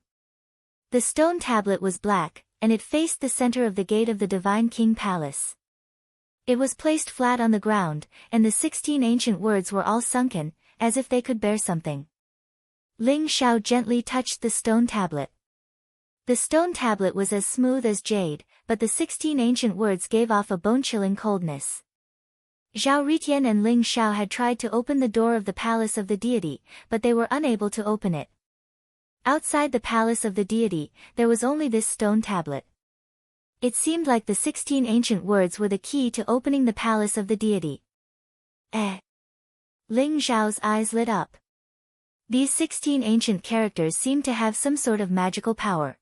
The stone tablet was black, and it faced the center of the gate of the Divine King Palace. It was placed flat on the ground, and the 16 ancient words were all sunken, as if they could bear something. Ling Xiao gently touched the stone tablet. The stone tablet was as smooth as jade, but the 16 ancient words gave off a bone-chilling coldness. Zhao Ritian and Ling Xiao had tried to open the door of the Palace of the Deity, but they were unable to open it. Outside the Palace of the Deity, there was only this stone tablet. It seemed like the 16 ancient words were the key to opening the Palace of the Deity. Ling Xiao's eyes lit up. These 16 ancient characters seemed to have some sort of magical power.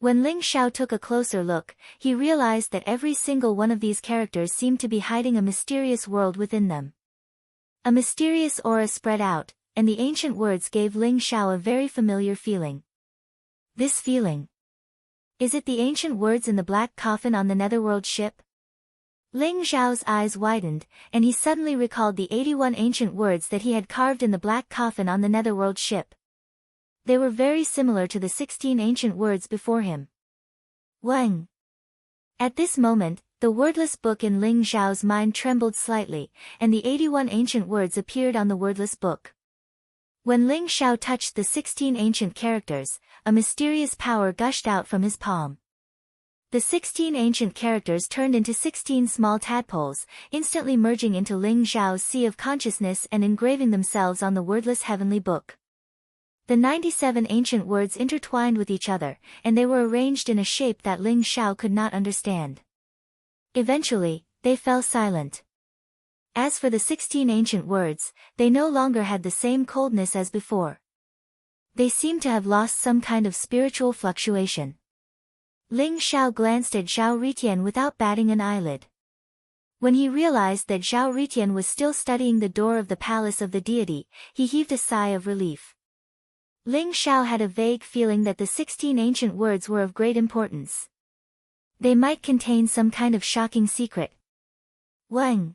When Ling Xiao took a closer look, he realized that every single one of these characters seemed to be hiding a mysterious world within them. A mysterious aura spread out, and the ancient words gave Ling Xiao a very familiar feeling. This feeling. Is it the ancient words in the black coffin on the Netherworld ship? Ling Xiao's eyes widened, and he suddenly recalled the 81 ancient words that he had carved in the black coffin on the Netherworld ship. They were very similar to the 16 ancient words before him. Wang. At this moment, the wordless book in Ling Xiao's mind trembled slightly, and the 81 ancient words appeared on the wordless book. When Ling Xiao touched the 16 ancient characters, a mysterious power gushed out from his palm. The 16 ancient characters turned into 16 small tadpoles, instantly merging into Ling Xiao's sea of consciousness and engraving themselves on the wordless heavenly book. The 97 ancient words intertwined with each other, and they were arranged in a shape that Ling Xiao could not understand. Eventually, they fell silent. As for the 16 ancient words, they no longer had the same coldness as before. They seemed to have lost some kind of spiritual fluctuation. Ling Xiao glanced at Zhao Ritian without batting an eyelid. When he realized that Zhao Ritian was still studying the door of the palace of the deity, he heaved a sigh of relief. Ling Xiao had a vague feeling that the 16 ancient words were of great importance. They might contain some kind of shocking secret. Wang!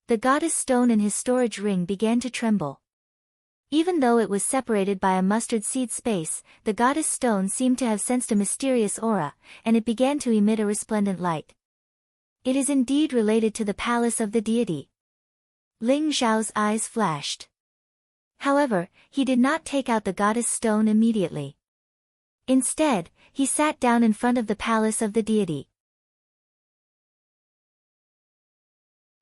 The goddess stone in his storage ring began to tremble. Even though it was separated by a mustard seed space, the goddess stone seemed to have sensed a mysterious aura, and it began to emit a resplendent light. It is indeed related to the palace of the deity. Ling Xiao's eyes flashed. However, he did not take out the goddess stone immediately. Instead, he sat down in front of the palace of the deity.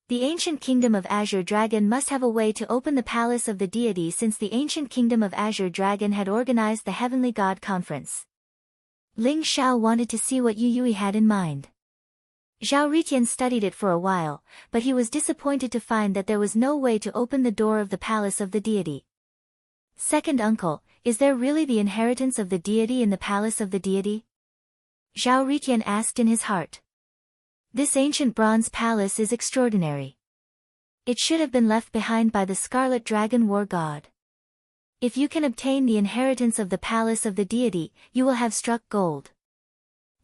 The ancient kingdom of Azure Dragon must have a way to open the palace of the deity, since the ancient kingdom of Azure Dragon had organized the Heavenly God Conference. Ling Xiao wanted to see what Yu Yui had in mind. Zhao Ritian studied it for a while, but he was disappointed to find that there was no way to open the door of the palace of the deity. Second uncle, is there really the inheritance of the deity in the palace of the deity? Zhao Ritian asked in his heart. This ancient bronze palace is extraordinary. It should have been left behind by the Scarlet Dragon War God. If you can obtain the inheritance of the palace of the deity, you will have struck gold.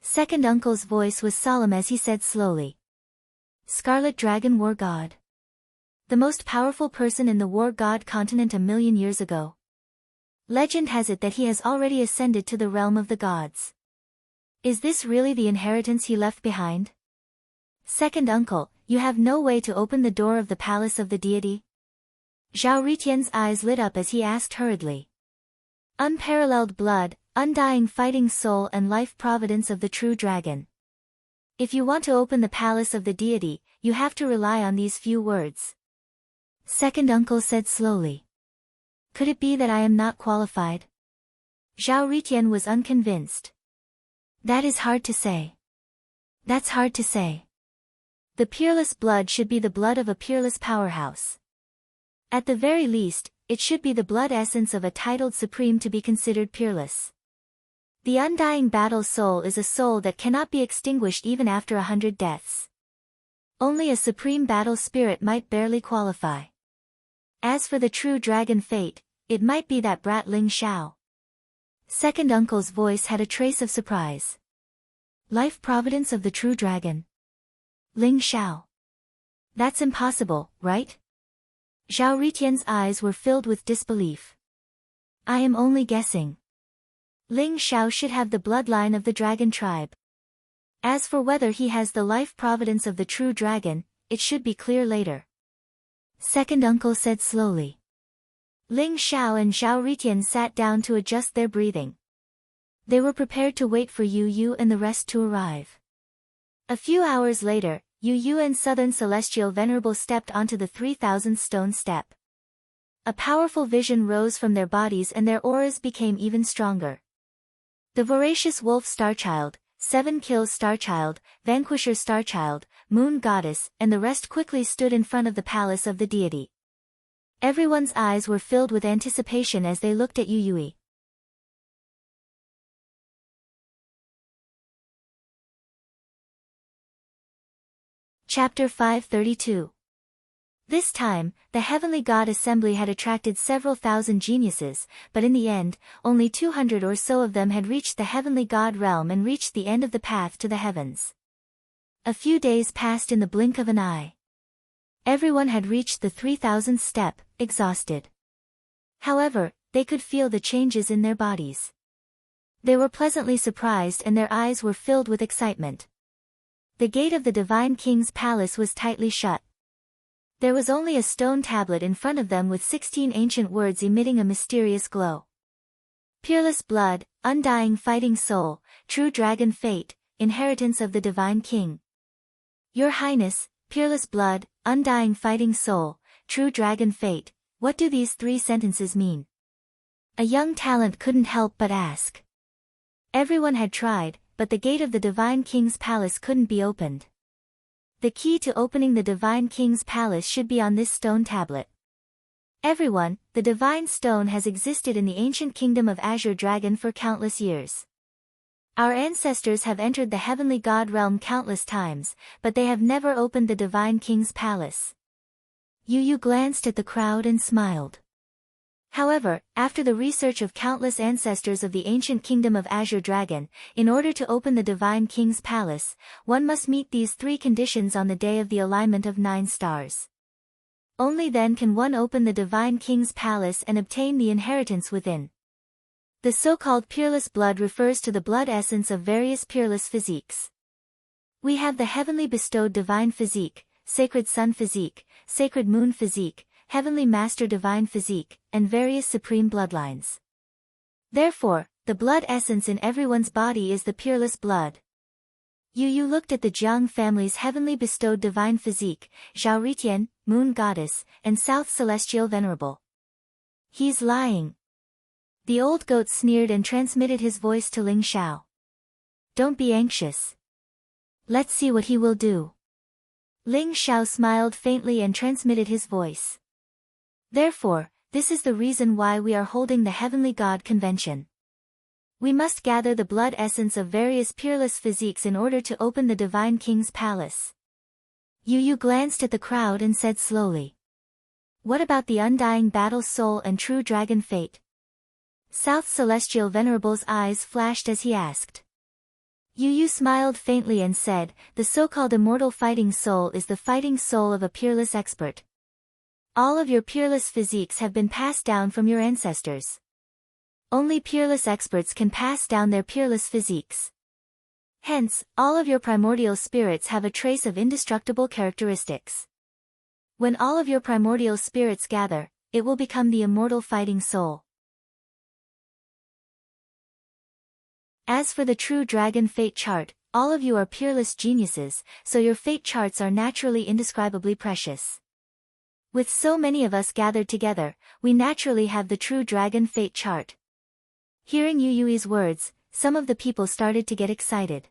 Second uncle's voice was solemn as he said slowly. Scarlet Dragon War God. The most powerful person in the War God continent 1,000,000 years ago. Legend has it that he has already ascended to the realm of the gods. Is this really the inheritance he left behind? Second uncle, you have no way to open the door of the palace of the deity? Zhao Ritian's eyes lit up as he asked hurriedly. Unparalleled blood, undying fighting soul and life providence of the true dragon. If you want to open the palace of the deity, you have to rely on these few words. Second uncle said slowly. Could it be that I am not qualified? Zhao Ritian was unconvinced. That is hard to say. That's hard to say. The peerless blood should be the blood of a peerless powerhouse. At the very least, it should be the blood essence of a titled supreme to be considered peerless. The undying battle soul is a soul that cannot be extinguished even after 100 deaths. Only a supreme battle spirit might barely qualify. As for the true dragon fate, it might be that brat Ling Xiao. Second uncle's voice had a trace of surprise. Life providence of the true dragon. Ling Xiao. That's impossible, right? Zhao Ritian's eyes were filled with disbelief. I am only guessing. Ling Xiao should have the bloodline of the dragon tribe. As for whether he has the life providence of the true dragon, it should be clear later. Second uncle said slowly. Ling Xiao and Zhao Ritian sat down to adjust their breathing. They were prepared to wait for Yu Yu and the rest to arrive. A few hours later, Yu Yu and Southern Celestial Venerable stepped onto the 3,000 stone step. A powerful vision rose from their bodies and their auras became even stronger. The voracious wolf Starchild, 7 kills Starchild, Vanquisher Starchild, Moon Goddess, and the rest quickly stood in front of the palace of the deity. Everyone's eyes were filled with anticipation as they looked at Yu Yui. Chapter 532. This time, the Heavenly God Assembly had attracted several thousand geniuses, but in the end, only 200 or so of them had reached the Heavenly God realm and reached the end of the path to the heavens. A few days passed in the blink of an eye. Everyone had reached the 3,000th step, exhausted. However, they could feel the changes in their bodies. They were pleasantly surprised and their eyes were filled with excitement. The gate of the Divine King's palace was tightly shut. There was only a stone tablet in front of them with 16 ancient words emitting a mysterious glow. Peerless blood, undying fighting soul, true dragon fate, inheritance of the Divine King. Your Highness, peerless blood, undying fighting soul, true dragon fate, what do these 3 sentences mean? A young talent couldn't help but ask. Everyone had tried, but the gate of the Divine King's palace couldn't be opened. The key to opening the Divine King's palace should be on this stone tablet. Everyone, the divine stone has existed in the ancient kingdom of Azure Dragon for countless years. Our ancestors have entered the heavenly god realm countless times, but they have never opened the Divine King's palace. Yu Yu glanced at the crowd and smiled. However, after the research of countless ancestors of the ancient kingdom of Azure Dragon, in order to open the Divine King's palace, one must meet these 3 conditions on the day of the alignment of 9 stars. Only then can one open the Divine King's palace and obtain the inheritance within. The so-called peerless blood refers to the blood essence of various peerless physiques. We have the heavenly bestowed divine physique, sacred sun physique, sacred moon physique, heavenly master divine physique, and various supreme bloodlines. Therefore, the blood essence in everyone's body is the peerless blood. Yu Yu looked at the Jiang family's heavenly bestowed divine physique, Zhao Ritian, Moon Goddess, and South Celestial Venerable. He's lying. The old goat sneered and transmitted his voice to Ling Xiao. Don't be anxious. Let's see what he will do. Ling Xiao smiled faintly and transmitted his voice. Therefore, this is the reason why we are holding the Heavenly God Convention. We must gather the blood essence of various peerless physiques in order to open the Divine King's palace. Yu Yu glanced at the crowd and said slowly. What about the undying battle soul and true dragon fate? South Celestial Venerable's eyes flashed as he asked. Yu Yu smiled faintly and said, the so-called immortal fighting soul is the fighting soul of a peerless expert. All of your peerless physiques have been passed down from your ancestors. Only peerless experts can pass down their peerless physiques. Hence, all of your primordial spirits have a trace of indestructible characteristics. When all of your primordial spirits gather, it will become the immortal fighting soul. As for the true dragon fate chart, all of you are peerless geniuses, so your fate charts are naturally indescribably precious. With so many of us gathered together, we naturally have the true dragon fate chart. Hearing Yu Yui's words, some of the people started to get excited.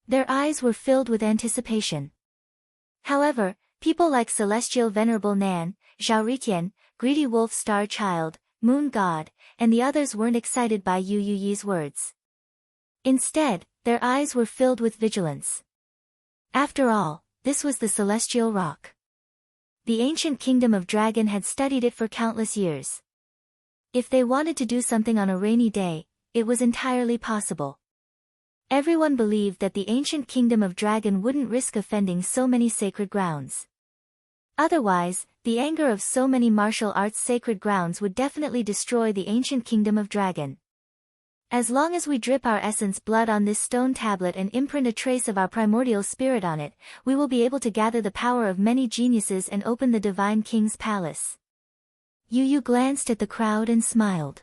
Their eyes were filled with anticipation. However, people like Celestial Venerable Nan, Zhao Ritian, Greedy Wolf Star Child, Moon God, and the others weren't excited by Yu Yui's words. Instead, their eyes were filled with vigilance. After all, this was the Celestial Rock. The ancient kingdom of Dragon had studied it for countless years. If they wanted to do something on a rainy day, it was entirely possible. Everyone believed that the ancient kingdom of Dragon wouldn't risk offending so many sacred grounds. Otherwise, the anger of so many martial arts sacred grounds would definitely destroy the ancient kingdom of Dragon. As long as we drip our essence blood on this stone tablet and imprint a trace of our primordial spirit on it, we will be able to gather the power of many geniuses and open the Divine King's palace. Yu Yu glanced at the crowd and smiled.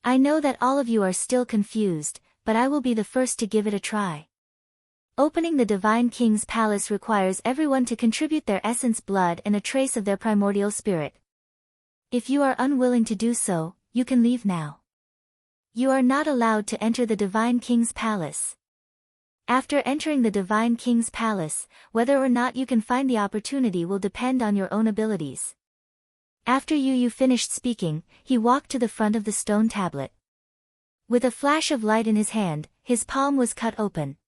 I know that all of you are still confused, but I will be the first to give it a try. Opening the Divine King's palace requires everyone to contribute their essence blood and a trace of their primordial spirit. If you are unwilling to do so, you can leave now. You are not allowed to enter the Divine King's palace. After entering the Divine King's palace, whether or not you can find the opportunity will depend on your own abilities. After Yu Yu finished speaking, he walked to the front of the stone tablet. With a flash of light in his hand, his palm was cut open.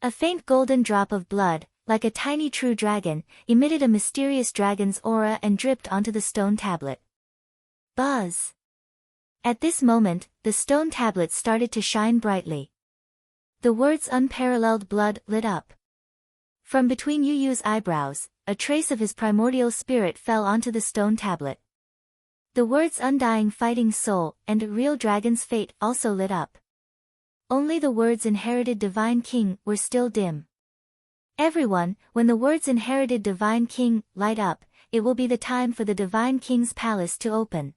A faint golden drop of blood, like a tiny true dragon, emitted a mysterious dragon's aura and dripped onto the stone tablet. Buzz! At this moment, the stone tablet started to shine brightly. The words unparalleled blood lit up. From between Yu Yu's eyebrows, a trace of his primordial spirit fell onto the stone tablet. The words undying fighting soul and a real dragon's fate also lit up. Only the words inherited divine king were still dim. Everyone, when the words inherited divine king light up, it will be the time for the Divine King's palace to open.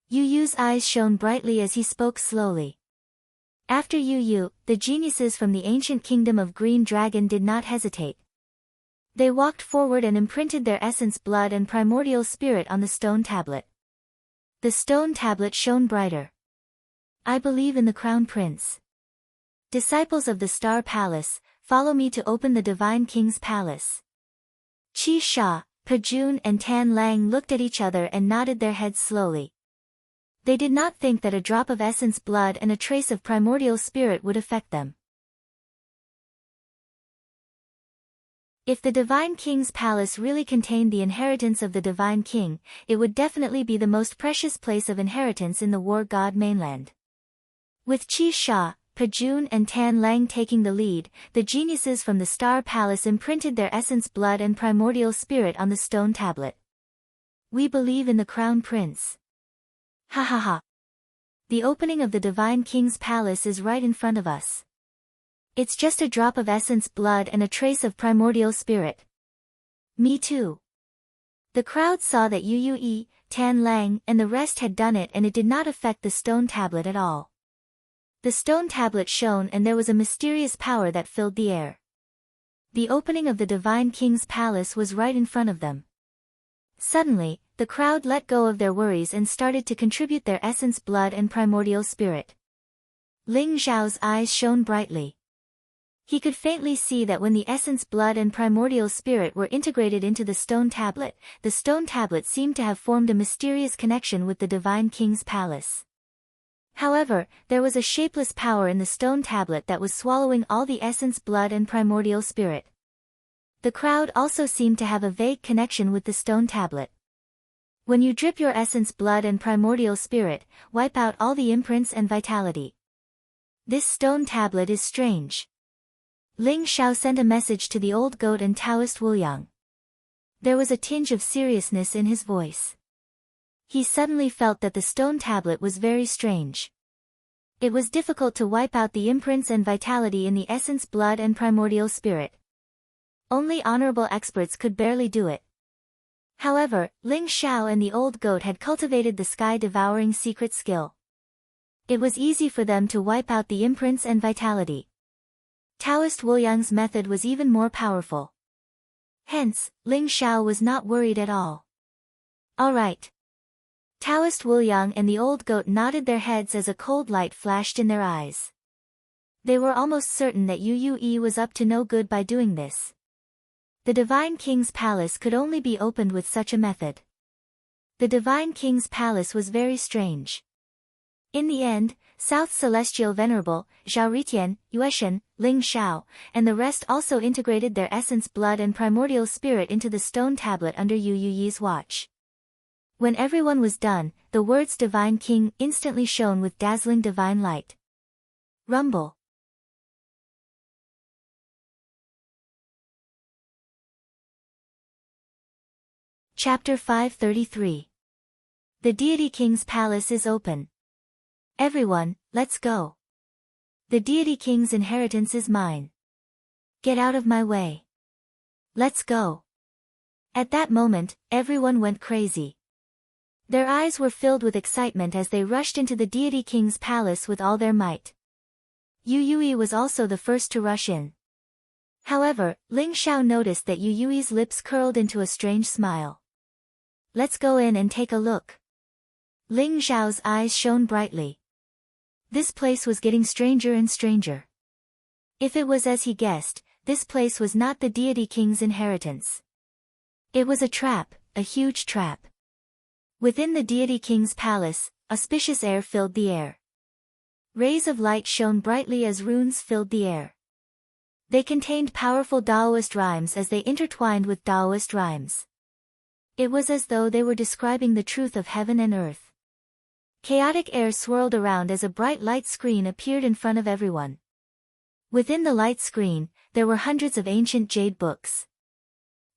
Yu Yu's eyes shone brightly as he spoke slowly. After Yu Yu, the geniuses from the ancient kingdom of Green Dragon did not hesitate. They walked forward and imprinted their essence blood and primordial spirit on the stone tablet. The stone tablet shone brighter. I believe in the Crown Prince. Disciples of the Star Palace, follow me to open the Divine King's palace. Qi Sha, Pejun and Tan Lang looked at each other and nodded their heads slowly. They did not think that a drop of essence blood and a trace of primordial spirit would affect them. If the Divine King's palace really contained the inheritance of the Divine King, it would definitely be the most precious place of inheritance in the War God mainland. With Qi Sha, Pejun and Tan Lang taking the lead, the geniuses from the Star Palace imprinted their essence blood and primordial spirit on the stone tablet. We believe in the Crown Prince. Ha ha ha. The opening of the Divine King's palace is right in front of us. It's just a drop of essence blood and a trace of primordial spirit. Me too. The crowd saw that Yue, Tan Lang and the rest had done it, and it did not affect the stone tablet at all. The stone tablet shone and there was a mysterious power that filled the air. The opening of the Divine King's palace was right in front of them. Suddenly, the crowd let go of their worries and started to contribute their essence blood and primordial spirit. Ling Zhao's eyes shone brightly. He could faintly see that when the essence blood and primordial spirit were integrated into the stone tablet seemed to have formed a mysterious connection with the Divine King's palace. However, there was a shapeless power in the stone tablet that was swallowing all the essence blood and primordial spirit. The crowd also seemed to have a vague connection with the stone tablet. When you drip your essence blood and primordial spirit, wipe out all the imprints and vitality. This stone tablet is strange. Ling Xiao sent a message to the old goat and Taoist Wuyang. There was a tinge of seriousness in his voice. He suddenly felt that the stone tablet was very strange. It was difficult to wipe out the imprints and vitality in the essence blood and primordial spirit. Only honorable experts could barely do it. However, Ling Xiao and the old goat had cultivated the sky-devouring secret skill. It was easy for them to wipe out the imprints and vitality. Taoist Wuyang's method was even more powerful. Hence, Ling Xiao was not worried at all. All right. Taoist Wuyang and the old goat nodded their heads as a cold light flashed in their eyes. They were almost certain that Yue was up to no good by doing this. The Divine King's palace could only be opened with such a method. The Divine King's palace was very strange. In the end, South Celestial Venerable, Zhao Ritian, Yueshan, Ling Xiao, and the rest also integrated their essence blood and primordial spirit into the stone tablet under Yu's watch. When everyone was done, the words Divine King instantly shone with dazzling divine light. Rumble. Chapter 533. The Deity King's palace is open. Everyone, let's go. The Deity King's inheritance is mine. Get out of my way. Let's go. At that moment, everyone went crazy. Their eyes were filled with excitement as they rushed into the Deity King's palace with all their might. Yue was also the first to rush in. However, Ling Xiao noticed that Yue's lips curled into a strange smile. Let's go in and take a look. Ling Zhao's eyes shone brightly. This place was getting stranger and stranger. If it was as he guessed, this place was not the Deity King's inheritance. It was a trap, a huge trap. Within the Deity King's palace, auspicious air filled the air. Rays of light shone brightly as runes filled the air. They contained powerful Taoist rhymes as they intertwined with Taoist rhymes. It was as though they were describing the truth of heaven and earth. Chaotic air swirled around as a bright light screen appeared in front of everyone. Within the light screen, there were hundreds of ancient jade books.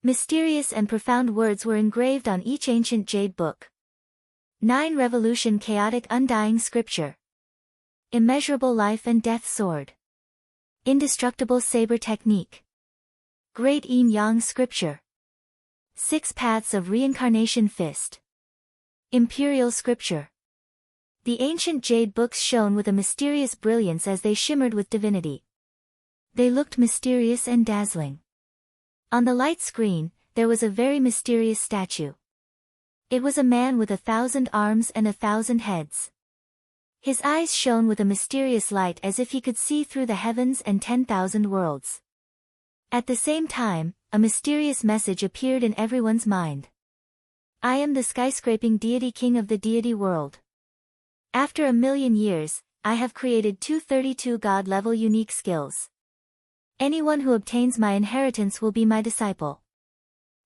Mysterious and profound words were engraved on each ancient jade book. 9 Revolution Chaotic Undying Scripture. Immeasurable Life and Death Sword. Indestructible Saber Technique. Great Yin Yang Scripture. 6 Paths of Reincarnation Fist. Imperial Scripture. The ancient jade books shone with a mysterious brilliance as they shimmered with divinity. They looked mysterious and dazzling. On the light screen, there was a very mysterious statue. It was a man with 1,000 arms and 1,000 heads. His eyes shone with a mysterious light as if he could see through the heavens and 10,000 worlds. At the same time, a mysterious message appeared in everyone's mind. I am the skyscraping deity king of the deity world. After 1,000,000 years, I have created 232 god-level unique skills. Anyone who obtains my inheritance will be my disciple.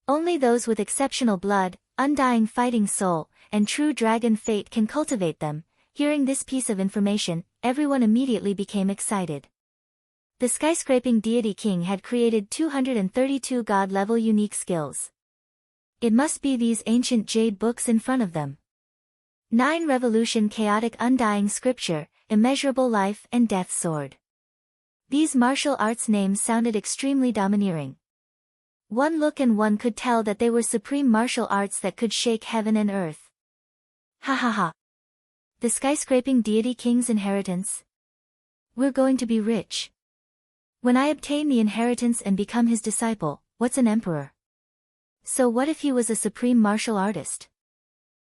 Only those with exceptional blood, undying fighting soul, and true dragon fate can cultivate them. Hearing this piece of information, everyone immediately became excited. The skyscraping deity king had created 232 god-level unique skills. It must be these ancient jade books in front of them. 9 Revolution Chaotic Undying Scripture, Immeasurable Life and Death Sword. These martial arts names sounded extremely domineering. One look and one could tell that they were supreme martial arts that could shake heaven and earth. Ha ha ha. The skyscraping deity king's inheritance? We're going to be rich. When I obtain the inheritance and become his disciple, what's an emperor? So what if he was a supreme martial artist?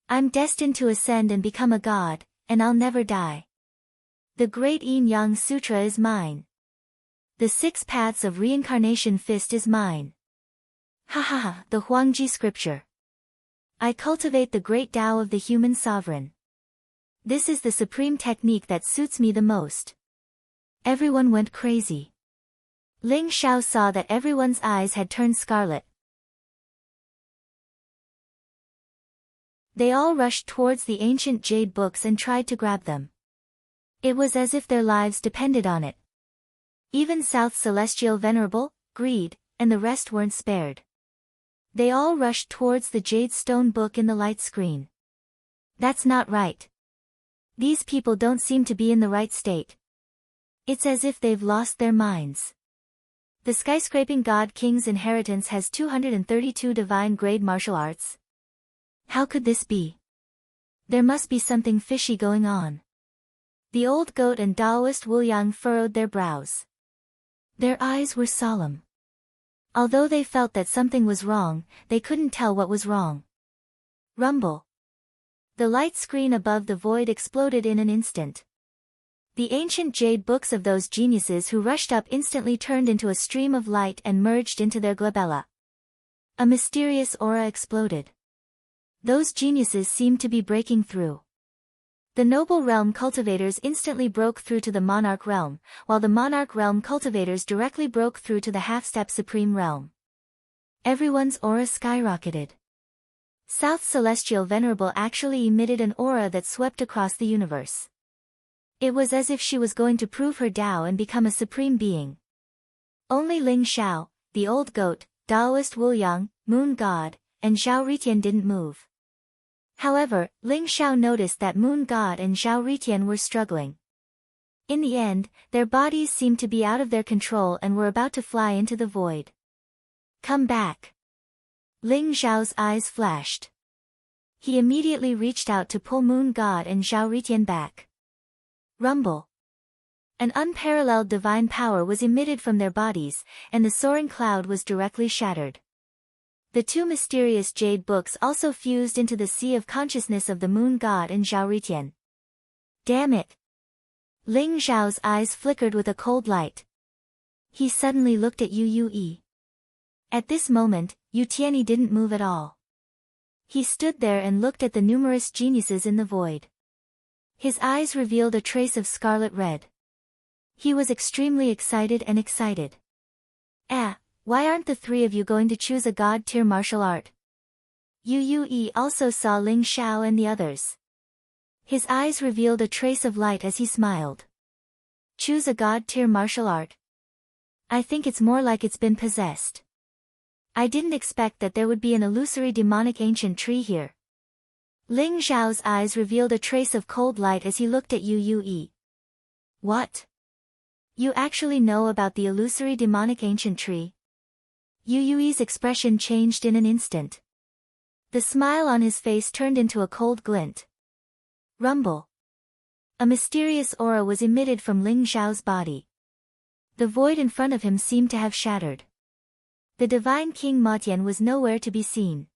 I'm destined to ascend and become a god, and I'll never die. The Great Yin-Yang Sutra is mine. The 6 Paths of Reincarnation Fist is mine. Ha ha ha, the Huangji Scripture. I cultivate the great Tao of the human sovereign. This is the supreme technique that suits me the most. Everyone went crazy. Ling Xiao saw that everyone's eyes had turned scarlet. They all rushed towards the ancient jade books and tried to grab them. It was as if their lives depended on it. Even South Celestial Venerable, Greed, and the rest weren't spared. They all rushed towards the jade stone book in the light screen. That's not right. These people don't seem to be in the right state. It's as if they've lost their minds. The skyscraping god king's inheritance has 232 divine grade martial arts. How could this be? There must be something fishy going on. The old goat and Taoist Wu Yang furrowed their brows. Their eyes were solemn. Although they felt that something was wrong, they couldn't tell what was wrong. Rumble. The light screen above the void exploded in an instant. The ancient jade books of those geniuses who rushed up instantly turned into a stream of light and merged into their glabella. A mysterious aura exploded. Those geniuses seemed to be breaking through. The noble realm cultivators instantly broke through to the monarch realm, while the monarch realm cultivators directly broke through to the half-step supreme realm. Everyone's aura skyrocketed. South Celestial Venerable actually emitted an aura that swept across the universe. It was as if she was going to prove her Tao and become a supreme being. Only Ling Xiao, the old goat, Taoist Wu Yang, Moon God, and Zhao Ritian didn't move. However, Ling Xiao noticed that Moon God and Zhao Ritian were struggling. In the end, their bodies seemed to be out of their control and were about to fly into the void. Come back. Ling Xiao's eyes flashed. He immediately reached out to pull Moon God and Zhao Ritian back. Rumble. An unparalleled divine power was emitted from their bodies, and the soaring cloud was directly shattered. The 2 mysterious jade books also fused into the sea of consciousness of the Moon God and Zhao Ritian. Damn it! Ling Zhao's eyes flickered with a cold light. He suddenly looked at Yu Yue. At this moment, Yu Tianyi didn't move at all. He stood there and looked at the numerous geniuses in the void. His eyes revealed a trace of scarlet red. He was extremely excited and excited. Why aren't the 3 of you going to choose a god-tier martial art? Yu Yue also saw Ling Xiao and the others. His eyes revealed a trace of light as he smiled. Choose a god-tier martial art? I think it's more like it's been possessed. I didn't expect that there would be an illusory demonic ancient tree here. Ling Xiao's eyes revealed a trace of cold light as he looked at Yu Yue. What? You actually know about the illusory demonic ancient tree? Yu Yue's expression changed in an instant. The smile on his face turned into a cold glint. Rumble. A mysterious aura was emitted from Ling Xiao's body. The void in front of him seemed to have shattered. The divine King Matian was nowhere to be seen.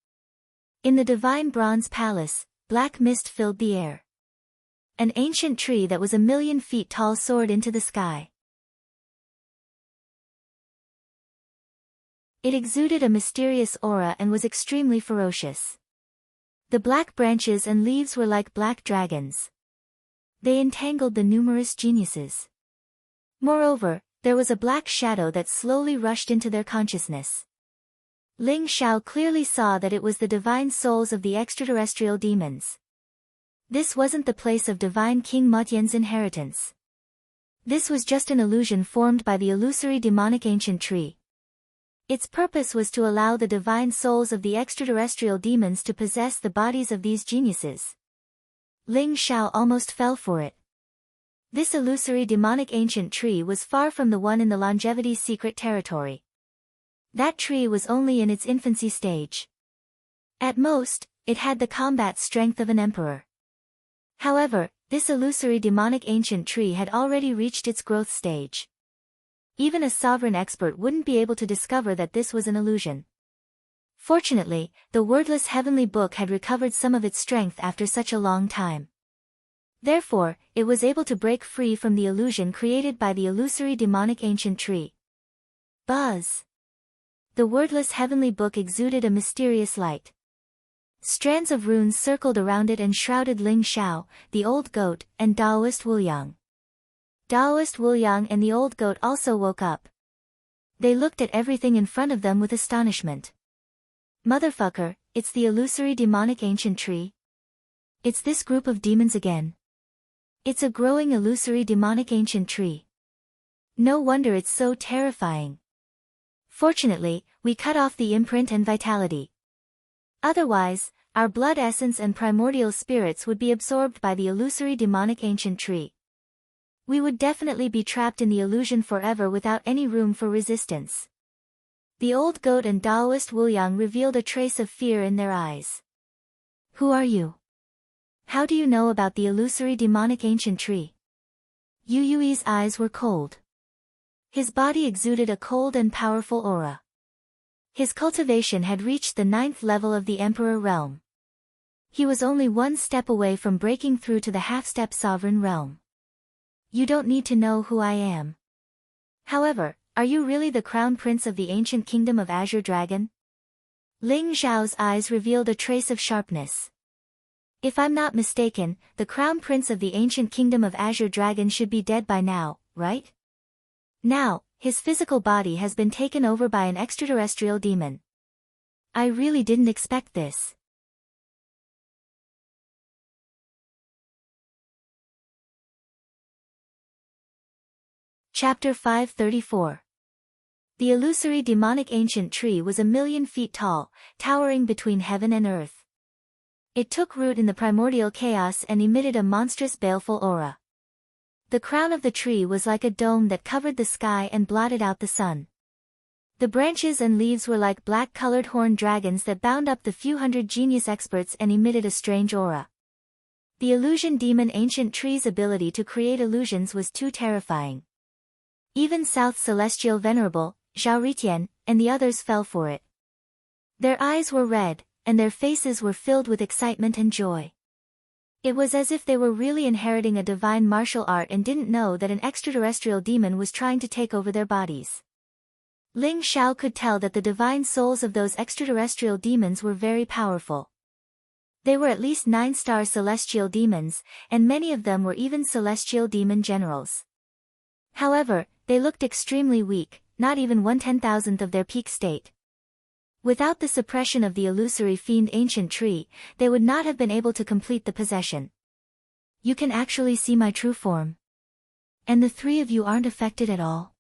In the divine bronze palace, black mist filled the air. An ancient tree that was 1,000,000 feet tall soared into the sky. It exuded a mysterious aura and was extremely ferocious. The black branches and leaves were like black dragons. They entangled the numerous geniuses. Moreover, there was a black shadow that slowly rushed into their consciousness. Ling Xiao clearly saw that it was the divine souls of the extraterrestrial demons. This wasn't the place of divine King Mutian's inheritance. This was just an illusion formed by the illusory demonic ancient tree. Its purpose was to allow the divine souls of the extraterrestrial demons to possess the bodies of these geniuses. Ling Xiao almost fell for it. This illusory demonic ancient tree was far from the one in the longevity's secret territory. That tree was only in its infancy stage. At most, it had the combat strength of an emperor. However, this illusory demonic ancient tree had already reached its growth stage. Even a sovereign expert wouldn't be able to discover that this was an illusion. Fortunately, the wordless heavenly book had recovered some of its strength after such a long time. Therefore, it was able to break free from the illusion created by the illusory demonic ancient tree. Buzz! The wordless heavenly book exuded a mysterious light. Strands of runes circled around it and shrouded Ling Xiao, the old goat, and Taoist Wuliang. Taoist Wuliang and the old goat also woke up. They looked at everything in front of them with astonishment. Motherfucker, it's the illusory demonic ancient tree? It's this group of demons again. It's a growing illusory demonic ancient tree. No wonder it's so terrifying. Fortunately, we cut off the imprint and vitality. Otherwise, our blood essence and primordial spirits would be absorbed by the illusory demonic ancient tree. We would definitely be trapped in the illusion forever without any room for resistance. The old goat and Taoist Wuliang revealed a trace of fear in their eyes. Who are you? How do you know about the illusory demonic ancient tree? Yu Yui's eyes were cold. His body exuded a cold and powerful aura. His cultivation had reached the 9th level of the Emperor realm. He was only one step away from breaking through to the half-step sovereign realm. You don't need to know who I am. However, are you really the crown prince of the ancient kingdom of Azure Dragon? Ling Xiao's eyes revealed a trace of sharpness. If I'm not mistaken, the crown prince of the ancient kingdom of Azure Dragon should be dead by now, right? Now, his physical body has been taken over by an extraterrestrial demon. I really didn't expect this. Chapter 534. The illusory demonic ancient tree was 1,000,000 feet tall, towering between heaven and earth. It took root in the primordial chaos and emitted a monstrous baleful aura. The crown of the tree was like a dome that covered the sky and blotted out the sun. The branches and leaves were like black-colored horned dragons that bound up the few hundred genius experts and emitted a strange aura. The illusion demon ancient tree's ability to create illusions was too terrifying. Even South Celestial Venerable, Zhao Ritian, and the others fell for it. Their eyes were red, and their faces were filled with excitement and joy. It was as if they were really inheriting a divine martial art and didn't know that an extraterrestrial demon was trying to take over their bodies. Ling Xiao could tell that the divine souls of those extraterrestrial demons were very powerful. They were at least 9-star celestial demons, and many of them were even celestial demon generals. However, they looked extremely weak, not even 1/10,000th of their peak state. Without the suppression of the illusory fiend ancient tree, they would not have been able to complete the possession. You can actually see my true form. And the 3 of you aren't affected at all?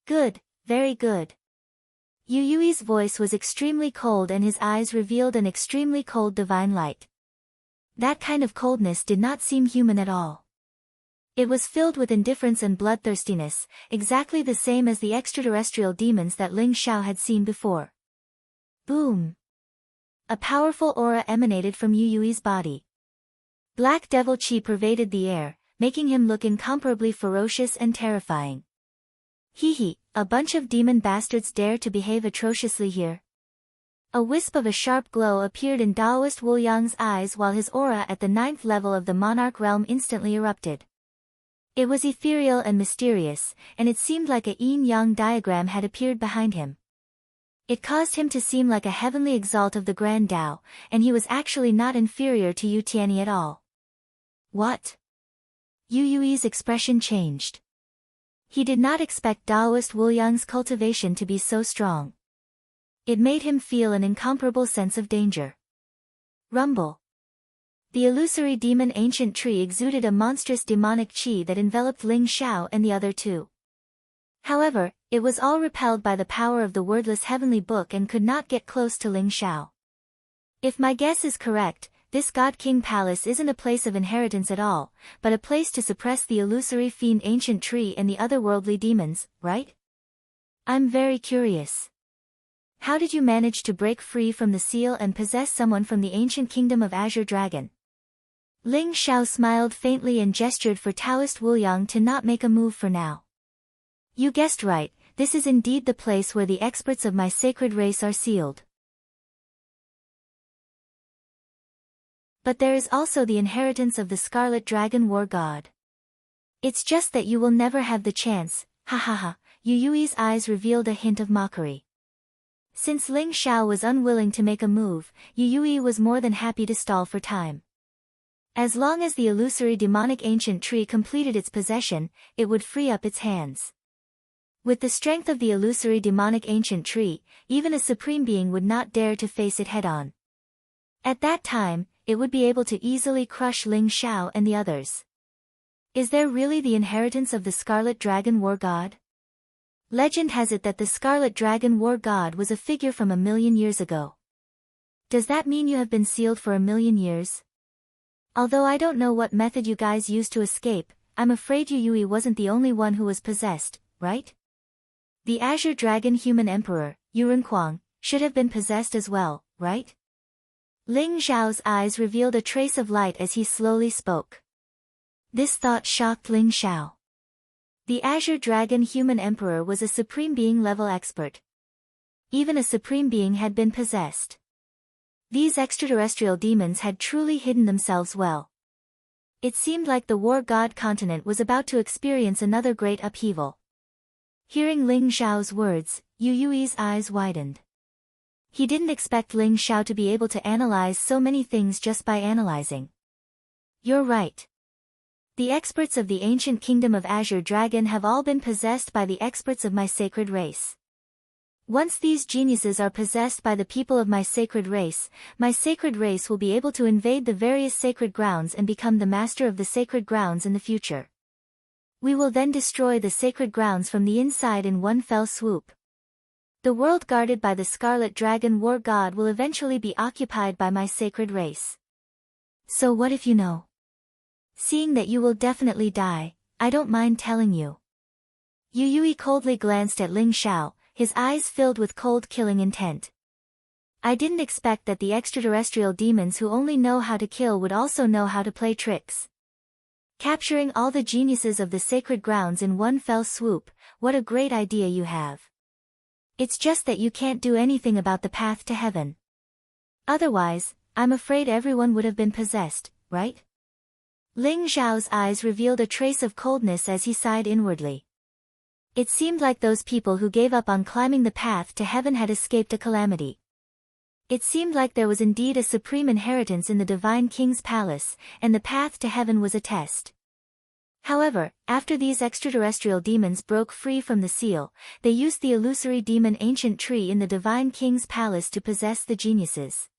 Good, very good. Yu Yui's voice was extremely cold and his eyes revealed an extremely cold divine light. That kind of coldness did not seem human at all. It was filled with indifference and bloodthirstiness, exactly the same as the extraterrestrial demons that Ling Xiao had seen before. Boom! A powerful aura emanated from Yu Yui's body. Black devil chi pervaded the air, making him look incomparably ferocious and terrifying. Hee, a bunch of demon bastards dare to behave atrociously here. A wisp of a sharp glow appeared in Taoist Wuliang's eyes while his aura at the 9th level of the monarch realm instantly erupted. It was ethereal and mysterious, and it seemed like a yin-yang diagram had appeared behind him. It caused him to seem like a heavenly exalt of the Grand Tao, and he was actually not inferior to Yu Tianyi at all. What? Yu Yui's expression changed. He did not expect Taoist Wu Yang's cultivation to be so strong. It made him feel an incomparable sense of danger. Rumble. The illusory demon ancient tree exuded a monstrous demonic qi that enveloped Ling Xiao and the other two. However, it was all repelled by the power of the wordless heavenly book and could not get close to Ling Xiao. If my guess is correct, this God King Palace isn't a place of inheritance at all, but a place to suppress the illusory fiend ancient tree and the otherworldly demons, right? I'm very curious. How did you manage to break free from the seal and possess someone from the ancient kingdom of Azure Dragon? Ling Xiao smiled faintly and gestured for Taoist Wu Yang to not make a move for now. You guessed right, this is indeed the place where the experts of my sacred race are sealed. But there is also the inheritance of the Scarlet Dragon War God. It's just that you will never have the chance, ha ha ha, Yu Yui's eyes revealed a hint of mockery. Since Ling Xiao was unwilling to make a move, Yu Yui was more than happy to stall for time. As long as the illusory demonic ancient tree completed its possession, it would free up its hands. With the strength of the illusory demonic ancient tree, even a supreme being would not dare to face it head-on. At that time, it would be able to easily crush Ling Xiao and the others. Is there really the inheritance of the Scarlet Dragon War God? Legend has it that the Scarlet Dragon War God was a figure from 1,000,000 years ago. Does that mean you have been sealed for 1,000,000 years? Although I don't know what method you guys used to escape, I'm afraid Yu Yui wasn't the only one who was possessed, right? The Azure Dragon Human Emperor, Yu Renquang, should have been possessed as well, right? Ling Xiao's eyes revealed a trace of light as he slowly spoke. This thought shocked Ling Xiao. The Azure Dragon Human Emperor was a Supreme Being level expert. Even a Supreme Being had been possessed. These extraterrestrial demons had truly hidden themselves well. It seemed like the War God continent was about to experience another great upheaval. Hearing Ling Xiao's words, Yu Yui's eyes widened. He didn't expect Ling Xiao to be able to analyze so many things just by analyzing. You're right. The experts of the ancient kingdom of Azure Dragon have all been possessed by the experts of my sacred race. Once these geniuses are possessed by the people of my sacred race will be able to invade the various sacred grounds and become the master of the sacred grounds in the future. We will then destroy the sacred grounds from the inside in one fell swoop. The world guarded by the Scarlet Dragon War God will eventually be occupied by my sacred race. So what if you know? Seeing that you will definitely die, I don't mind telling you. Yu Yui coldly glanced at Ling Xiao, his eyes filled with cold killing intent. I didn't expect that the extraterrestrial demons who only know how to kill would also know how to play tricks. Capturing all the geniuses of the sacred grounds in one fell swoop, what a great idea you have. It's just that you can't do anything about the path to heaven. Otherwise, I'm afraid everyone would have been possessed, right? Ling Xiao's eyes revealed a trace of coldness as he sighed inwardly. It seemed like those people who gave up on climbing the path to heaven had escaped a calamity. It seemed like there was indeed a supreme inheritance in the Divine King's palace, and the path to heaven was a test. However, after these extraterrestrial demons broke free from the seal, they used the illusory demon ancient tree in the Divine King's palace to possess the geniuses.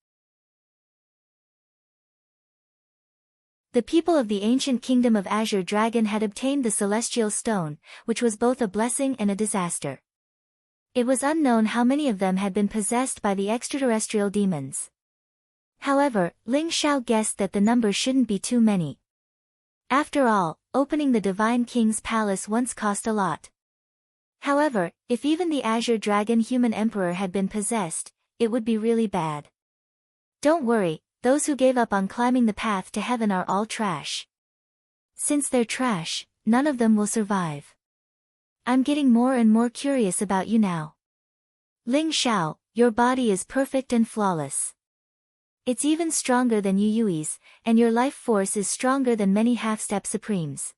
The people of the ancient kingdom of Azure Dragon had obtained the Celestial Stone, which was both a blessing and a disaster. It was unknown how many of them had been possessed by the extraterrestrial demons. However, Ling Xiao guessed that the number shouldn't be too many. After all, opening the Divine King's palace once cost a lot. However, if even the Azure Dragon Human Emperor had been possessed, it would be really bad. Don't worry, those who gave up on climbing the path to heaven are all trash. Since they're trash, none of them will survive. I'm getting more and more curious about you now. Ling Xiao, your body is perfect and flawless. It's even stronger than Yu Yui's, and your life force is stronger than many half-step supremes.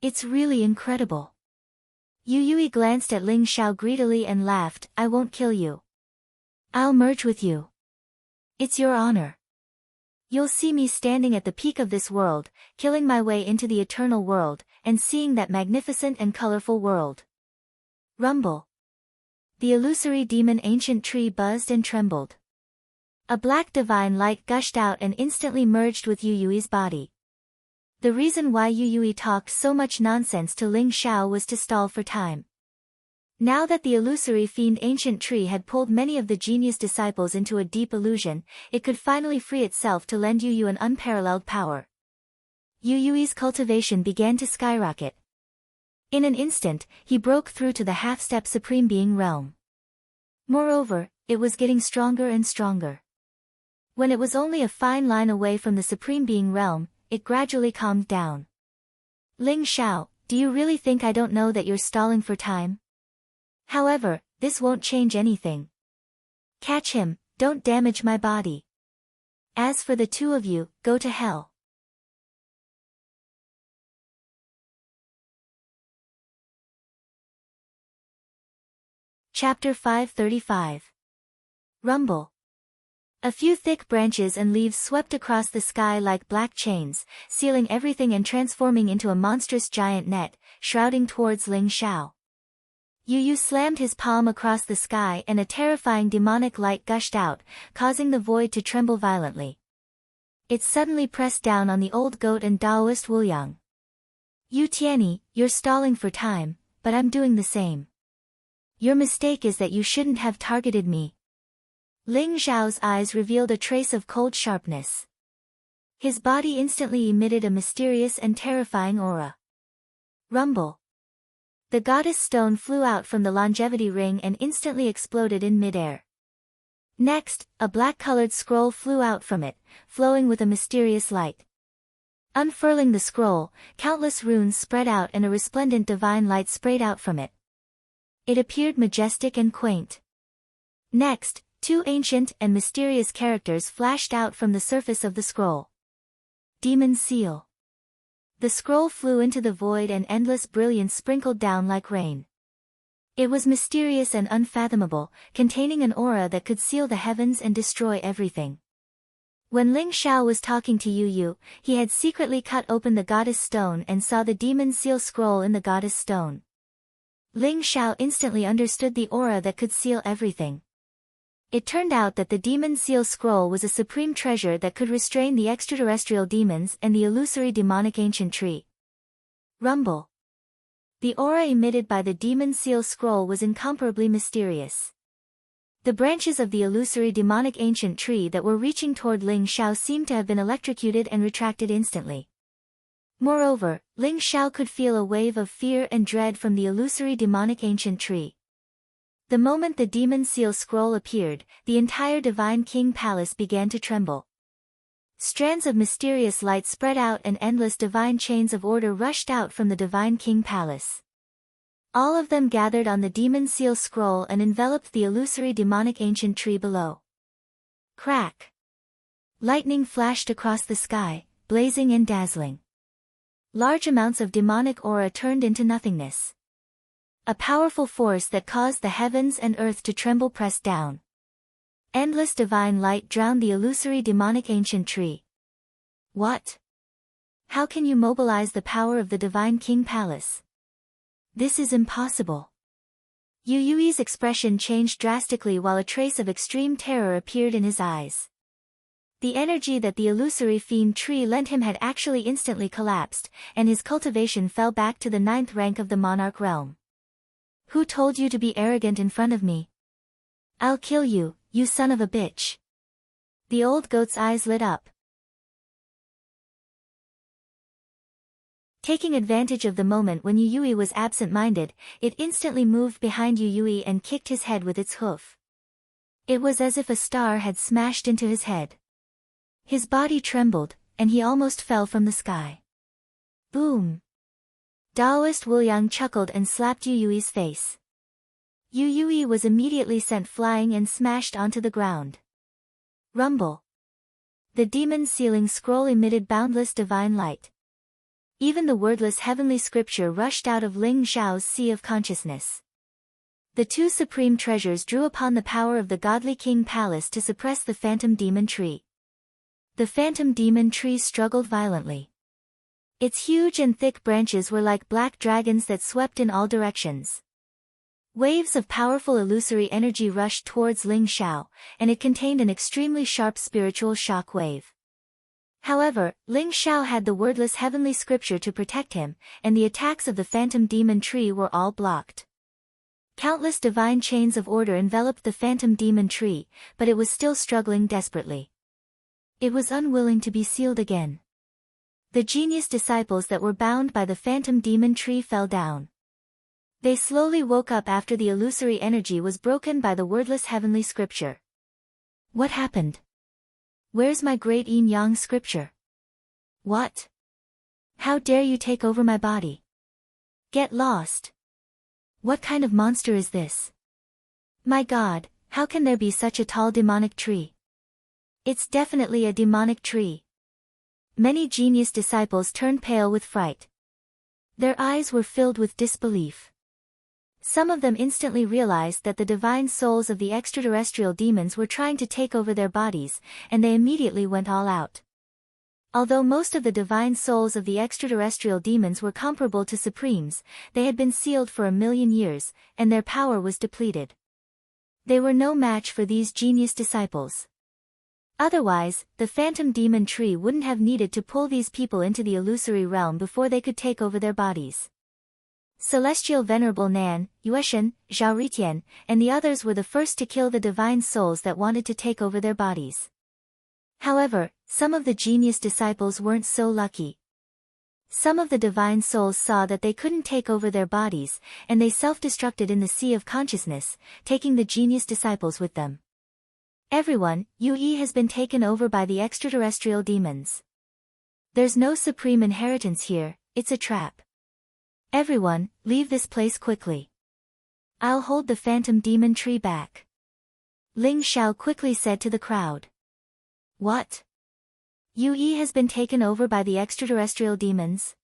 It's really incredible. Yu Yui glanced at Ling Xiao greedily and laughed, I won't kill you. I'll merge with you. It's your honor. You'll see me standing at the peak of this world, killing my way into the eternal world, and seeing that magnificent and colorful world. Rumble. The illusory demon ancient tree buzzed and trembled. A black divine light gushed out and instantly merged with Yu Yui's body. The reason why Yu Yui talked so much nonsense to Ling Xiao was to stall for time. Now that the illusory fiend ancient tree had pulled many of the genius disciples into a deep illusion, it could finally free itself to lend Yu Yu an unparalleled power. Yu Yui's cultivation began to skyrocket. In an instant, he broke through to the half-step Supreme Being realm. Moreover, it was getting stronger and stronger. When it was only a fine line away from the Supreme Being realm, it gradually calmed down. Ling Xiao, do you really think I don't know that you're stalling for time? However, this won't change anything. Catch him, don't damage my body. As for the two of you, go to hell. Chapter 535. Rumble. A few thick branches and leaves swept across the sky like black chains, sealing everything and transforming into a monstrous giant net, shrouding towards Ling Xiao. Yu Yu slammed his palm across the sky and a terrifying demonic light gushed out, causing the void to tremble violently. It suddenly pressed down on the old goat and Taoist Wuliang. Yu Tianyi, you're stalling for time, but I'm doing the same. Your mistake is that you shouldn't have targeted me. Ling Xiao's eyes revealed a trace of cold sharpness. His body instantly emitted a mysterious and terrifying aura. Rumble. The goddess stone flew out from the longevity ring and instantly exploded in midair. Next, a black-colored scroll flew out from it, flowing with a mysterious light. Unfurling the scroll, countless runes spread out and a resplendent divine light sprayed out from it. It appeared majestic and quaint. Next, two ancient and mysterious characters flashed out from the surface of the scroll. Demon Seal. The scroll flew into the void and endless brilliance sprinkled down like rain. It was mysterious and unfathomable, containing an aura that could seal the heavens and destroy everything. When Ling Xiao was talking to Yu Yu, he had secretly cut open the goddess stone and saw the demon seal scroll in the goddess stone. Ling Xiao instantly understood the aura that could seal everything. It turned out that the demon seal scroll was a supreme treasure that could restrain the extraterrestrial demons and the illusory demonic ancient tree. Rumble. The aura emitted by the demon seal scroll was incomparably mysterious. The branches of the illusory demonic ancient tree that were reaching toward Ling Xiao seemed to have been electrocuted and retracted instantly. Moreover, Ling Xiao could feel a wave of fear and dread from the illusory demonic ancient tree. The moment the demon seal scroll appeared, the entire Divine King Palace began to tremble. Strands of mysterious light spread out and endless divine chains of order rushed out from the Divine King Palace. All of them gathered on the demon seal scroll and enveloped the illusory demonic ancient tree below. Crack! Lightning flashed across the sky, blazing and dazzling. Large amounts of demonic aura turned into nothingness. A powerful force that caused the heavens and earth to tremble pressed down. Endless divine light drowned the illusory demonic ancient tree. What? How can you mobilize the power of the Divine King Palace? This is impossible. Yu Yui's expression changed drastically while a trace of extreme terror appeared in his eyes. The energy that the illusory fiend tree lent him had actually instantly collapsed, and his cultivation fell back to the 9th rank of the monarch realm. Who told you to be arrogant in front of me? I'll kill you, you son of a bitch. The old goat's eyes lit up. Taking advantage of the moment when Yu Yui was absent-minded, it instantly moved behind Yu Yui and kicked his head with its hoof. It was as if a star had smashed into his head. His body trembled, and he almost fell from the sky. Boom! Taoist Wuliang chuckled and slapped Yu Yui's face. Yu Yui was immediately sent flying and smashed onto the ground. Rumble. The demon sealing scroll emitted boundless divine light. Even the wordless heavenly scripture rushed out of Ling Xiao's sea of consciousness. The two supreme treasures drew upon the power of the godly king palace to suppress the phantom demon tree. The phantom demon tree struggled violently. Its huge and thick branches were like black dragons that swept in all directions. Waves of powerful illusory energy rushed towards Ling Xiao, and it contained an extremely sharp spiritual shock wave. However, Ling Xiao had the wordless heavenly scripture to protect him, and the attacks of the phantom demon tree were all blocked. Countless divine chains of order enveloped the phantom demon tree, but it was still struggling desperately. It was unwilling to be sealed again. The genius disciples that were bound by the phantom demon tree fell down. They slowly woke up after the illusory energy was broken by the wordless heavenly scripture. What happened? Where's my great yin-yang scripture? What? How dare you take over my body? Get lost! What kind of monster is this? My God, how can there be such a tall demonic tree? It's definitely a demonic tree. Many genius disciples turned pale with fright. Their eyes were filled with disbelief. Some of them instantly realized that the divine souls of the extraterrestrial demons were trying to take over their bodies, and they immediately went all out. Although most of the divine souls of the extraterrestrial demons were comparable to supremes, they had been sealed for 1,000,000 years, and their power was depleted. They were no match for these genius disciples. Otherwise, the phantom demon tree wouldn't have needed to pull these people into the illusory realm before they could take over their bodies. Celestial Venerable Nan, Yueshan, Zhao Ritian, and the others were the first to kill the divine souls that wanted to take over their bodies. However, some of the genius disciples weren't so lucky. Some of the divine souls saw that they couldn't take over their bodies, and they self-destructed in the sea of consciousness, taking the genius disciples with them. Everyone, Yu has been taken over by the extraterrestrial demons. There's no supreme inheritance here, it's a trap. Everyone, leave this place quickly. I'll hold the phantom demon tree back. Ling Xiao quickly said to the crowd. What? Yu has been taken over by the extraterrestrial demons?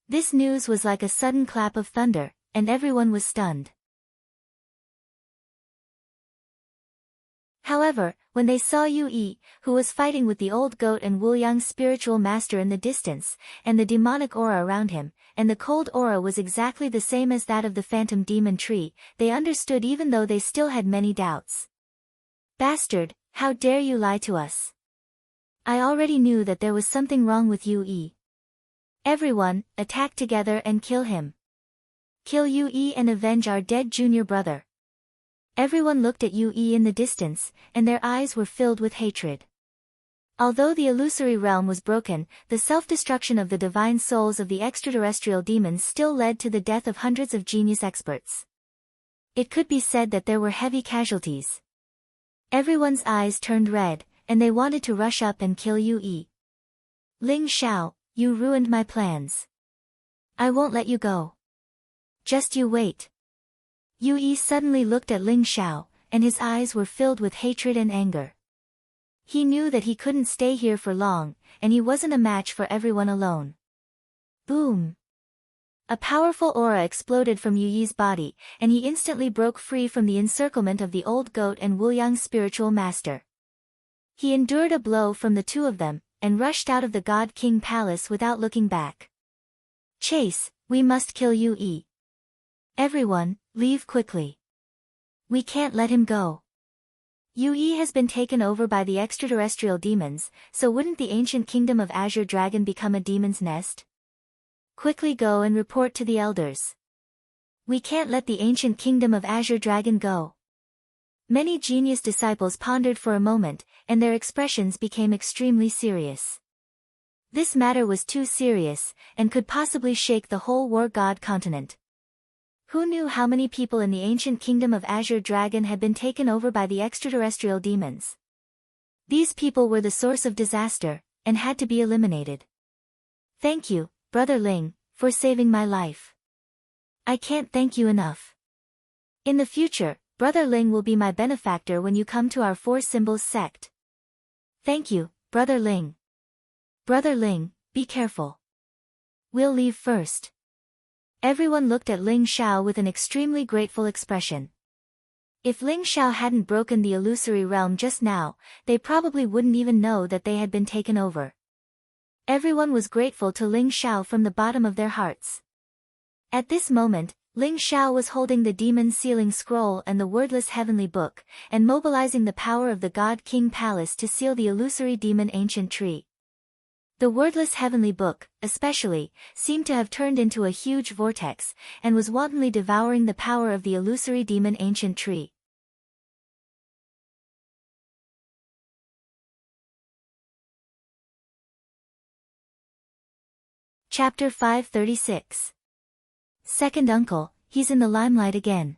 This news was like a sudden clap of thunder, and everyone was stunned. However, when they saw Yu, who was fighting with the old goat and Wuliang's spiritual master in the distance, and the demonic aura around him, and the cold aura was exactly the same as that of the phantom demon tree, they understood even though they still had many doubts. Bastard, how dare you lie to us? I already knew that there was something wrong with Yu. Everyone, attack together and kill him. Kill Yu and avenge our dead junior brother. Everyone looked at Yu in the distance, and their eyes were filled with hatred. Although the illusory realm was broken, the self-destruction of the divine souls of the extraterrestrial demons still led to the death of hundreds of genius experts. It could be said that there were heavy casualties. Everyone's eyes turned red, and they wanted to rush up and kill Yu. Ling Xiao, you ruined my plans. I won't let you go. Just you wait. Yu suddenly looked at Ling Xiao, and his eyes were filled with hatred and anger. He knew that he couldn't stay here for long, and he wasn't a match for everyone alone. Boom! A powerful aura exploded from Yu's body, and he instantly broke free from the encirclement of the old goat and Wuliang's spiritual master. He endured a blow from the two of them, and rushed out of the God King Palace without looking back. Chase, we must kill Yu. Everyone, leave quickly. We can't let him go. Yu has been taken over by the extraterrestrial demons, so wouldn't the ancient kingdom of Azure Dragon become a demon's nest? Quickly go and report to the elders. We can't let the ancient kingdom of Azure Dragon go. Many genius disciples pondered for a moment, and their expressions became extremely serious. This matter was too serious, and could possibly shake the whole war god continent. Who knew how many people in the ancient kingdom of Azure Dragon had been taken over by the extraterrestrial demons? These people were the source of disaster, and had to be eliminated. Thank you, Brother Ling, for saving my life. I can't thank you enough. In the future, Brother Ling will be my benefactor when you come to our Four Symbols sect. Thank you, Brother Ling. Brother Ling, be careful. We'll leave first. Everyone looked at Ling Xiao with an extremely grateful expression. If Ling Xiao hadn't broken the illusory realm just now, they probably wouldn't even know that they had been taken over. Everyone was grateful to Ling Xiao from the bottom of their hearts. At this moment, Ling Xiao was holding the demon sealing scroll and the wordless heavenly book, and mobilizing the power of the God King Palace to seal the illusory demon ancient tree. The wordless heavenly book, especially, seemed to have turned into a huge vortex, and was wantonly devouring the power of the illusory demon ancient tree. Chapter 536. Second uncle, he's in the limelight again.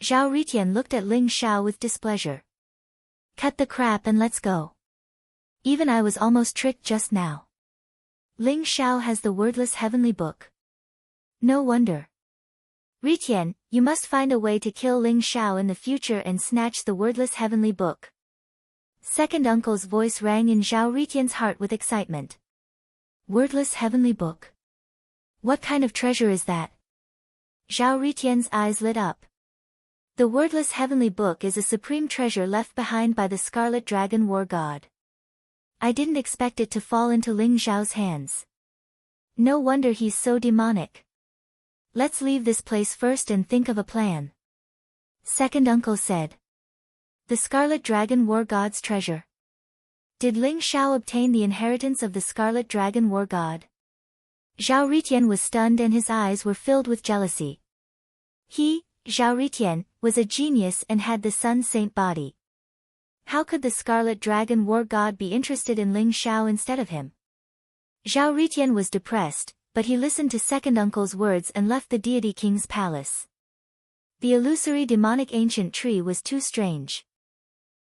Zhao Ritian looked at Ling Xiao with displeasure. Cut the crap and let's go. Even I was almost tricked just now. Ling Xiao has the wordless heavenly book. No wonder. Ritian, you must find a way to kill Ling Xiao in the future and snatch the wordless heavenly book. Second uncle's voice rang in Zhao Ritian's heart with excitement. Wordless heavenly book? What kind of treasure is that? Zhao Ritian's eyes lit up. The wordless heavenly book is a supreme treasure left behind by the Scarlet Dragon War God. I didn't expect it to fall into Ling Xiao's hands. No wonder he's so demonic. Let's leave this place first and think of a plan. Second uncle said. The Scarlet Dragon War God's treasure. Did Ling Xiao obtain the inheritance of the Scarlet Dragon War God? Zhao Ritian was stunned and his eyes were filled with jealousy. He, Zhao Ritian, was a genius and had the Sun Saint body. How could the Scarlet Dragon War God be interested in Ling Xiao instead of him? Zhao Ritian was depressed, but he listened to second uncle's words and left the deity king's palace. The illusory demonic ancient tree was too strange.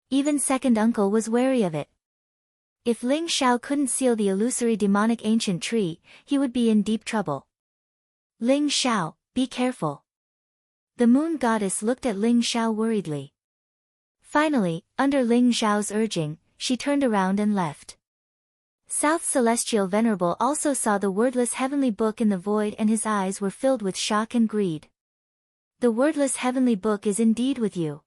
Even second uncle was wary of it. If Ling Xiao couldn't seal the illusory demonic ancient tree, he would be in deep trouble. Ling Xiao, be careful. The moon goddess looked at Ling Xiao worriedly. Finally, under Ling Xiao's urging, she turned around and left. South Celestial Venerable also saw the wordless heavenly book in the void and his eyes were filled with shock and greed. The wordless heavenly book is indeed with you.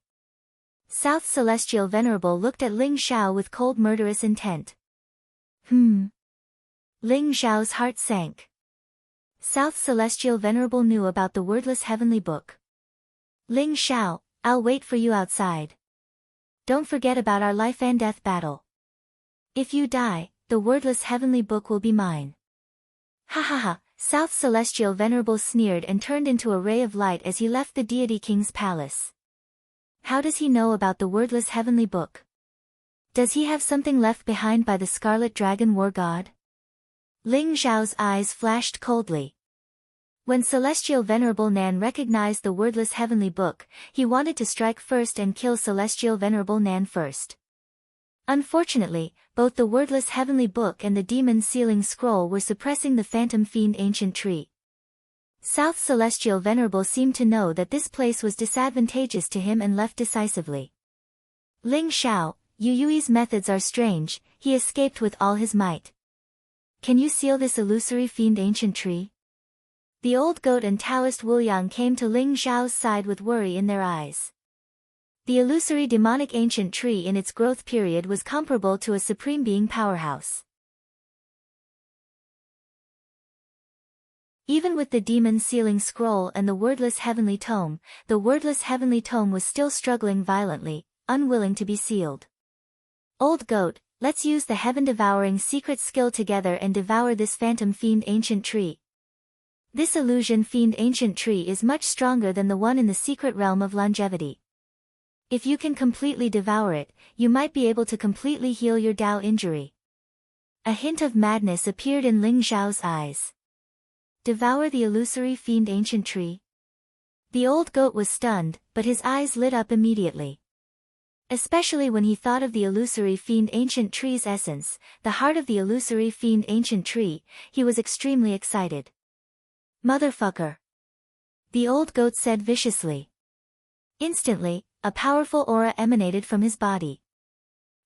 South Celestial Venerable looked at Ling Xiao with cold murderous intent. Ling Xiao's heart sank. South Celestial Venerable knew about the wordless heavenly book. Ling Xiao, I'll wait for you outside. Don't forget about our life and death battle. If you die, the wordless heavenly book will be mine. Ha ha ha, South Celestial Venerable sneered and turned into a ray of light as he left the deity king's palace. How does he know about the wordless heavenly book? Does he have something left behind by the Scarlet Dragon War God? Ling Xiao's eyes flashed coldly. When Celestial Venerable Nan recognized the wordless heavenly book, he wanted to strike first and kill Celestial Venerable Nan first. Unfortunately, both the wordless heavenly book and the demon sealing scroll were suppressing the phantom fiend ancient tree. South Celestial Venerable seemed to know that this place was disadvantageous to him and left decisively. Ling Xiao, Yu Yui's methods are strange, he escaped with all his might. Can you seal this illusory fiend ancient tree? The old goat and Taoist Wuliang came to Ling Xiao's side with worry in their eyes. The illusory demonic ancient tree in its growth period was comparable to a supreme being powerhouse. Even with the demon sealing scroll and the wordless heavenly tome, the wordless heavenly tome was still struggling violently, unwilling to be sealed. Old goat, let's use the heaven-devouring secret skill together and devour this phantom fiend ancient tree. This illusion fiend ancient tree is much stronger than the one in the secret realm of longevity. If you can completely devour it, you might be able to completely heal your Dao injury. A hint of madness appeared in Ling Xiao's eyes. Devour the illusory fiend ancient tree? The old goat was stunned, but his eyes lit up immediately. Especially when he thought of the illusory fiend ancient tree's essence, the heart of the illusory fiend ancient tree, he was extremely excited. Motherfucker! The old goat said viciously. Instantly, a powerful aura emanated from his body.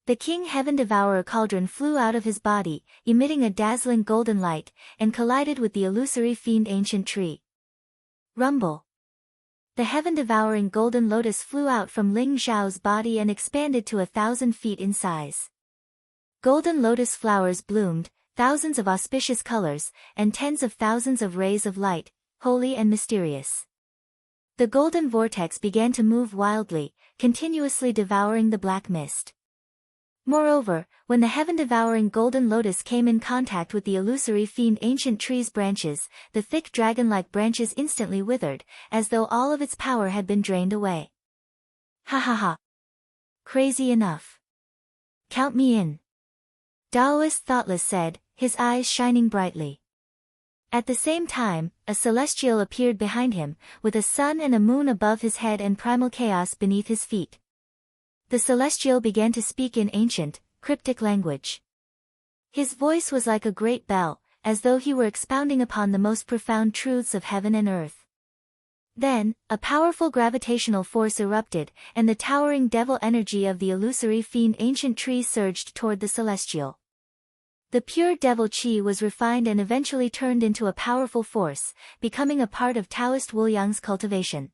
The King Heaven Devourer cauldron flew out of his body, emitting a dazzling golden light, and collided with the illusory fiend ancient tree. Rumble. The heaven-devouring golden lotus flew out from Ling Xiao's body and expanded to 1,000 feet in size. Golden lotus flowers bloomed, thousands of auspicious colors, and tens of thousands of rays of light, holy and mysterious. The golden vortex began to move wildly, continuously devouring the black mist. Moreover, when the heaven-devouring golden lotus came in contact with the illusory fiend ancient tree's branches, the thick dragon-like branches instantly withered, as though all of its power had been drained away. Ha ha ha. Crazy enough. Count me in. Taoist Thoughtless said, his eyes shining brightly. At the same time, a celestial appeared behind him, with a sun and a moon above his head and primal chaos beneath his feet. The celestial began to speak in ancient, cryptic language. His voice was like a great bell, as though he were expounding upon the most profound truths of heaven and earth. Then, a powerful gravitational force erupted, and the towering devil energy of the illusory fiend ancient tree surged toward the celestial. The pure devil chi was refined and eventually turned into a powerful force, becoming a part of Taoist Wuliang's cultivation.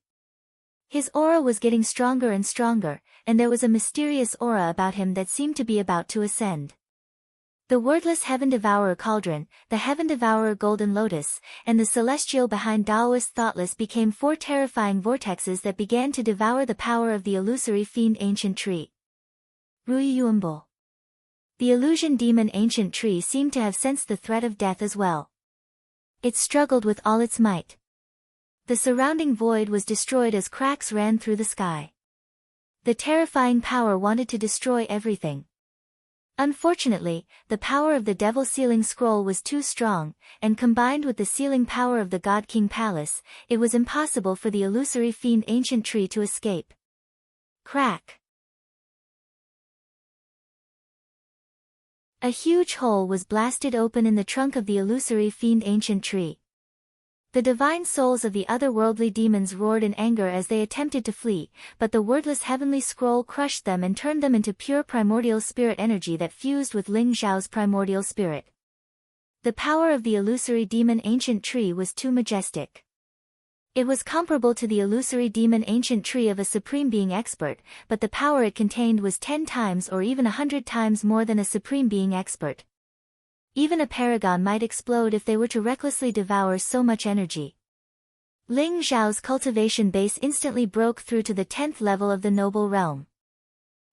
His aura was getting stronger and stronger, and there was a mysterious aura about him that seemed to be about to ascend. The wordless heaven-devourer cauldron, the heaven-devourer golden lotus, and the celestial behind Taoist Thoughtless became 4 terrifying vortexes that began to devour the power of the illusory fiend ancient tree. Ruiyuumbo. The illusion demon ancient tree seemed to have sensed the threat of death as well. It struggled with all its might. The surrounding void was destroyed as cracks ran through the sky. The terrifying power wanted to destroy everything. Unfortunately, the power of the Devil Sealing Scroll was too strong, and combined with the sealing power of the God King Palace, it was impossible for the illusory fiend ancient tree to escape. Crack. A huge hole was blasted open in the trunk of the illusory fiend ancient tree. The divine souls of the otherworldly demons roared in anger as they attempted to flee, but the wordless heavenly scroll crushed them and turned them into pure primordial spirit energy that fused with Ling Xiao's primordial spirit. The power of the illusory demon ancient tree was too majestic. It was comparable to the illusory demon ancient tree of a supreme being expert, but the power it contained was 10 times or even 100 times more than a supreme being expert. Even a paragon might explode if they were to recklessly devour so much energy. Ling Xiao's cultivation base instantly broke through to the 10th level of the noble realm.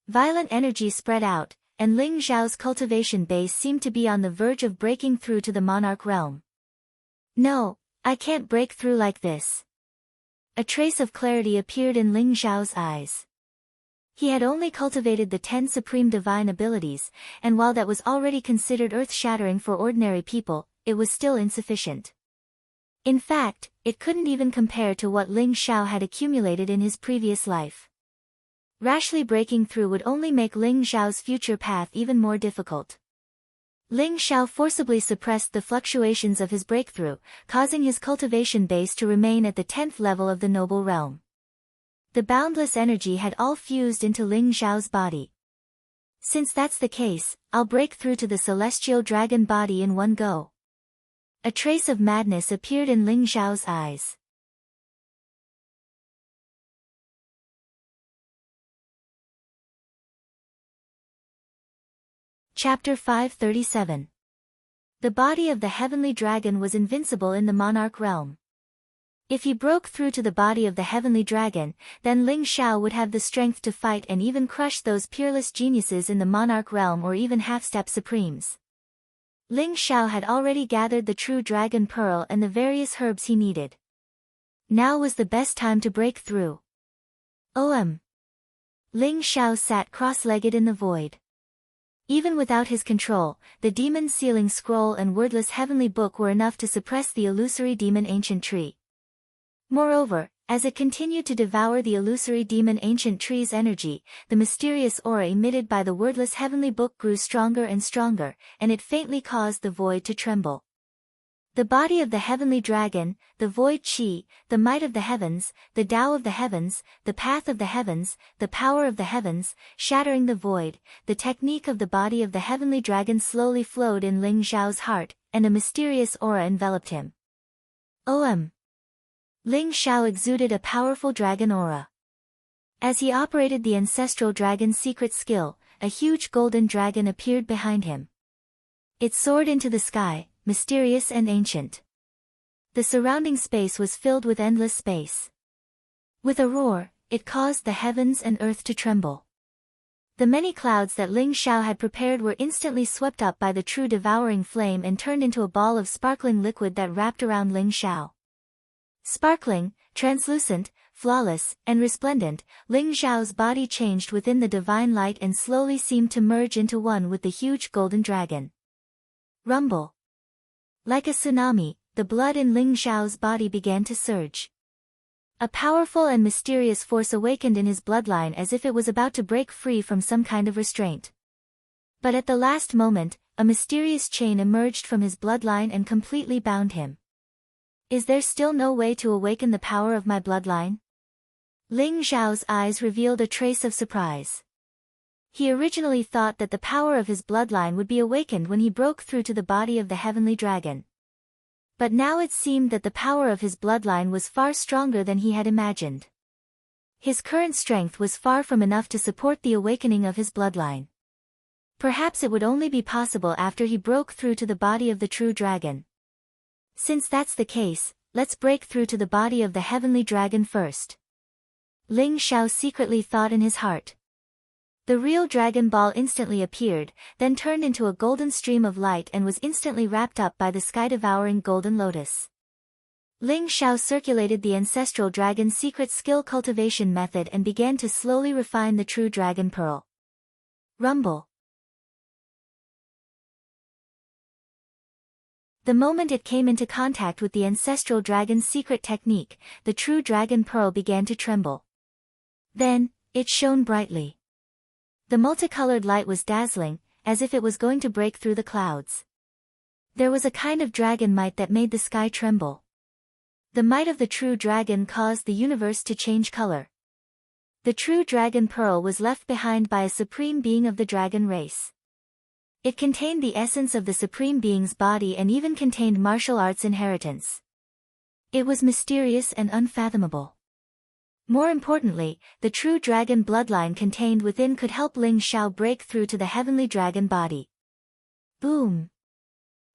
Violent energy spread out, and Ling Xiao's cultivation base seemed to be on the verge of breaking through to the monarch realm. No, I can't break through like this. A trace of clarity appeared in Ling Xiao's eyes. He had only cultivated the 10 supreme divine abilities, and while that was already considered earth-shattering for ordinary people, it was still insufficient. In fact, it couldn't even compare to what Ling Xiao had accumulated in his previous life. Rashly breaking through would only make Ling Xiao's future path even more difficult. Ling Xiao forcibly suppressed the fluctuations of his breakthrough, causing his cultivation base to remain at the 10th level of the noble realm. The boundless energy had all fused into Ling Xiao's body. Since that's the case, I'll break through to the celestial dragon body in one go. A trace of madness appeared in Ling Xiao's eyes. Chapter 537. The body of the heavenly dragon was invincible in the monarch realm. If he broke through to the body of the heavenly dragon, then Ling Xiao would have the strength to fight and even crush those peerless geniuses in the monarch realm or even half-step supremes. Ling Xiao had already gathered the true dragon pearl and the various herbs he needed. Now was the best time to break through. Ling Xiao sat cross-legged in the void. Even without his control, the demon sealing scroll and wordless heavenly book were enough to suppress the illusory demon ancient tree. Moreover, as it continued to devour the illusory demon ancient tree's energy, the mysterious aura emitted by the wordless heavenly book grew stronger and stronger, and it faintly caused the void to tremble. The body of the heavenly dragon, the void chi, the might of the heavens, the Tao of the heavens, the path of the heavens, the power of the heavens, shattering the void, the technique of the body of the heavenly dragon slowly flowed in Ling Xiao's heart, and a mysterious aura enveloped him. Ling Xiao exuded a powerful dragon aura. As he operated the ancestral dragon's secret skill, a huge golden dragon appeared behind him. It soared into the sky, mysterious and ancient. The surrounding space was filled with endless space. With a roar, it caused the heavens and earth to tremble. The many clouds that Ling Xiao had prepared were instantly swept up by the true devouring flame and turned into a ball of sparkling liquid that wrapped around Ling Xiao. Sparkling, translucent, flawless, and resplendent, Ling Xiao's body changed within the divine light and slowly seemed to merge into one with the huge golden dragon. Rumble. Like a tsunami, the blood in Ling Xiao's body began to surge. A powerful and mysterious force awakened in his bloodline as if it was about to break free from some kind of restraint. But at the last moment, a mysterious chain emerged from his bloodline and completely bound him. Is there still no way to awaken the power of my bloodline? Ling Xiao's eyes revealed a trace of surprise. He originally thought that the power of his bloodline would be awakened when he broke through to the body of the heavenly dragon. But now it seemed that the power of his bloodline was far stronger than he had imagined. His current strength was far from enough to support the awakening of his bloodline. Perhaps it would only be possible after he broke through to the body of the true dragon. Since that's the case, let's break through to the body of the heavenly dragon first. Ling Xiao secretly thought in his heart. The real dragon ball instantly appeared, then turned into a golden stream of light and was instantly wrapped up by the sky-devouring golden lotus. Ling Xiao circulated the ancestral dragon's secret skill cultivation method and began to slowly refine the true dragon pearl. Rumble. The moment it came into contact with the ancestral dragon's secret technique, the true dragon pearl began to tremble. Then, it shone brightly. The multicolored light was dazzling, as if it was going to break through the clouds. There was a kind of dragon might that made the sky tremble. The might of the true dragon caused the universe to change color. The true dragon pearl was left behind by a supreme being of the dragon race. It contained the essence of the supreme being's body and even contained martial arts inheritance. It was mysterious and unfathomable. More importantly, the true dragon bloodline contained within could help Ling Xiao break through to the heavenly dragon body. Boom!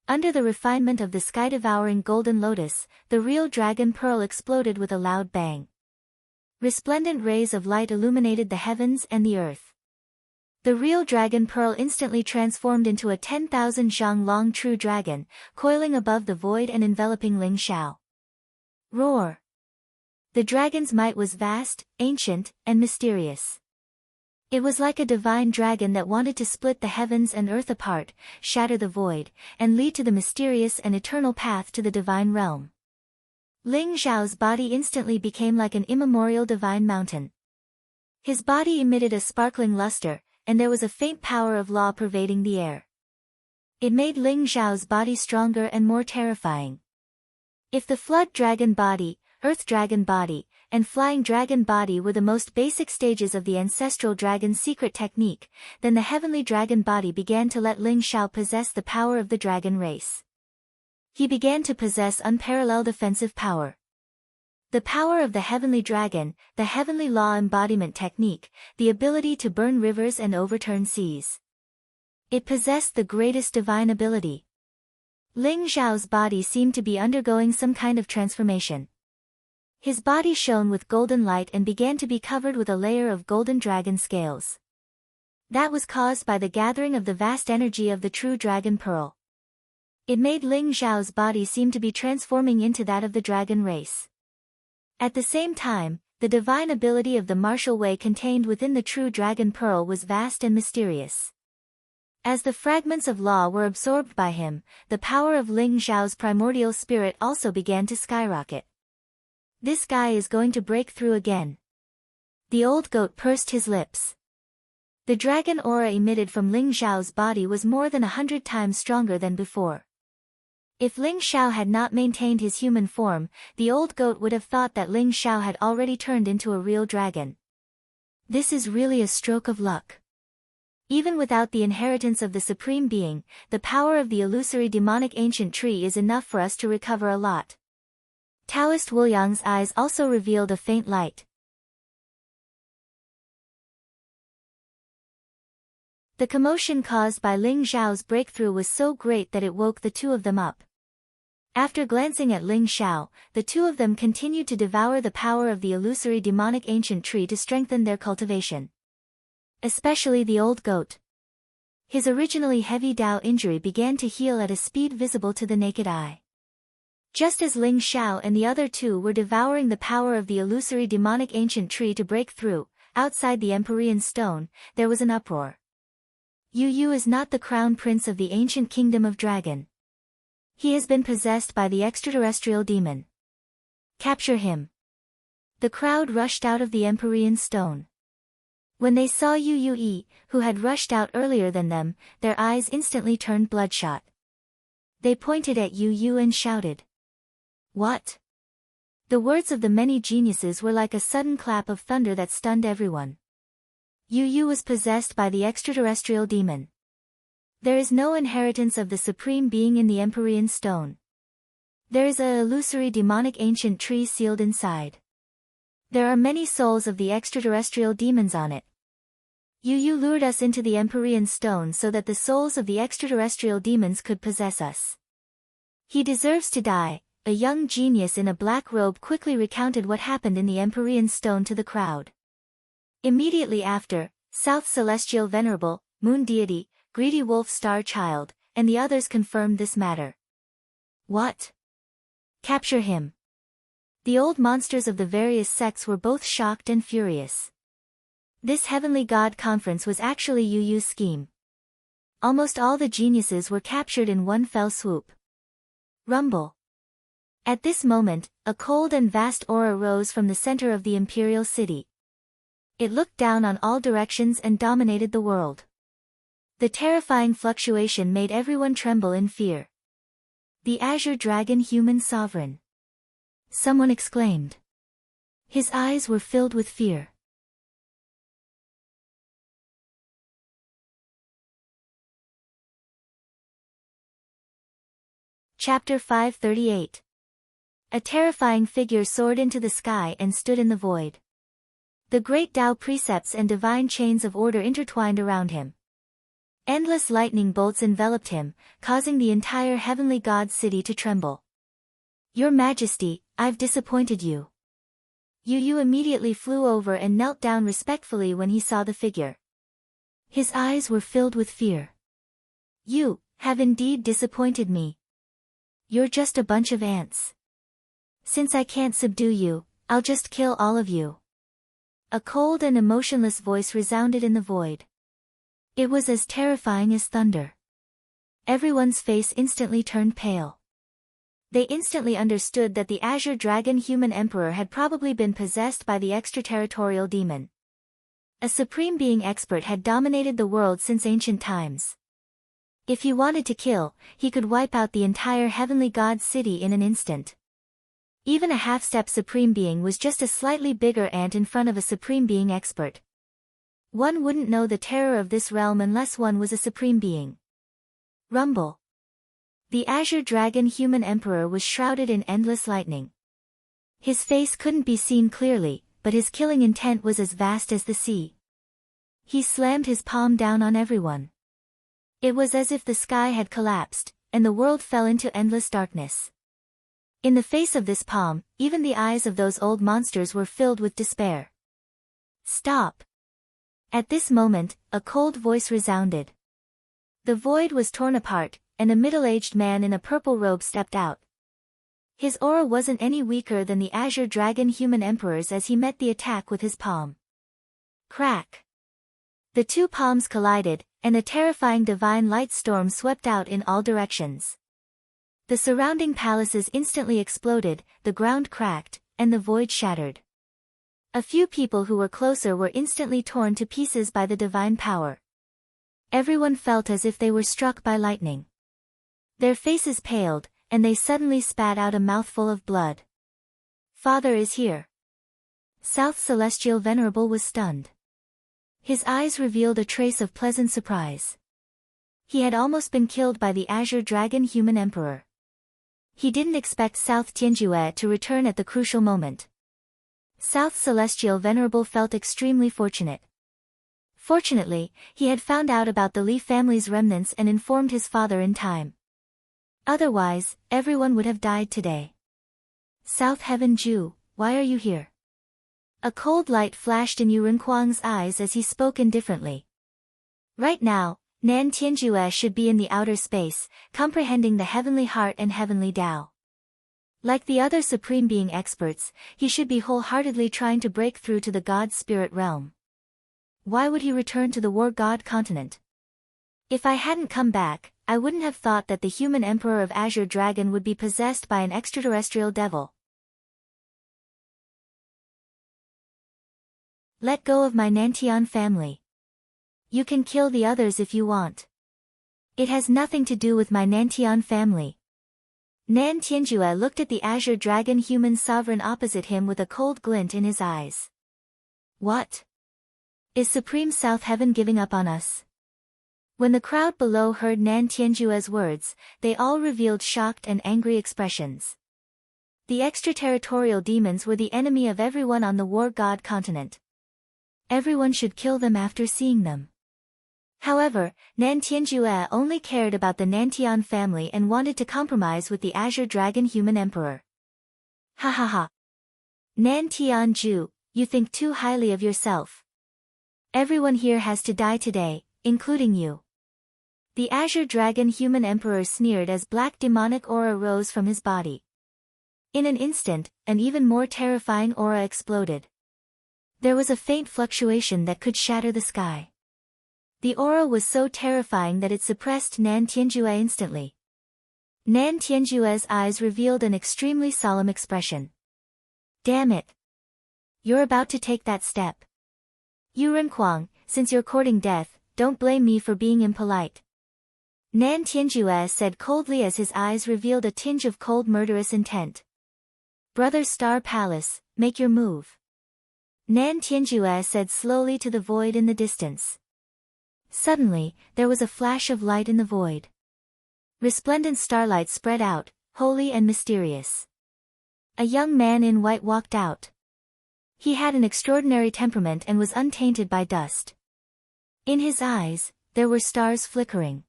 Under the refinement of the sky-devouring golden lotus, the real dragon pearl exploded with a loud bang. Resplendent rays of light illuminated the heavens and the earth. The real dragon pearl instantly transformed into a 10,000 zhang long true dragon, coiling above the void and enveloping Ling Xiao. Roar! The dragon's might was vast, ancient, and mysterious. It was like a divine dragon that wanted to split the heavens and earth apart, shatter the void, and lead to the mysterious and eternal path to the divine realm. Ling Xiao's body instantly became like an immemorial divine mountain. His body emitted a sparkling luster, and there was a faint power of law pervading the air. It made Ling Xiao's body stronger and more terrifying. If the flood dragon body, earth dragon body, and flying dragon body were the most basic stages of the ancestral dragon's secret technique, then the heavenly dragon body began to let Ling Xiao possess the power of the dragon race. He began to possess unparalleled offensive power. The power of the heavenly dragon, the heavenly law embodiment technique, the ability to burn rivers and overturn seas. It possessed the greatest divine ability. Ling Xiao's body seemed to be undergoing some kind of transformation. His body shone with golden light and began to be covered with a layer of golden dragon scales. That was caused by the gathering of the vast energy of the true dragon pearl. It made Ling Xiao's body seem to be transforming into that of the dragon race. At the same time, the divine ability of the martial way contained within the true dragon pearl was vast and mysterious. As the fragments of law were absorbed by him, the power of Ling Xiao's primordial spirit also began to skyrocket. This guy is going to break through again. The old goat pursed his lips. The dragon aura emitted from Ling Xiao's body was more than 100 times stronger than before. If Ling Xiao had not maintained his human form, the old goat would have thought that Ling Xiao had already turned into a real dragon. This is really a stroke of luck. Even without the inheritance of the Supreme Being, the power of the illusory demonic ancient tree is enough for us to recover a lot. Taoist Wuliang's eyes also revealed a faint light. The commotion caused by Ling Xiao's breakthrough was so great that it woke the two of them up. After glancing at Ling Xiao, the two of them continued to devour the power of the illusory demonic ancient tree to strengthen their cultivation. Especially the old goat. His originally heavy Dao injury began to heal at a speed visible to the naked eye. Just as Ling Xiao and the other two were devouring the power of the illusory demonic ancient tree to break through, outside the Empyrean stone, there was an uproar. Yu Yu is not the crown prince of the ancient kingdom of Dragon. He has been possessed by the extraterrestrial demon. Capture him. The crowd rushed out of the Empyrean stone. When they saw Yu Yu, who had rushed out earlier than them, their eyes instantly turned bloodshot. They pointed at Yu Yu and shouted. What? The words of the many geniuses were like a sudden clap of thunder that stunned everyone. Yu Yu was possessed by the extraterrestrial demon. There is no inheritance of the Supreme Being in the Empyrean stone. There is a illusory demonic ancient tree sealed inside. There are many souls of the extraterrestrial demons on it. Yu Yu lured us into the Empyrean stone so that the souls of the extraterrestrial demons could possess us. He deserves to die. A young genius in a black robe quickly recounted what happened in the Empyrean stone to the crowd. Immediately after, South Celestial Venerable, Moon Deity, Greedy Wolf Star Child, and the others confirmed this matter. What? Capture him. The old monsters of the various sects were both shocked and furious. This heavenly god conference was actually Yu Yu's scheme. Almost all the geniuses were captured in one fell swoop. Rumble. At this moment, a cold and vast aura rose from the center of the imperial city. It looked down on all directions and dominated the world. The terrifying fluctuation made everyone tremble in fear. The Azure Dragon Human Sovereign. Someone exclaimed. His eyes were filled with fear. Chapter 538. A terrifying figure soared into the sky and stood in the void. The great Tao precepts and divine chains of order intertwined around him. Endless lightning bolts enveloped him, causing the entire heavenly god city to tremble. Your Majesty, I've disappointed you. Yu Yu immediately flew over and knelt down respectfully when he saw the figure. His eyes were filled with fear. You have indeed disappointed me. You're just a bunch of ants. Since I can't subdue you, I'll just kill all of you. A cold and emotionless voice resounded in the void. It was as terrifying as thunder. Everyone's face instantly turned pale. They instantly understood that the Azure Dragon Human Emperor had probably been possessed by the extraterritorial demon. A supreme being expert had dominated the world since ancient times. If he wanted to kill, he could wipe out the entire heavenly god city in an instant. Even a half-step supreme being was just a slightly bigger ant in front of a supreme being expert. One wouldn't know the terror of this realm unless one was a supreme being. Rumble. The Azure Dragon Human Emperor was shrouded in endless lightning. His face couldn't be seen clearly, but his killing intent was as vast as the sea. He slammed his palm down on everyone. It was as if the sky had collapsed, and the world fell into endless darkness. In the face of this palm, even the eyes of those old monsters were filled with despair. Stop! At this moment, a cold voice resounded. The void was torn apart, and a middle-aged man in a purple robe stepped out. His aura wasn't any weaker than the Azure Dragon Human Emperor's as he met the attack with his palm. Crack! The two palms collided, and a terrifying divine light storm swept out in all directions. The surrounding palaces instantly exploded, the ground cracked, and the void shattered. A few people who were closer were instantly torn to pieces by the divine power. Everyone felt as if they were struck by lightning. Their faces paled, and they suddenly spat out a mouthful of blood. Father is here. South Celestial Venerable was stunned. His eyes revealed a trace of pleasant surprise. He had almost been killed by the Azure Dragon Human Emperor. He didn't expect South Tianjue to return at the crucial moment. South Celestial Venerable felt extremely fortunate. Fortunately, he had found out about the Li family's remnants and informed his father in time. Otherwise, everyone would have died today. South Heaven Ju, why are you here? A cold light flashed in Yu Renkuang's eyes as he spoke indifferently. Right now, Nan Tianjue should be in the outer space, comprehending the heavenly heart and heavenly Tao. Like the other Supreme Being experts, he should be wholeheartedly trying to break through to the God Spirit realm. Why would he return to the War God continent? If I hadn't come back, I wouldn't have thought that the human emperor of Azure Dragon would be possessed by an extraterrestrial devil. Let go of my Nantian family. You can kill the others if you want. It has nothing to do with my Nantian family. Nan Tianjue looked at the Azure Dragon human sovereign opposite him with a cold glint in his eyes. What? Is Supreme South Heaven giving up on us? When the crowd below heard Nan Tianjue's words, they all revealed shocked and angry expressions. The extraterritorial demons were the enemy of everyone on the War God continent. Everyone should kill them after seeing them. However, Nan Tianjue only cared about the Nantian family and wanted to compromise with the Azure Dragon human emperor. Ha ha ha. Nan Tianju, you think too highly of yourself. Everyone here has to die today, including you. The Azure Dragon human emperor sneered as black demonic aura rose from his body. In an instant, an even more terrifying aura exploded. There was a faint fluctuation that could shatter the sky. The aura was so terrifying that it suppressed Nan Tianjue instantly. Nan Tianjue's eyes revealed an extremely solemn expression. Damn it. You're about to take that step. Yu Renkuang, since you're courting death, don't blame me for being impolite. Nan Tianjue said coldly as his eyes revealed a tinge of cold murderous intent. Brother Star Palace, make your move. Nan Tianjue said slowly to the void in the distance. Suddenly, there was a flash of light in the void. Resplendent starlight spread out, holy and mysterious. A young man in white walked out. He had an extraordinary temperament and was untainted by dust. In his eyes, there were stars flickering.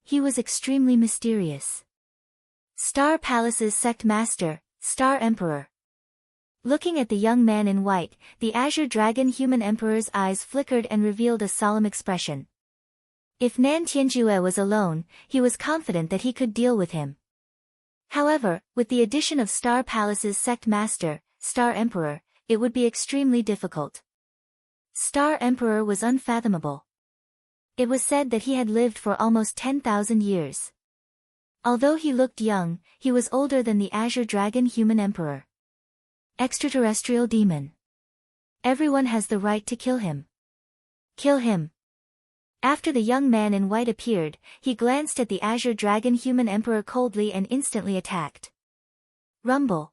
He was extremely mysterious. Star Palace's sect master, Star Emperor. Looking at the young man in white, the Azure Dragon human emperor's eyes flickered and revealed a solemn expression. If Nan Tianjue was alone, he was confident that he could deal with him. However, with the addition of Star Palace's sect master, Star Emperor, it would be extremely difficult. Star Emperor was unfathomable. It was said that he had lived for almost 10,000 years. Although he looked young, he was older than the Azure Dragon human emperor. Extraterrestrial demon. Everyone has the right to kill him. Kill him. After the young man in white appeared, he glanced at the Azure Dragon human emperor coldly and instantly attacked. Rumble.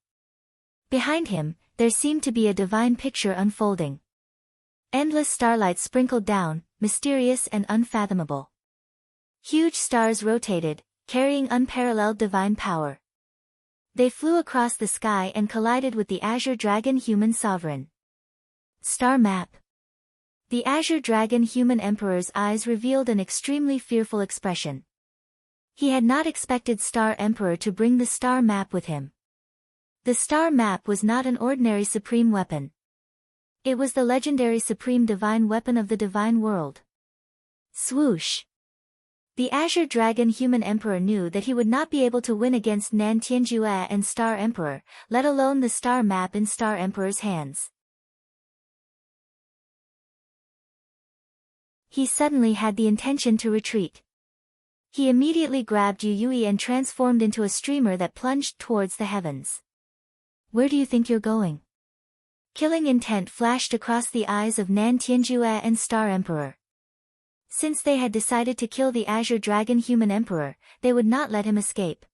Behind him, there seemed to be a divine picture unfolding. Endless starlight sprinkled down, mysterious and unfathomable. Huge stars rotated, carrying unparalleled divine power. They flew across the sky and collided with the Azure Dragon human sovereign. Star map. The Azure Dragon human emperor's eyes revealed an extremely fearful expression. He had not expected Star Emperor to bring the star map with him. The star map was not an ordinary supreme weapon. It was the legendary supreme divine weapon of the divine world. Swoosh. The Azure Dragon human emperor knew that he would not be able to win against Nan Tianjue and Star Emperor, let alone the star map in Star Emperor's hands. He suddenly had the intention to retreat. He immediately grabbed Yu Yui and transformed into a streamer that plunged towards the heavens. Where do you think you're going? Killing intent flashed across the eyes of Nan Tianjue and Star Emperor. Since they had decided to kill the Azure Dragon human emperor, they would not let him escape.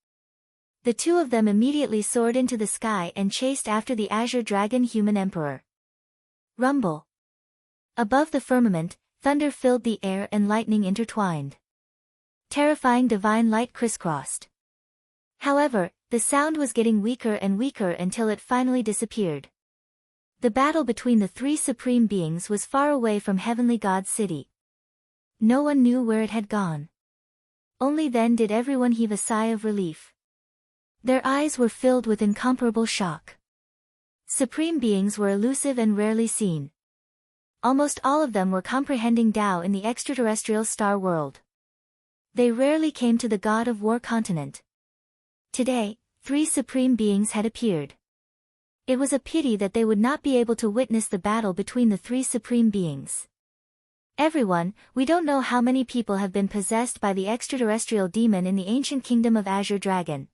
The two of them immediately soared into the sky and chased after the Azure Dragon human emperor. Rumble. Above the firmament, thunder filled the air and lightning intertwined. Terrifying divine light crisscrossed. However, The sound was getting weaker and weaker until it finally disappeared. The battle between the three supreme beings was far away from Heavenly God's city. No one knew where it had gone. Only then did everyone heave a sigh of relief. Their eyes were filled with incomparable shock. Supreme beings were elusive and rarely seen. Almost all of them were comprehending Tao in the extraterrestrial star world. They rarely came to the God of War continent. Today, three supreme beings had appeared. It was a pity that they would not be able to witness the battle between the three supreme beings. Everyone, we don't know how many people have been possessed by the extraterrestrial demon in the ancient kingdom of Azure Dragon.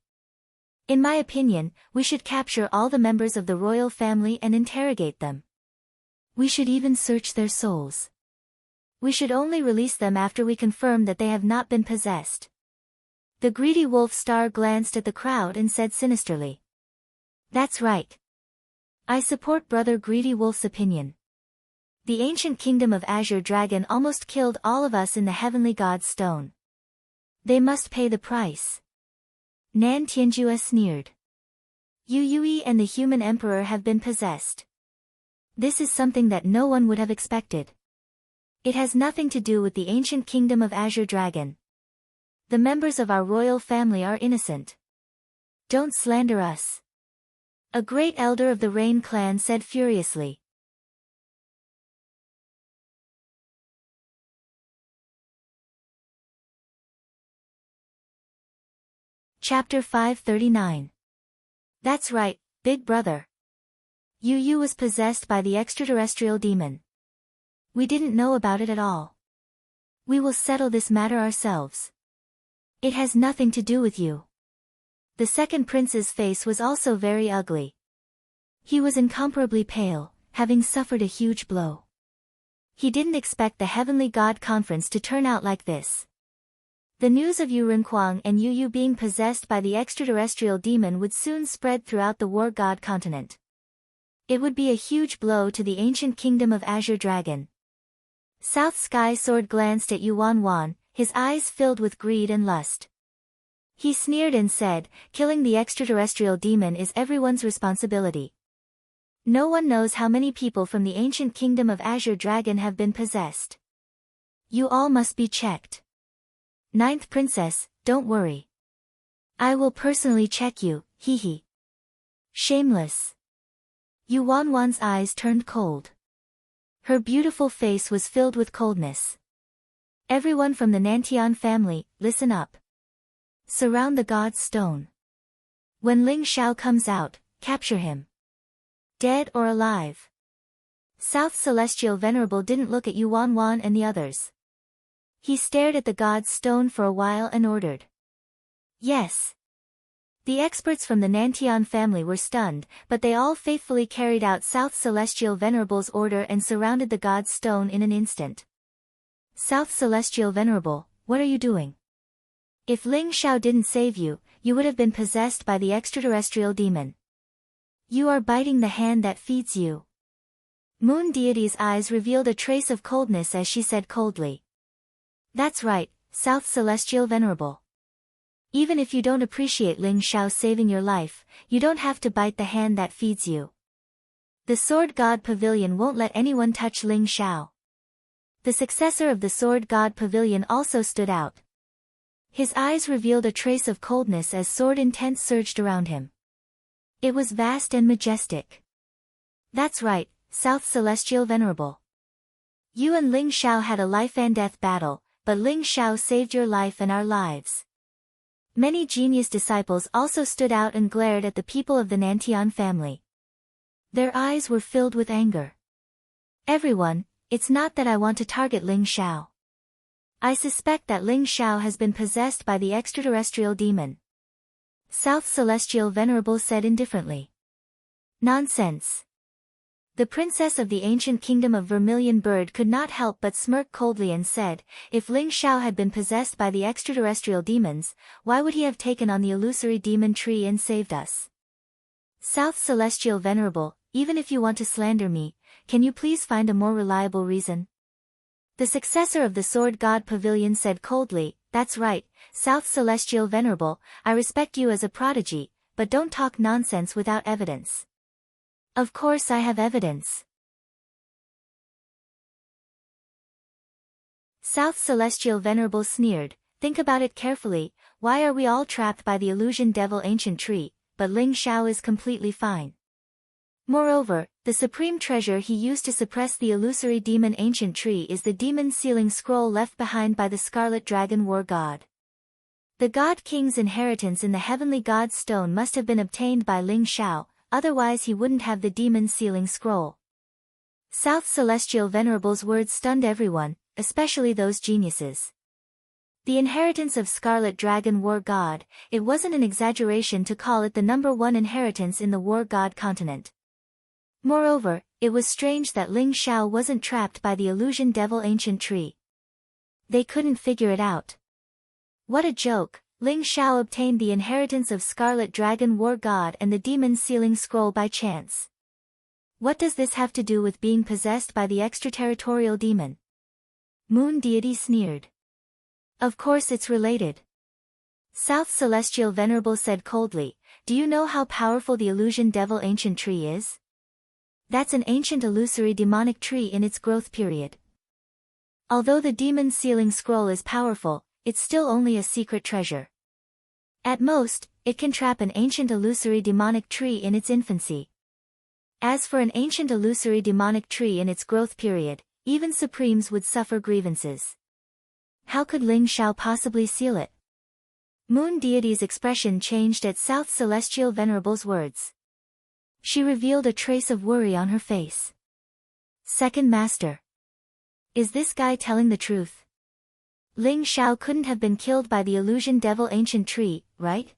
In my opinion, we should capture all the members of the royal family and interrogate them. We should even search their souls. We should only release them after we confirm that they have not been possessed. The greedy wolf star glanced at the crowd and said sinisterly. That's right. I support Brother Greedy Wolf's opinion. The ancient kingdom of Azure Dragon almost killed all of us in the Heavenly God's stone. They must pay the price. Nan Tianjue sneered. Yu Yui and the human emperor have been possessed. This is something that no one would have expected. It has nothing to do with the ancient kingdom of Azure Dragon. The members of our royal family are innocent. Don't slander us. A great elder of the Rain clan said furiously. Chapter 539. That's right, Big Brother. Yu Yu was possessed by the extraterrestrial demon. We didn't know about it at all. We will settle this matter ourselves. It has nothing to do with you. The second prince's face was also very ugly. He was incomparably pale, having suffered a huge blow. He didn't expect the Heavenly God Conference to turn out like this. The news of Yu Renquang and Yu Yu being possessed by the extraterrestrial demon would soon spread throughout the War God continent. It would be a huge blow to the ancient kingdom of Azure Dragon. South Sky Sword glanced at Yu Wan, his eyes filled with greed and lust. He sneered and said, killing the extraterrestrial demon is everyone's responsibility. No one knows how many people from the ancient kingdom of Azure Dragon have been possessed. You all must be checked. Ninth Princess, don't worry. I will personally check you, hee hee. Shameless. Yu Wan's eyes turned cold. Her beautiful face was filled with coldness. Everyone from the Nantian family, listen up. Surround the God's stone. When Ling Xiao comes out, capture him. Dead or alive. South Celestial Venerable didn't look at Yu Wan and the others. He stared at the God's stone for a while and ordered. Yes. The experts from the Nantian family were stunned, but they all faithfully carried out South Celestial Venerable's order and surrounded the God's stone in an instant. South Celestial Venerable, what are you doing? If Ling Xiao didn't save you, you would have been possessed by the extraterrestrial demon. You are biting the hand that feeds you. Moon Deity's eyes revealed a trace of coldness as she said coldly. That's right, South Celestial Venerable. Even if you don't appreciate Ling Xiao saving your life, you don't have to bite the hand that feeds you. The Sword God Pavilion won't let anyone touch Ling Xiao. The successor of the Sword God Pavilion also stood out. His eyes revealed a trace of coldness as sword intent surged around him. It was vast and majestic. That's right, South Celestial Venerable. You and Ling Xiao had a life and death battle, but Ling Xiao saved your life and our lives. Many genius disciples also stood out and glared at the people of the Nantian family. Their eyes were filled with anger. Everyone, it's not that I want to target Ling Xiao. I suspect that Ling Xiao has been possessed by the extraterrestrial demon. South Celestial Venerable said indifferently. Nonsense. The princess of the ancient kingdom of Vermilion Bird could not help but smirk coldly and said, if Ling Xiao had been possessed by the extraterrestrial demons, why would he have taken on the illusory demon tree and saved us? South Celestial Venerable, even if you want to slander me, can you please find a more reliable reason? The successor of the Sword God Pavilion said coldly, that's right, South Celestial Venerable, I respect you as a prodigy, but don't talk nonsense without evidence. Of course I have evidence. South Celestial Venerable sneered, think about it carefully, why are we all trapped by the illusion devil ancient tree, but Ling Xiao is completely fine. Moreover, the supreme treasure he used to suppress the illusory demon ancient tree is the demon sealing scroll left behind by the Scarlet Dragon War God. The God King's inheritance in the Heavenly God's Stone must have been obtained by Ling Xiao, otherwise he wouldn't have the demon sealing scroll. South Celestial Venerable's words stunned everyone, especially those geniuses. The inheritance of Scarlet Dragon War God, it wasn't an exaggeration to call it the #1 inheritance in the War God continent. Moreover, it was strange that Ling Xiao wasn't trapped by the illusion devil ancient tree. They couldn't figure it out. What a joke, Ling Xiao obtained the inheritance of Scarlet Dragon War God and the demon sealing scroll by chance. What does this have to do with being possessed by the extraterritorial demon? Moon Deity sneered. Of course it's related. South Celestial Venerable said coldly, do you know how powerful the illusion devil ancient tree is? That's an ancient illusory demonic tree in its growth period. Although the demon sealing scroll is powerful, it's still only a secret treasure. At most, it can trap an ancient illusory demonic tree in its infancy. As for an ancient illusory demonic tree in its growth period, even supremes would suffer grievances. How could Ling Xiao possibly seal it? Moon Deity's expression changed at South Celestial Venerable's words. She revealed a trace of worry on her face. Second Master. Is this guy telling the truth? Ling Xiao couldn't have been killed by the illusion devil ancient tree, right?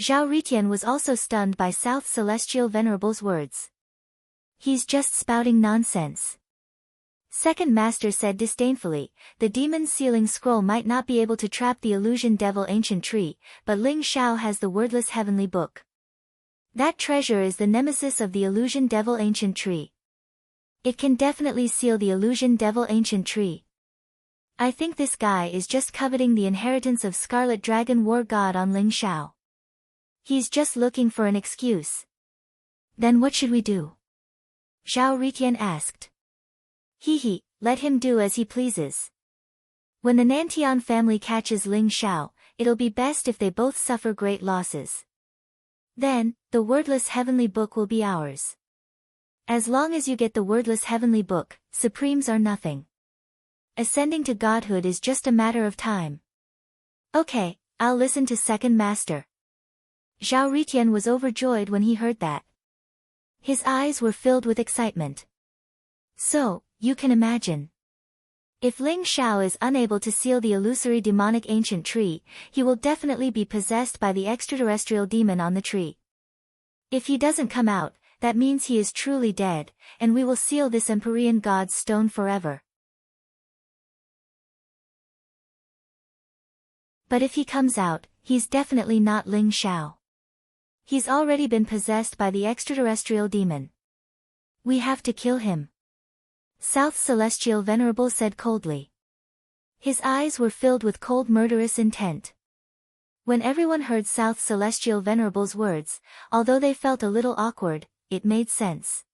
Zhao Ritian was also stunned by South Celestial Venerable's words. He's just spouting nonsense. Second Master said disdainfully, the demon sealing scroll might not be able to trap the illusion devil ancient tree, but Ling Xiao has the wordless heavenly book. That treasure is the nemesis of the illusion devil ancient tree. It can definitely seal the illusion devil ancient tree. I think this guy is just coveting the inheritance of Scarlet Dragon War God on Ling Xiao. He's just looking for an excuse. Then what should we do? Zhao Ritian asked. Let him do as he pleases. When the Nantian family catches Ling Xiao, it'll be best if they both suffer great losses. Then, the wordless heavenly book will be ours. As long as you get the wordless heavenly book, supremes are nothing. Ascending to godhood is just a matter of time. Okay, I'll listen to Second Master. Zhao Ritian was overjoyed when he heard that. His eyes were filled with excitement. So, you can imagine. If Ling Xiao is unable to seal the illusory demonic ancient tree, he will definitely be possessed by the extraterrestrial demon on the tree. If he doesn't come out, that means he is truly dead, and we will seal this Empyrean God's stone forever. But if he comes out, he's definitely not Ling Xiao. He's already been possessed by the extraterrestrial demon. We have to kill him. South Celestial Venerable said coldly. His eyes were filled with cold murderous intent. When everyone heard South Celestial Venerable's words, although they felt a little awkward, it made sense.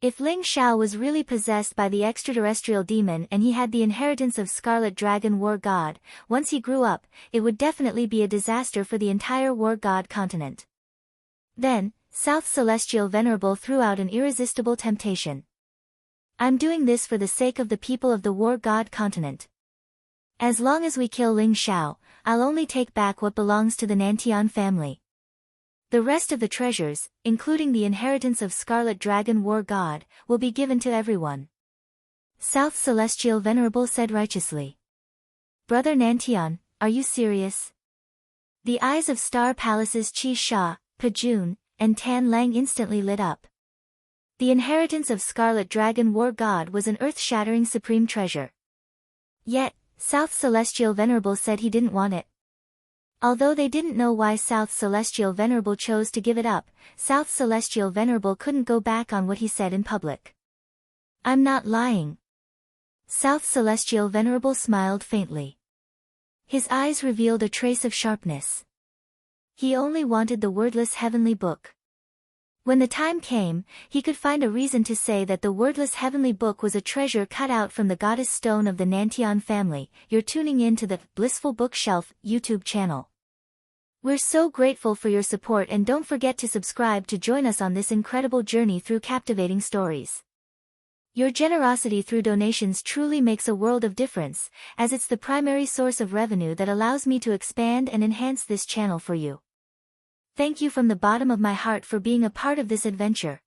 If Ling Xiao was really possessed by the extraterrestrial demon and he had the inheritance of Scarlet Dragon War God, once he grew up, it would definitely be a disaster for the entire War God continent. Then, South Celestial Venerable threw out an irresistible temptation. I'm doing this for the sake of the people of the War God continent. As long as we kill Ling Xiao, I'll only take back what belongs to the Nantian family. The rest of the treasures, including the inheritance of Scarlet Dragon War God, will be given to everyone. South Celestial Venerable said righteously. Brother Nantian, are you serious? The eyes of Star Palace's Qi Sha, Pajun, and Tan Lang instantly lit up. The inheritance of Scarlet Dragon War God was an earth-shattering supreme treasure. Yet, South Celestial Venerable said he didn't want it. Although they didn't know why South Celestial Venerable chose to give it up, South Celestial Venerable couldn't go back on what he said in public. I'm not lying. South Celestial Venerable smiled faintly. His eyes revealed a trace of sharpness. He only wanted the wordless heavenly book. When the time came, he could find a reason to say that the wordless heavenly book was a treasure cut out from the goddess stone of the Nantian family. You're tuning in to the Blissful Bookshelf YouTube channel. We're so grateful for your support, and don't forget to subscribe to join us on this incredible journey through captivating stories. Your generosity through donations truly makes a world of difference, as it's the primary source of revenue that allows me to expand and enhance this channel for you. Thank you from the bottom of my heart for being a part of this adventure.